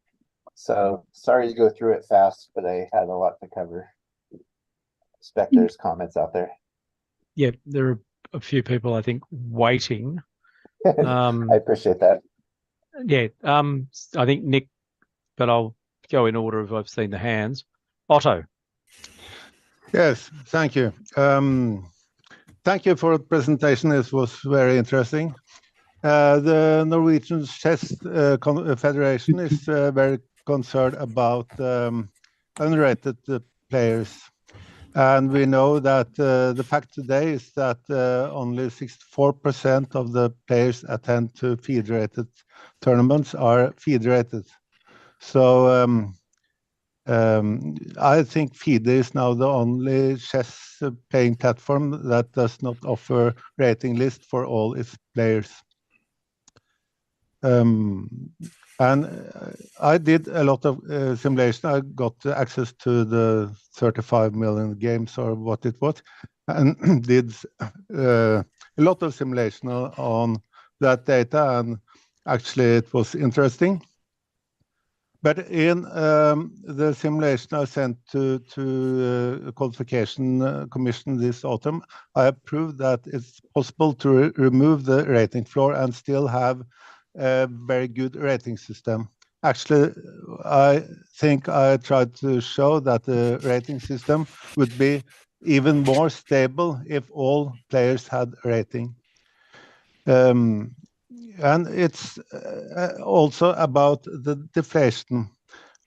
S12: So sorry to go through it fast, but I had a lot to cover. Expect there's comments out there.
S1: Yeah, there are a few people, I think, waiting.
S12: I appreciate that.
S1: Yeah, I think Nick, but I'll go in order if I've seen the hands. Otto.
S13: Yes, thank you. Thank you for the presentation. It was very interesting. The Norwegian Chess Federation is very concerned about unrated players. And we know that the fact today is that only 64% of the players attend to FIDE-rated tournaments are FIDE-rated. So I think FIDE is now the only chess playing platform that does not offer rating list for all its players. And I did a lot of simulation. I got access to the 35 million games or what it was, and did a lot of simulation on that data, and actually it was interesting. But in the simulation I sent to Qualification Commission this autumn, I proved that it's possible to remove the rating floor and still have a very good rating system. Actually, I think I tried to show that the rating system would be even more stable if all players had rating. And it's also about the deflation.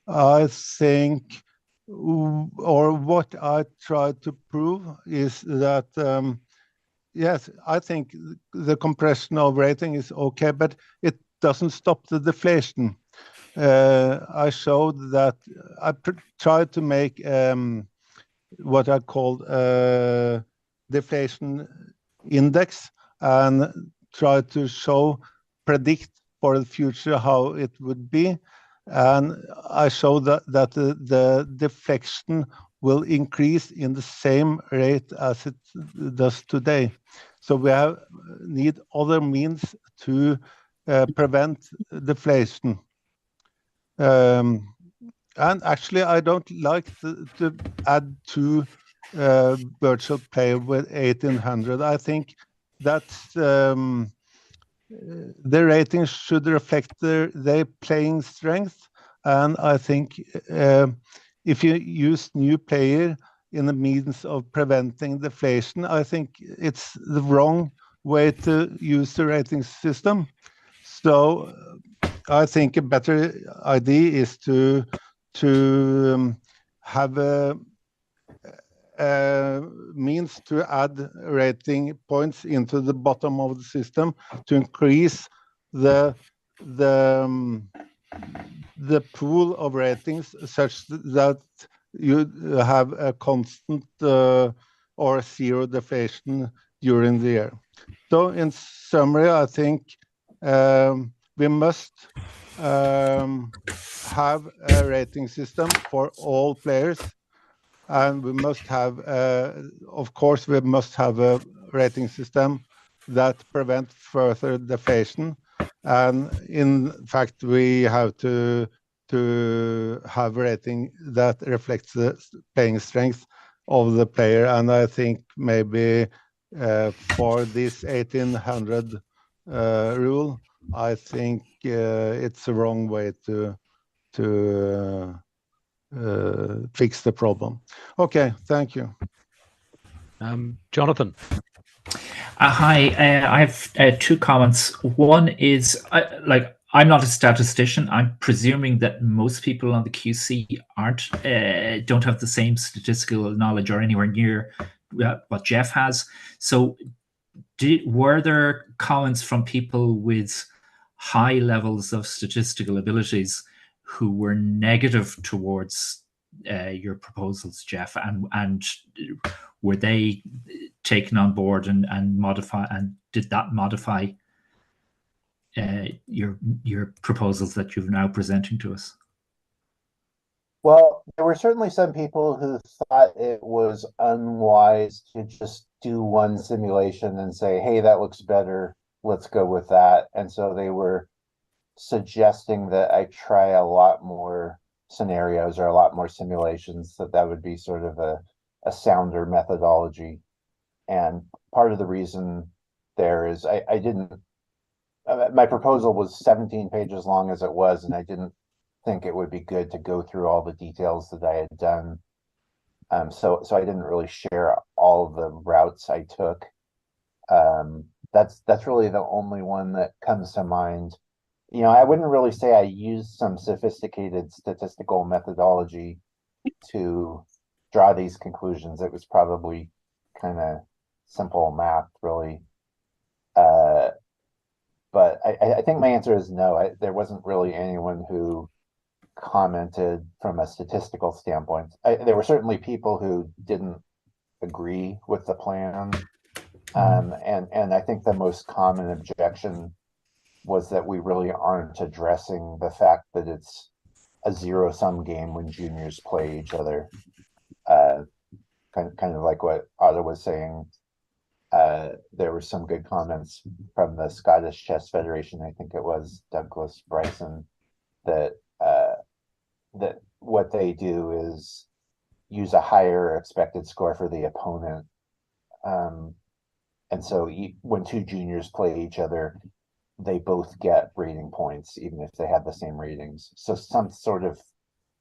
S13: I think, or what I tried to prove is that, yes, I think the compression of rating is okay, but it doesn't stop the deflation. I showed that I tried to make what I called a deflation index and try to predict for the future how it would be. And I showed that the deflection will increase in the same rate as it does today. So we need other means to prevent deflation. And actually, I don't like to add two virtual player with 1800. I think that the ratings should reflect their playing strength. And I think if you use new player in the means of preventing deflation, I think it's the wrong way to use the rating system. So I think a better idea is to have a means to add rating points into the bottom of the system to increase the pool of ratings such that you have a constant or zero deflation during the year. So in summary, I think we must have a rating system for all players, and we must have, of course, we must have a rating system that prevents further deflation. And in fact, we have to have rating that reflects the playing strength of the player. And I think maybe for this 1800 rule, I think it's the wrong way to fix the problem. Okay, thank you.
S3: Jonathan.
S4: Hi, I have two comments. One is, I'm not a statistician. I'm presuming that most people on the QC don't have the same statistical knowledge or anywhere near what Jeff has. So were there comments from people with high levels of statistical abilities who were negative towards your proposals, Jeff, and were they taken on board and modify, and did that modify your proposals that you're now presenting to us?
S12: Well, there were certainly some people who thought it was unwise to just do one simulation and say, hey, that looks better, let's go with that. And so they were suggesting that I try a lot more scenarios or a lot more simulations, that would be sort of a sounder methodology. And part of the reason there is I didn't, my proposal was 17 pages long as it was, and I didn't think it would be good to go through all the details that I had done. So I didn't really share all of the routes I took. That's really the only one that comes to mind. You know, I wouldn't really say I used some sophisticated statistical methodology to draw these conclusions. It was probably kind of simple math, really. But I think my answer is no. There wasn't really anyone who commented from a statistical standpoint. There were certainly people who didn't agree with the plan. And I think the most common objection was that we really aren't addressing the fact that it's a zero-sum game when juniors play each other. Kind of like what Otto was saying. There were some good comments from the Scottish Chess Federation, I think it was Douglas Bryson, that that what they do is use a higher expected score for the opponent. And so when two juniors play each other, they both get rating points, even if they have the same ratings. So some sort of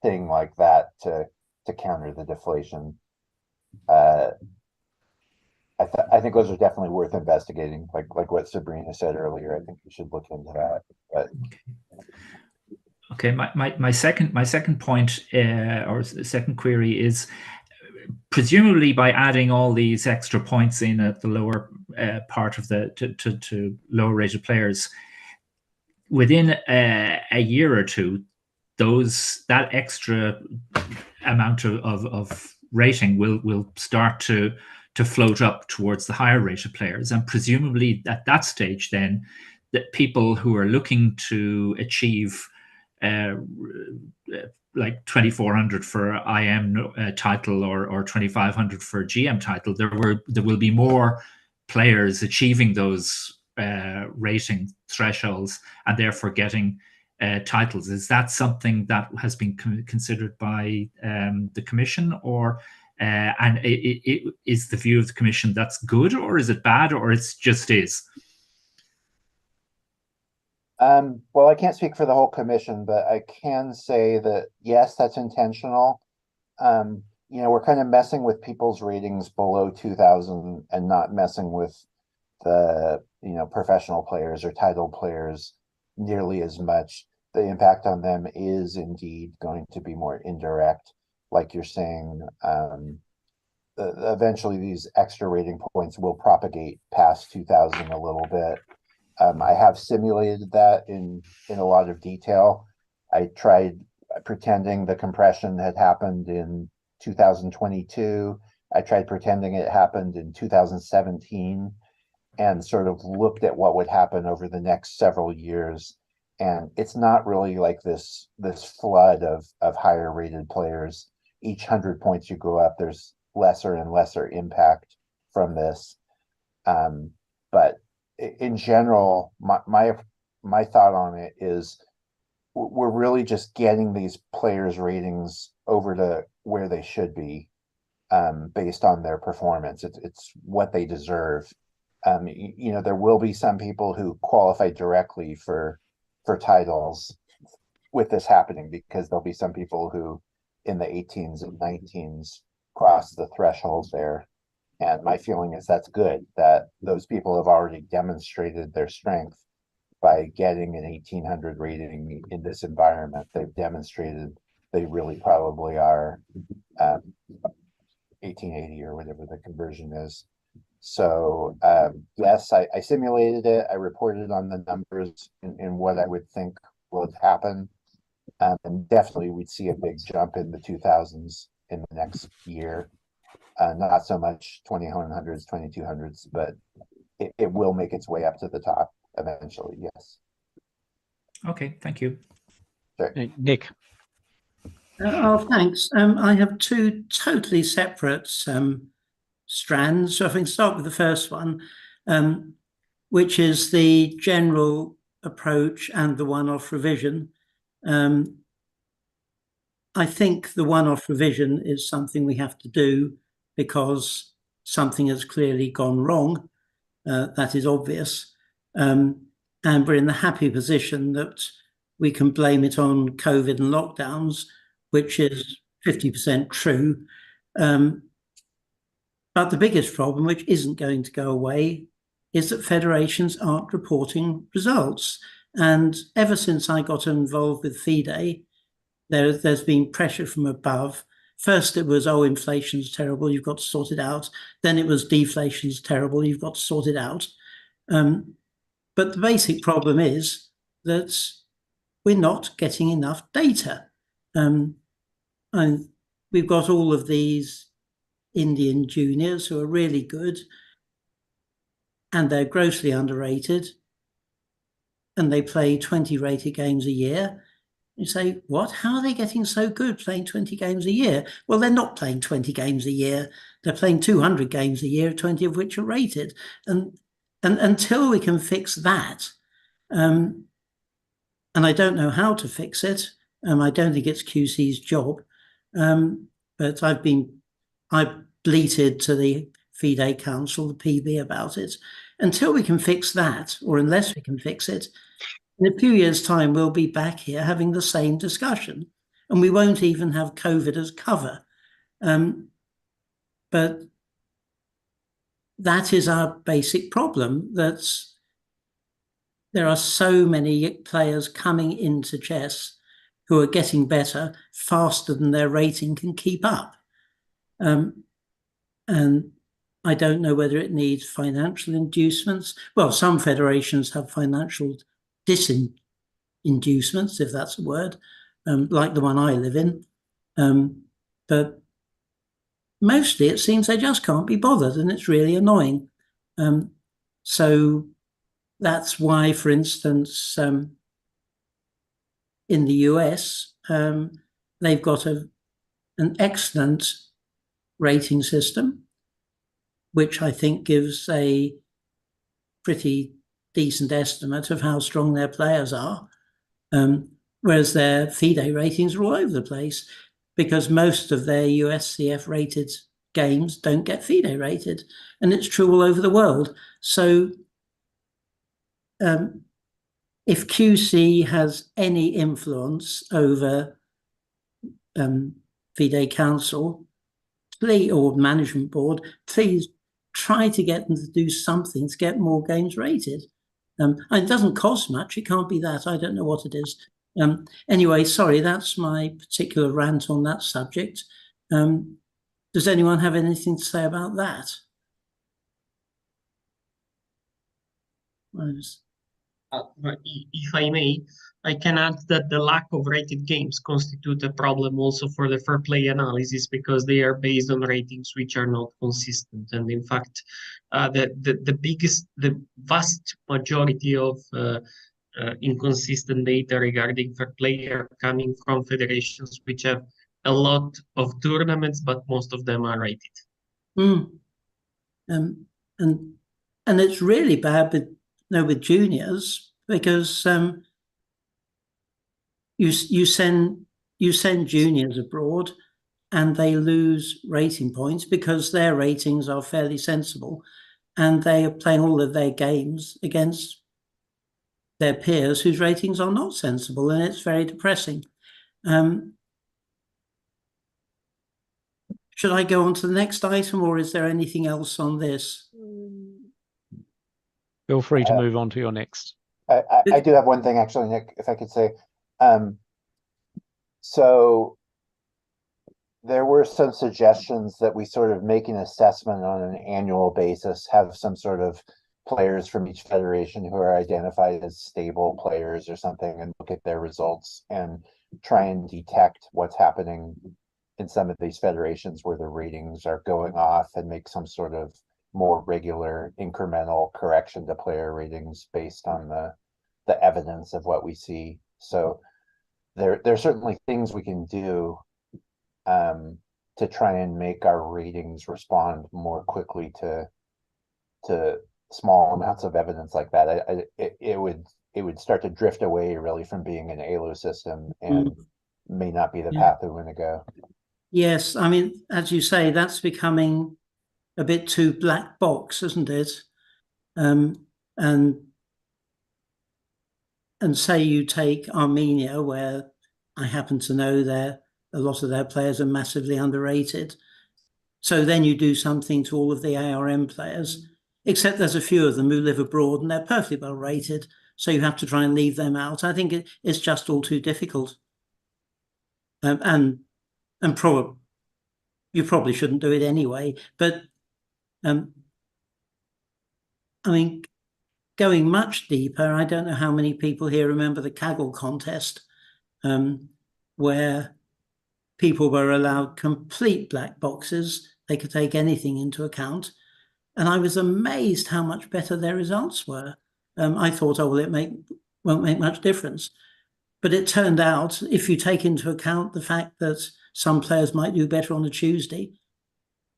S12: thing like that to counter the deflation. I think those are definitely worth investigating, like what Sabrina said earlier. I think we should look into that. But
S4: okay, my second point or second query is, presumably by adding all these extra points in at the lower part of the to lower rated players, within a year or two, that extra amount of rating will start to float up towards the higher rated players, and presumably at that stage, then that people who are looking to achieve like 2400 for IM title or 2500 for GM title, there will be more players achieving those rating thresholds and therefore getting titles. Is that something that has been considered by the Commission, or and it is the view of the Commission that's good, or is it bad, or it's just is?
S12: Well, I can't speak for the whole Commission, but I can say that yes, that's intentional. We're kind of messing with people's ratings below 2000 and not messing with the professional players or title players nearly as much. The impact on them is indeed going to be more indirect, like you're saying. Eventually, these extra rating points will propagate past 2000 a little bit. I have simulated that in a lot of detail. I tried pretending the compression had happened in 2022. I tried pretending it happened in 2017 and sort of looked at what would happen over the next several years. And it's not really like this flood of higher rated players. Each 100 points you go up, there's lesser and lesser impact from this. But in general, my thought on it is we're really just getting these players' ratings over to where they should be, based on their performance. It's what they deserve. There will be some people who qualify directly for titles with this happening, because there'll be some people who in the 18s and 19s cross the threshold there. And my feeling is that's good, that those people have already demonstrated their strength by getting an 1800 rating in this environment. They've demonstrated they really probably are 1880 or whatever the conversion is. So yes, I simulated it. I reported on the numbers in what I would think would happen. And definitely we'd see a big jump in the 2000s in the next year. Not so much 2100s, 2200s, but it will make its way up to the top eventually, yes.
S4: Okay, thank you.
S12: Sure.
S1: Nick.
S8: Thanks. I have two totally separate strands. So if I can start with the first one, which is the general approach and the one-off revision. I think the one-off revision is something we have to do because something has clearly gone wrong. That is obvious. And we're in the happy position that we can blame it on COVID and lockdowns, which is 50% true. But the biggest problem, which isn't going to go away, is that federations aren't reporting results. And ever since I got involved with FIDE, there's been pressure from above. First it was, oh, inflation's terrible, you've got to sort it out. Then it was deflation's terrible, you've got to sort it out. But the basic problem is that we're not getting enough data. And we've got all of these Indian juniors who are really good, and they're grossly underrated. and they play 20 rated games a year. You say, what? How are they getting so good playing 20 games a year? Well, they're not playing 20 games a year. They're playing 200 games a year, 20 of which are rated. And until we can fix that, and I don't know how to fix it, I don't think it's QC's job, but I've bleated to the FIDE Council, the PB, about it. Until we can fix that, or unless we can fix it, in a few years' time, we'll be back here having the same discussion, and we won't even have COVID as cover. But that is our basic problem, that there are so many players coming into chess who are getting better faster than their rating can keep up. And I don't know whether it needs financial inducements. Well, some federations have financial disinducements, if that's a word, like the one I live in. But mostly it seems they just can't be bothered, and it's really annoying. So that's why, for instance, in the US, they've got an excellent rating system, which I think gives a pretty decent estimate of how strong their players are, whereas their FIDE ratings are all over the place, because most of their USCF rated games don't get FIDE rated, and it's true all over the world. So if QC has any influence over FIDE Council, or Management Board, please try to get them to do something to get more games rated. And it doesn't cost much. It can't be that. I don't know what it is. Anyway, sorry, that's my particular rant on that subject. Does anyone have anything to say about that?
S11: If I may, I can add that the lack of rated games constitute a problem also for the fair play analysis, because they are based on ratings which are not consistent. And in fact, the vast majority of inconsistent data regarding fair play are coming from federations which have a lot of tournaments, but most of them are rated.
S8: And it's really bad with juniors, because you send juniors abroad and they lose rating points because their ratings are fairly sensible, and they are playing all of their games against their peers whose ratings are not sensible, and it's very depressing. Should I go on to the next item, or is there anything else on this?
S3: Feel free to move on to your next.
S12: I do have one thing, actually, Nick, if I could say. So there were some suggestions that we sort of make an assessment on an annual basis, have some sort of players from each federation who are identified as stable players or something, and look at their results and try and detect what's happening in some of these federations where the ratings are going off, and make some sort of more regular incremental correction to player ratings based on the evidence of what we see. So there are certainly things we can do to try and make our ratings respond more quickly to small amounts of evidence like that. It would start to drift away really from being an ALO system, and may not be the path we want to go.
S8: Yes, I mean, as you say, that's becoming a bit too black box, isn't it? And say you take Armenia, where I happen to know a lot of their players are massively underrated. So then you do something to all of the ARM players, except there's a few of them who live abroad and they're perfectly well rated. So you have to try and leave them out. I think it's just all too difficult. And you probably shouldn't do it anyway. But I mean, going much deeper, I don't know how many people here remember the Kaggle contest, where people were allowed complete black boxes. They could take anything into account. And I was amazed how much better their results were. I thought, oh, will it make won't make much difference. But it turned out, if you take into account the fact that some players might do better on a Tuesday,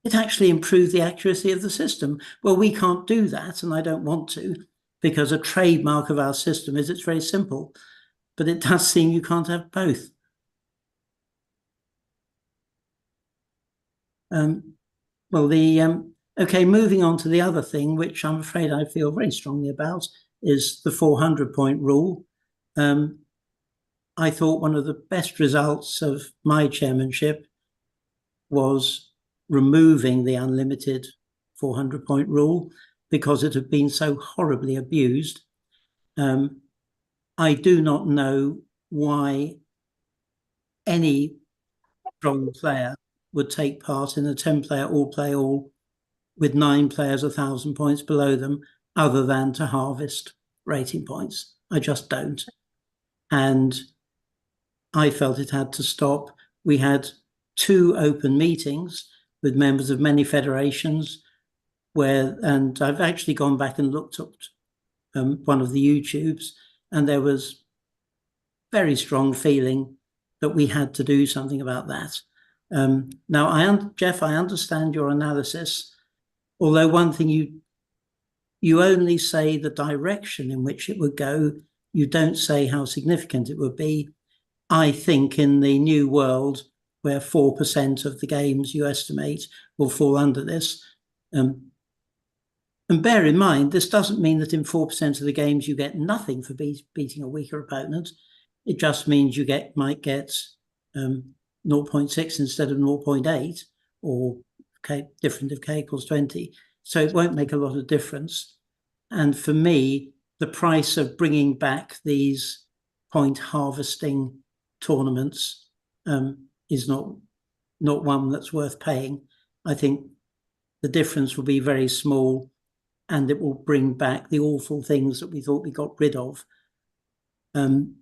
S8: it actually improved the accuracy of the system. Well, we can't do that, and I don't want to, because a trademark of our system is it's very simple. But it does seem you can't have both. Okay, moving on to the other thing, which I'm afraid I feel very strongly about, is the 400-point rule. I thought one of the best results of my chairmanship was removing the unlimited 400-point rule because it had been so horribly abused. I do not know why any strong player would take part in a 10-player all-play-all with 9 players 1,000 points below them, other than to harvest rating points. I just don't. And I felt it had to stop. We had 2 open meetings with members of many federations and I've actually gone back and looked at one of the YouTubes, and there was very strong feeling that we had to do something about that. Now, Jeff, I understand your analysis, although one thing you only say the direction in which it would go, you don't say how significant it would be. I think in the new world, where 4% of the games you estimate will fall under this, and bear in mind, this doesn't mean that in 4% of the games you get nothing for beating a weaker opponent. It just means you might get 0.6 instead of 0.8, or different if k equals 20. So it won't make a lot of difference. And for me, the price of bringing back these point harvesting tournaments is not one that's worth paying. I think the difference will be very small, and it will bring back the awful things that we thought we got rid of. And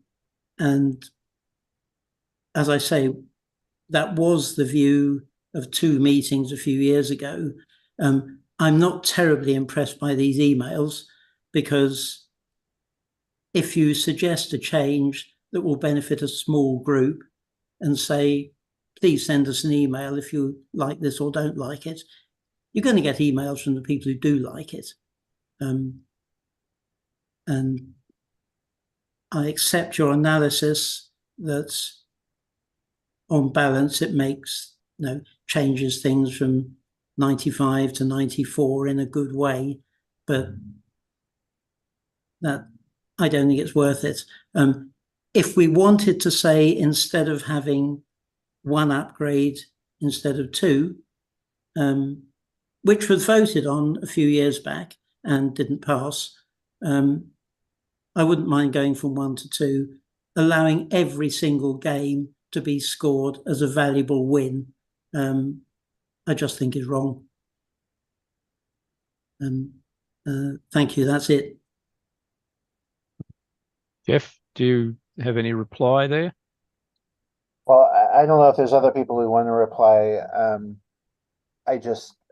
S8: as I say, that was the view of 2 meetings a few years ago. I'm not terribly impressed by these emails, because if you suggest a change that will benefit a small group and say, please send us an email if you like this or don't like it, you're going to get emails from the people who do like it. And I accept your analysis that on balance it makes, changes things from 95 to 94 in a good way, but that I don't think it's worth it. If we wanted to say, instead of having 1 upgrade instead of 2, which was voted on a few years back and didn't pass, I wouldn't mind going from 1 to 2, allowing every single game to be scored as a valuable win. I just think is wrong. Thank you. That's it.
S3: Jeff, do you have any reply there?
S12: Well, I don't know if there's other people who want to reply.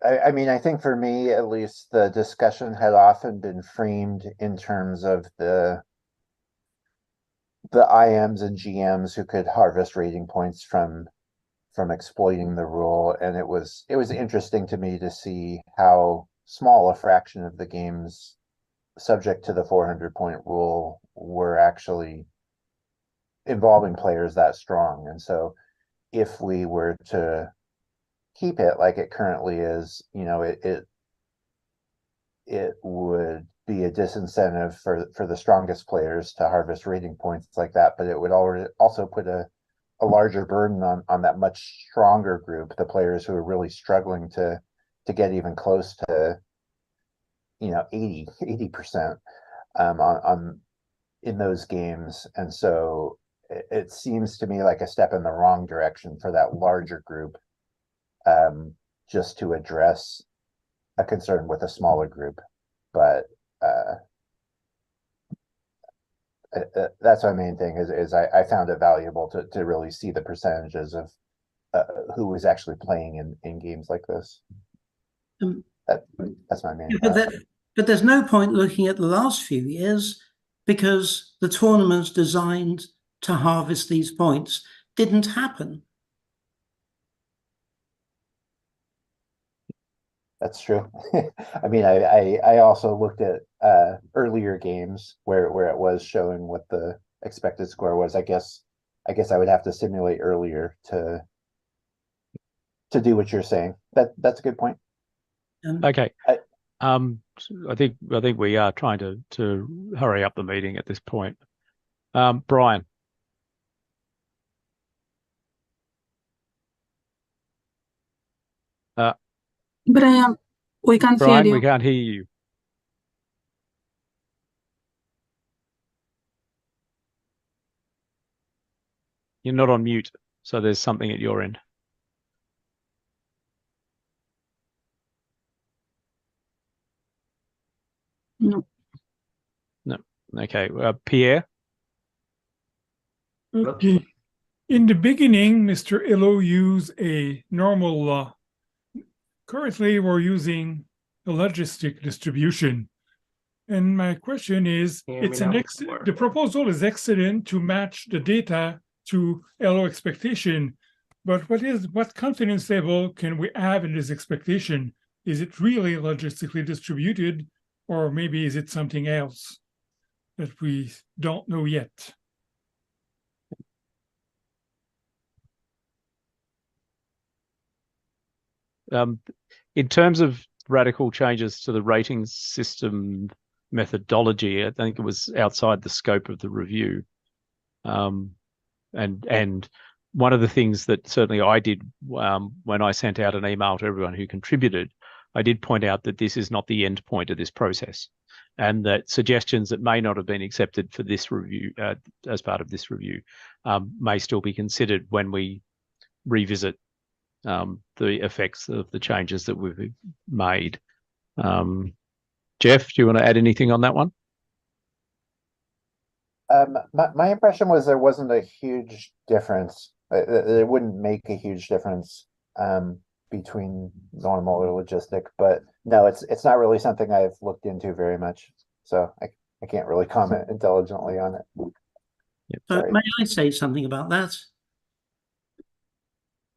S12: I mean, I think for me, at least, the discussion had often been framed in terms of the IMs and GMs who could harvest rating points from exploiting the rule, and it was interesting to me to see how small a fraction of the games subject to the 400-point rule were actually involving players that strong. And so if we were to keep it like it currently is, it would be a disincentive for the strongest players to harvest rating points like that, but it would also put a larger burden on that much stronger group, the players who are really struggling to get even close to 80% in those games. And so it seems to me like a step in the wrong direction for that larger group, just to address a concern with a smaller group. But that's my main thing is I found it valuable to really see the percentages of who was actually playing in games like this. That's my main.
S8: But there's no point looking at the last few years, because the tournaments designed to harvest these points didn't happen.
S12: That's true. I mean, I also looked at earlier games where it was showing what the expected score was. I guess I would have to simulate earlier to do what you're saying. That's a good point.
S3: Okay. I think we are trying to hurry up the meeting at this point. Brian.
S2: Brian, we can't hear you.
S3: We can't hear you. You're not on mute, so there's something at your end.
S2: No.
S3: No. Okay. Pierre.
S10: Okay. In the beginning, Mr. Illo used a normal. Currently, we're using a logistic distribution. And my question is, the proposal is excellent to match the data to LO expectation, but what confidence level can we have in this expectation? Is it really logistically distributed, or maybe is it something else that we don't know yet?
S3: In terms of radical changes to the rating system methodology, I think it was outside the scope of the review. And one of the things that certainly I did when I sent out an email to everyone who contributed, I did point out that this is not the end point of this process, and that suggestions that may not have been accepted for this review as part of this review may still be considered when we revisit the effects of the changes that we've made. Jeff, do you want to add anything on that one?
S12: My impression was there wasn't a huge difference. It wouldn't make a huge difference between normal or logistic, but no, it's not really something I've looked into very much, so I can't really comment intelligently on it.
S8: Yep, may I say something about that?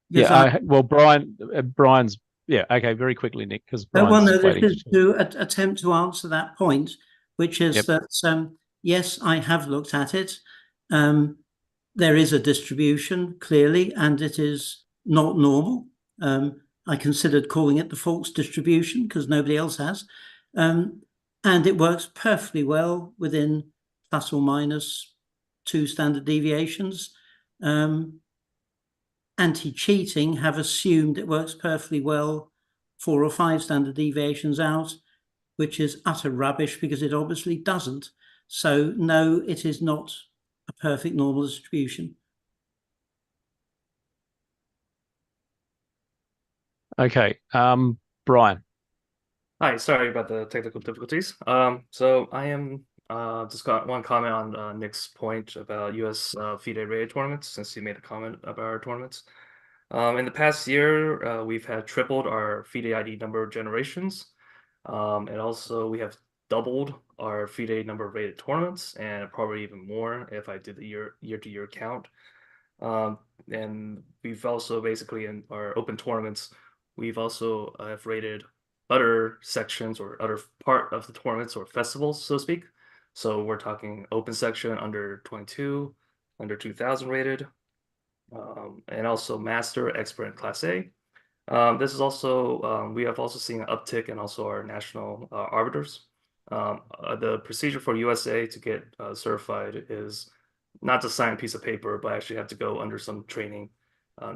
S3: Yeah, well, Brian's, yeah, okay, very quickly, Nick, because Brian's waiting
S8: to attempt to answer that point, which is that, yes, I have looked at it. There is a distribution, clearly, and it is not normal. I considered calling it the false distribution because nobody else has. And it works perfectly well within plus or minus 2 standard deviations. Anti-cheating have assumed it works perfectly well 4 or 5 standard deviations out, which is utter rubbish because it obviously doesn't. So no, it is not a perfect normal distribution.
S3: Okay, Brian.
S14: Hi, sorry about the technical difficulties. So I am just got one comment on Nick's point about US FIDE rated tournaments, since he made a comment about our tournaments. In the past year, we've had tripled our FIDE ID number of generations, and also we have doubled our FIDE number of rated tournaments, and probably even more if I did the year-to-year count. And we've also basically in our open tournaments, we've also have rated other sections or other part of the tournaments or festivals, so to speak. So we're talking open section under 22, under 2000 rated, and also master, expert, and class A. This is also, we have also seen an uptick in also our national arbiters. The procedure for USA to get certified is not to sign a piece of paper, but actually have to go under some training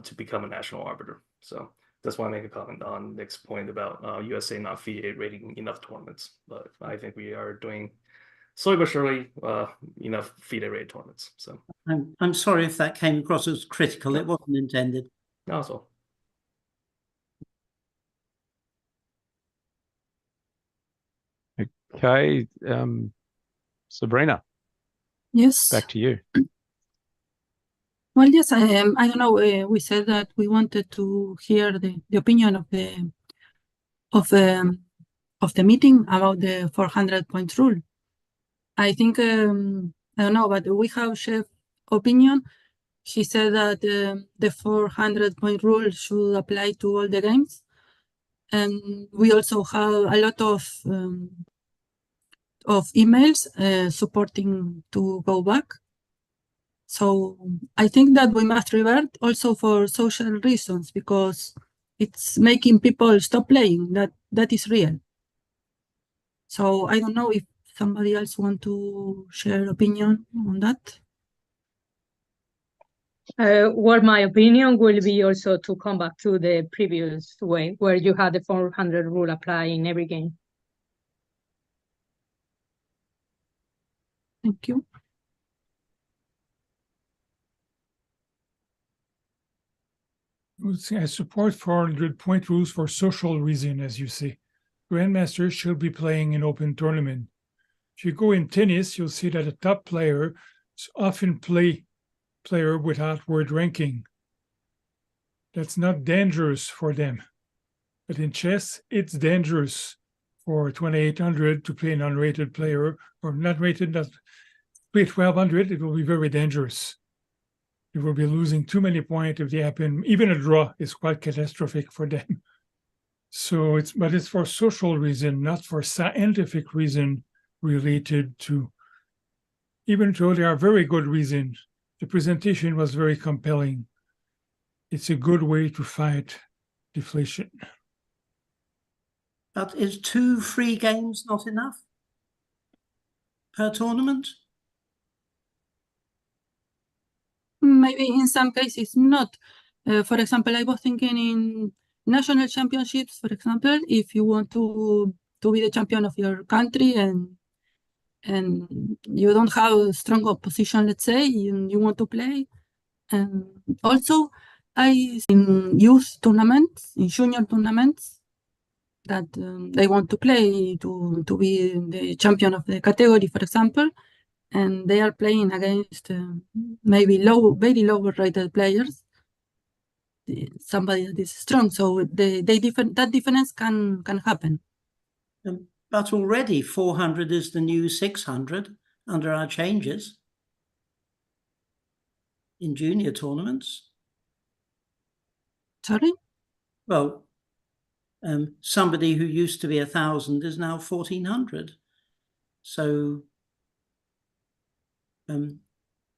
S14: to become a national arbiter. So that's why I make a comment on Nick's point about USA not FIDE rating enough tournaments. But I think we are doing slowly but surely enough FIDE rated tournaments. So
S8: I'm sorry if that came across as critical. It wasn't intended.
S14: No, it's all.
S3: Okay, Sabrina.
S2: Yes.
S3: Back to you.
S2: Well, yes, I don't know. We said that we wanted to hear the opinion of the meeting about the 400 points rule. I think, I don't know, but we have Chef's opinion. He said that the 400-point rule should apply to all the games. And we also have a lot of emails supporting to go back. So I think that we must revert also for social reasons, because it's making people stop playing. That is real. So I don't know if somebody else want to share opinion on that.
S5: Well, my opinion will be also to come back to the previous way, where you had the 400 rule apply in every game.
S2: Thank you.
S10: I support 400-point rules for social reason, as you say. Grandmasters should be playing in open tournament. If you go in tennis, you'll see that a top player is often player without world ranking. That's not dangerous for them. But in chess, it's dangerous for 2800 to play an unrated player, or not rated, not play 1200, it will be very dangerous. You will be losing too many points if they happen. Even a draw is quite catastrophic for them. So but it's for social reason, not for scientific reason related to, even though there are very good reasons. The presentation was very compelling. It's a good way to fight deflation.
S8: But is 2 free games not enough per tournament?
S2: Maybe in some cases not. For example, I was thinking in national championships, for example, if you want to be the champion of your country and you don't have a strong opposition, let's say, and you want to play. And also, in youth tournaments, in junior tournaments, that they want to play to be the champion of the category, for example, and they are playing against maybe very low rated players, somebody that is strong. So that difference can happen.
S8: But already 400 is the new 600 under our changes in junior tournaments.
S2: Sorry?
S8: Well, somebody who used to be 1,000 is now 1,400. So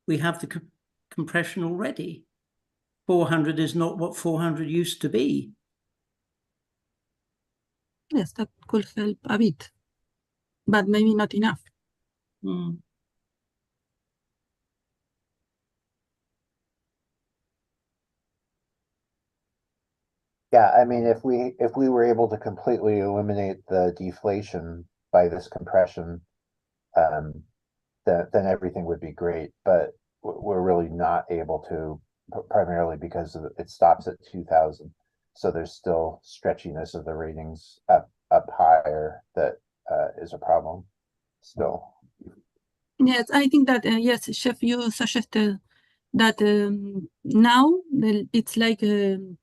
S8: we have the compression already. 400 is not what 400 used to be.
S2: Yes, that could help a bit, but maybe not enough.
S12: Yeah, I mean, if we were able to completely eliminate the deflation by this compression, then everything would be great. But we're really not able to, primarily because it stops at 2,000. So there's still stretchiness of the ratings up higher that is a problem still.
S2: Yes, I think that, yes, Chef, you suggested that now it's like to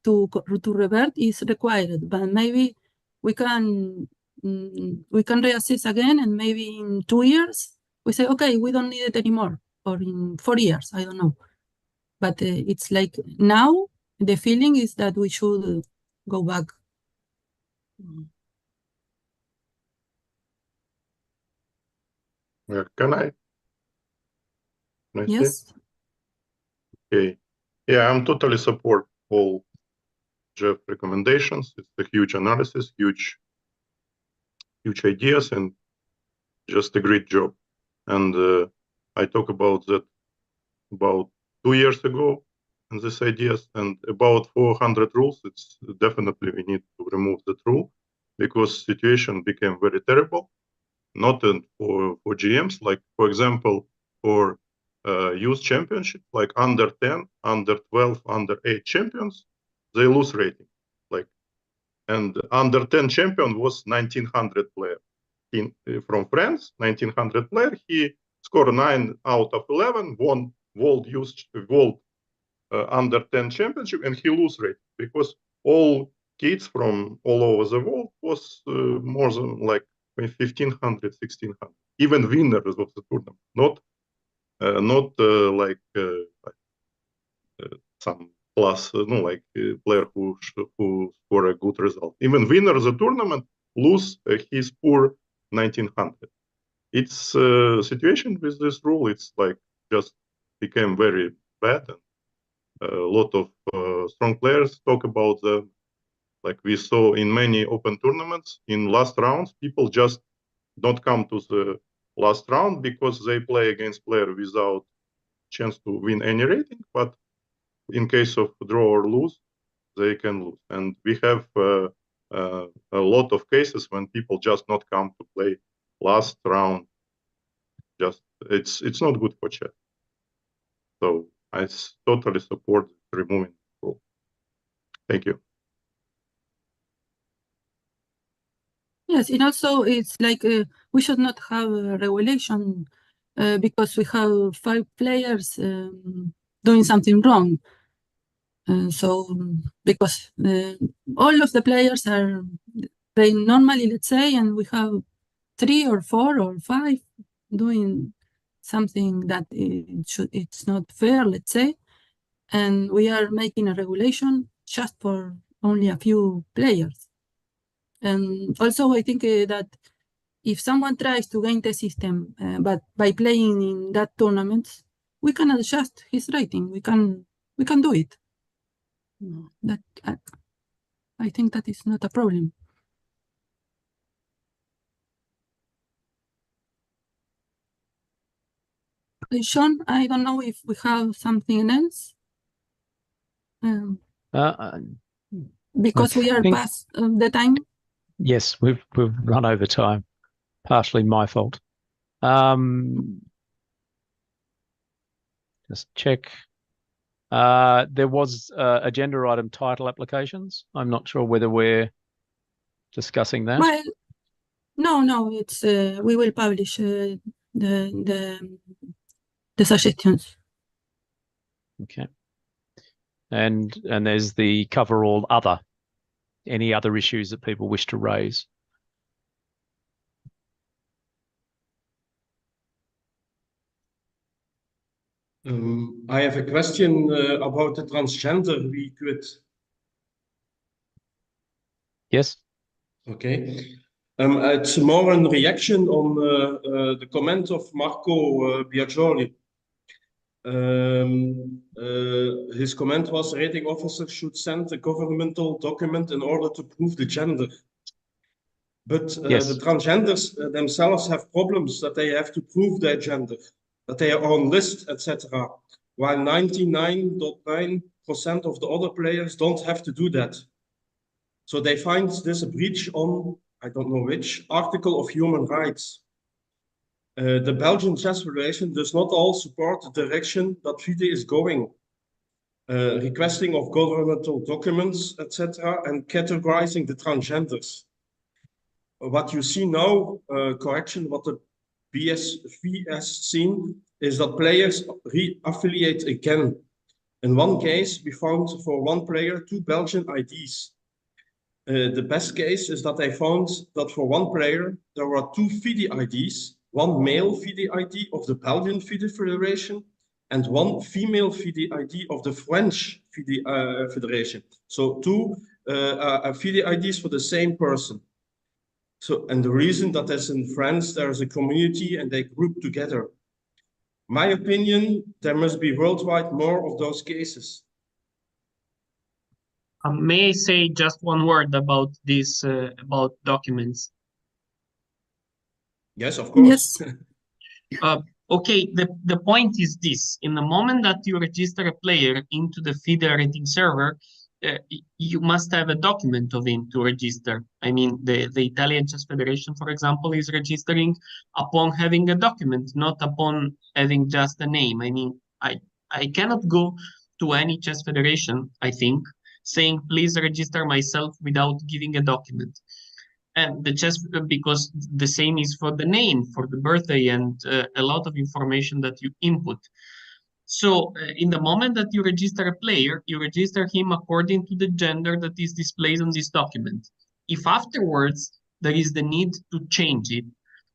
S2: revert is required, but maybe we can reassess again, and maybe in 2 years we say, okay, we don't need it anymore, or in 4 years, I don't know. But it's like now the feeling is that we should go back.
S6: Can I
S2: Yes.
S6: say? Okay. Yeah, I'm totally support all Jeff recommendations. It's a huge analysis, huge ideas, and just a great job. And I talked about that about 2 years ago, and these ideas, and about 400 rules. It's definitely we need to remove that rule, because situation became very terrible. Not for GMs, like for example, for youth championship, like under 10, under 12, under 8 champions, they lose rating. Like, and under 10 champion was 1900 player from France, 1900 player. He scored 9 out of 11, won world under 10 championship, and he lose rate because all kids from all over the world was more than like 1500, 1600. Even winners of the tournament, not some plus, no, like player who score a good result. Even winner of the tournament lose his poor 1900. It's situation with this rule. It's like just became very bad. And a lot of strong players talk about the, like we saw in many open tournaments in last rounds, people just don't come to the last round because they play against player without chance to win any rating. But in case of draw or lose, they can lose. And we have a lot of cases when people just not come to play last round. Just it's not good for chess. So I totally support removing the rule. Thank you.
S2: Yes, and also it's like we should not have a regulation because we have 5 players doing something wrong. So because all of the players are playing normally, let's say, and we have 3 or 4 or 5 doing something that it's not fair, let's say, and we are making a regulation just for only a few players. And also I think that if someone tries to gain the system, but by playing in that tournament, we can adjust his rating. We can do it. That I think that is not a problem. Sean, I don't know if we have something else. Because we are past the time.
S3: Yes, we've run over time. Partially my fault. Just check. There was agenda item title applications. I'm not sure whether we're discussing that.
S2: Well, no, it's we will publish the suggestions.
S3: Okay. And there's the coverall other. Any other issues that people wish to raise?
S15: I have a question about the transgender we quit.
S3: Yes.
S15: Okay. It's more a reaction on the comment of Marco Biagioli. His comment was rating officers should send a governmental document in order to prove the gender. But the transgenders themselves have problems that they have to prove their gender, that they are on list, etc. While 99.9% of the other players don't have to do that. So they find this a breach on, I don't know which, article of human rights. The Belgian Chess Federation does not all support the direction that FIDE is going. Requesting of governmental documents, etc., and categorizing the transgenders. What you see now, correction, what the BSV has seen is that players re-affiliate again. In one case, we found for one player 2 Belgian IDs. The best case is that I found that for one player, there were 2 FIDE IDs, one male FIDE ID of the Belgian FIDE Federation and one female FIDE ID of the French FIDE Federation. So 2 FIDE IDs for the same person. So, and the reason that is in France, there's a community and they group together. My opinion, there must be worldwide more of those cases.
S11: May I say just one word about this, about documents?
S15: Yes, of course.
S11: Yes. Okay, the point is this. In the moment that you register a player into the FIDE rating server, you must have a document of him to register. I mean, the Italian Chess Federation, for example, is registering upon having a document, not upon having just a name. I mean, I cannot go to any chess federation, I think, saying, please register myself without giving a document. And the chess, because the same is for the name, for the birthday, and a lot of information that you input. So in the moment that you register a player, you register him according to the gender that is displayed on this document. If afterwards there is the need to change it,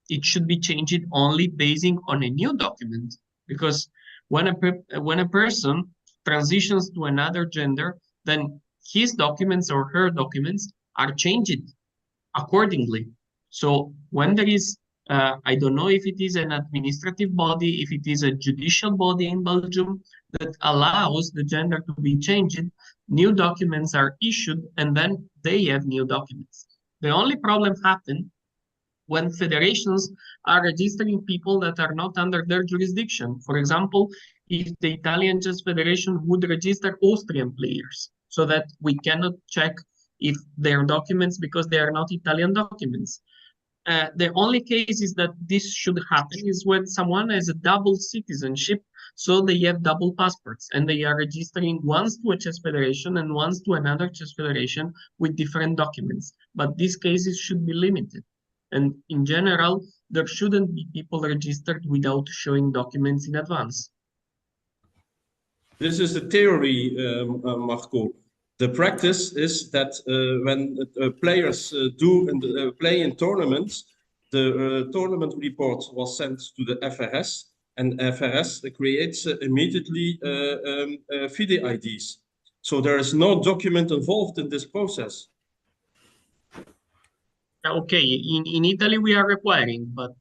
S11: it should be changed only basing on a new document. Because when a person transitions to another gender, then his documents or her documents are changed accordingly. So when there is, I don't know if it is an administrative body, if it is a judicial body in Belgium that allows the gender to be changed, new documents are issued and then they have new documents. The only problem happens when federations are registering people that are not under their jurisdiction. For example, if the Italian Chess Federation would register Austrian players, so that we cannot check if their documents, because they are not Italian documents. The only case is that this should happen is when someone has a double citizenship, so they have double passports and they are registering once to a chess federation and once to another chess federation with different documents. But these cases should be limited. And in general, there shouldn't be people registered without showing documents in advance.
S15: This is the theory, Marco. The practice is that when players play in tournaments, the tournament report was sent to the FRS, and FRS creates immediately FIDE IDs. So there is no document involved in this process.
S11: Okay, in Italy we are requiring, but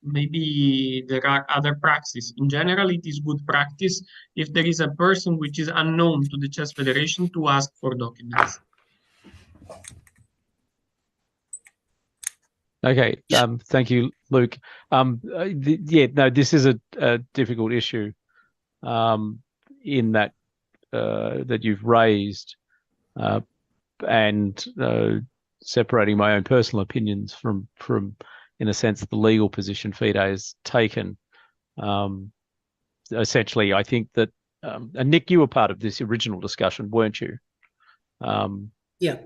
S11: maybe there are other practices. In general, it is good practice if there is a person which is unknown to the chess federation to ask for documents.
S3: Okay, thank you, Luke. This is a difficult issue in that that you've raised, and separating my own personal opinions from in a sense the legal position FIDE has taken. Essentially, I think that and Nick, you were part of this original discussion, weren't you?
S8: Yeah.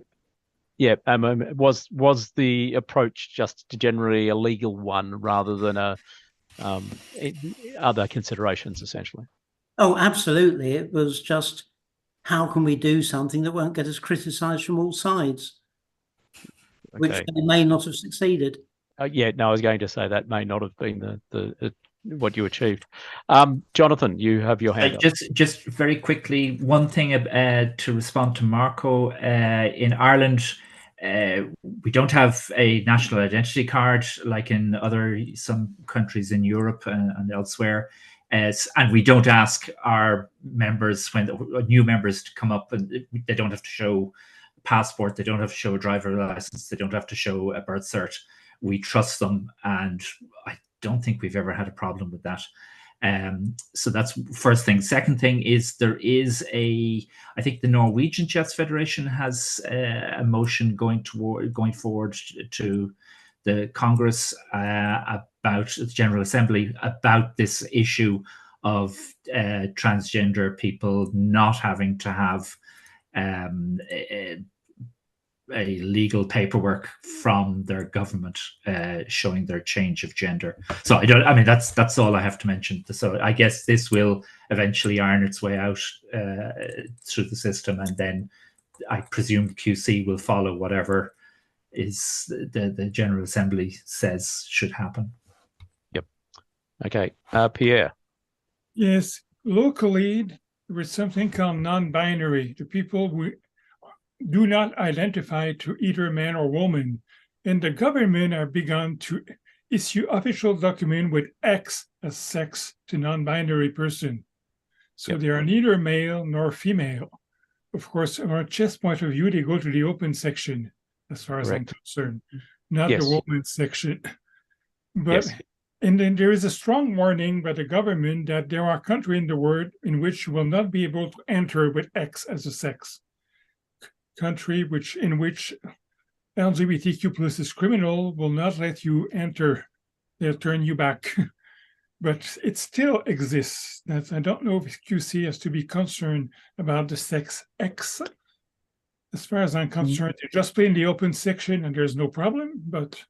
S3: Yeah, was the approach just generally a legal one rather than a other considerations, essentially?
S8: Oh, absolutely. It was just, how can we do something that won't get us criticised from all sides, which they may not have succeeded.
S3: I was going to say that may not have been the what you achieved. Jonathan, you have your hand up.
S4: Just very quickly, one thing to respond to Marco. In Ireland, we don't have a national identity card like in some countries in Europe and elsewhere. And we don't ask our members, when new members to come up, and they don't have to show a passport, they don't have to show a driver license, they don't have to show a birth cert. We trust them, and I don't think we've ever had a problem with that. So that's first thing. Second thing is I think the Norwegian Chess Federation has a motion going forward to the Congress about the General Assembly about this issue of transgender people not having to have a legal paperwork from their government showing their change of gender. So that's all I have to mention. So I guess this will eventually iron its way out through the system, and then I presume QC will follow whatever is the General Assembly says should happen.
S3: Yep. Okay. Pierre.
S10: Yes, locally there is something called non-binary. The people who do not identify to either man or woman, and the government have begun to issue official document with X as sex to non-binary person. So they are neither male nor female. Of course, from a chess point of view, they go to the open section, as far as I'm concerned, not the women's section. But and then there is a strong warning by the government that there are countries in the world in which you will not be able to enter with X as a sex. Country in which LGBTQ plus is criminal will not let you enter. They'll turn you back. But it still exists. I don't know if QC has to be concerned about the sex X. As far as I'm concerned, you just play in the open section and there's no problem. But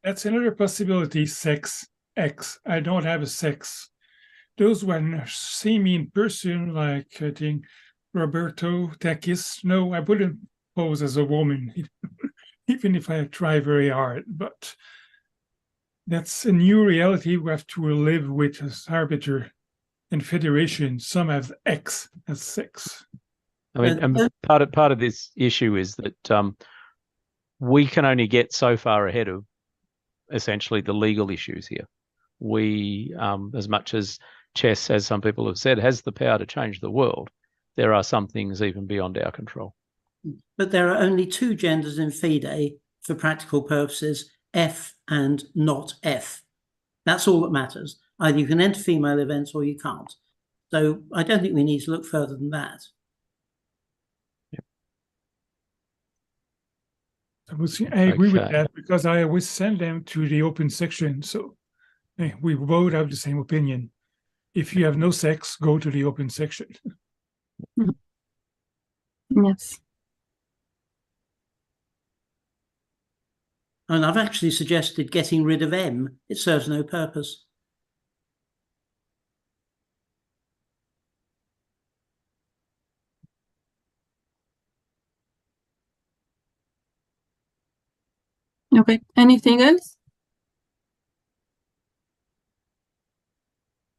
S10: that's another possibility, sex X. I don't have a sex. Those when see me in person, like I think Roberto Takis, no, I wouldn't pose as a woman. even if I try very hard. But that's a new reality we have to live with as arbiter and federation. Some have X as 6.
S3: I mean, and part of this issue is that we can only get so far ahead of essentially the legal issues here. We, as much as chess, as some people have said, has the power to change the world, there are some things even beyond our control.
S8: But there are only 2 genders in FIDE for practical purposes, F and not F. That's all that matters. Either you can enter female events or you can't. So I don't think we need to look further than that.
S10: I agree with that, because I always send them to the open section. So we both have the same opinion. If you have no sex, go to the open section.
S2: Yes.
S8: And I've actually suggested getting rid of M. It serves no purpose.
S2: Okay. Anything else?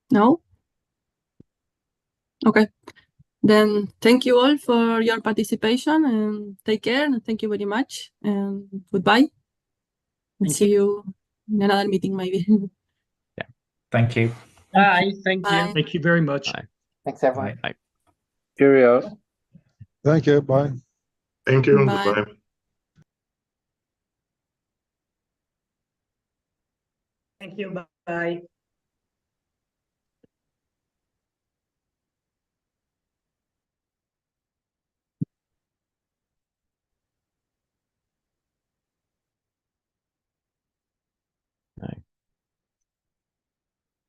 S2: No? Okay. Then thank you all for your participation, and take care, and thank you very much, and goodbye. And see you in another meeting maybe.
S3: Yeah.
S4: Thank you.
S11: Bye. Thank
S2: Bye.
S11: you.
S16: Thank you very much.
S3: Bye.
S12: Thanks, everyone.
S3: Bye.
S13: Cheerio. Thank you. Bye.
S6: Thank you.
S2: Bye.
S6: Goodbye.
S16: Thank you. Bye.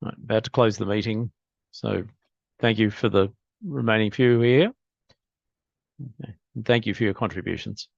S3: Right, about to close the meeting. So thank you for the remaining few here. Okay. And thank you for your contributions.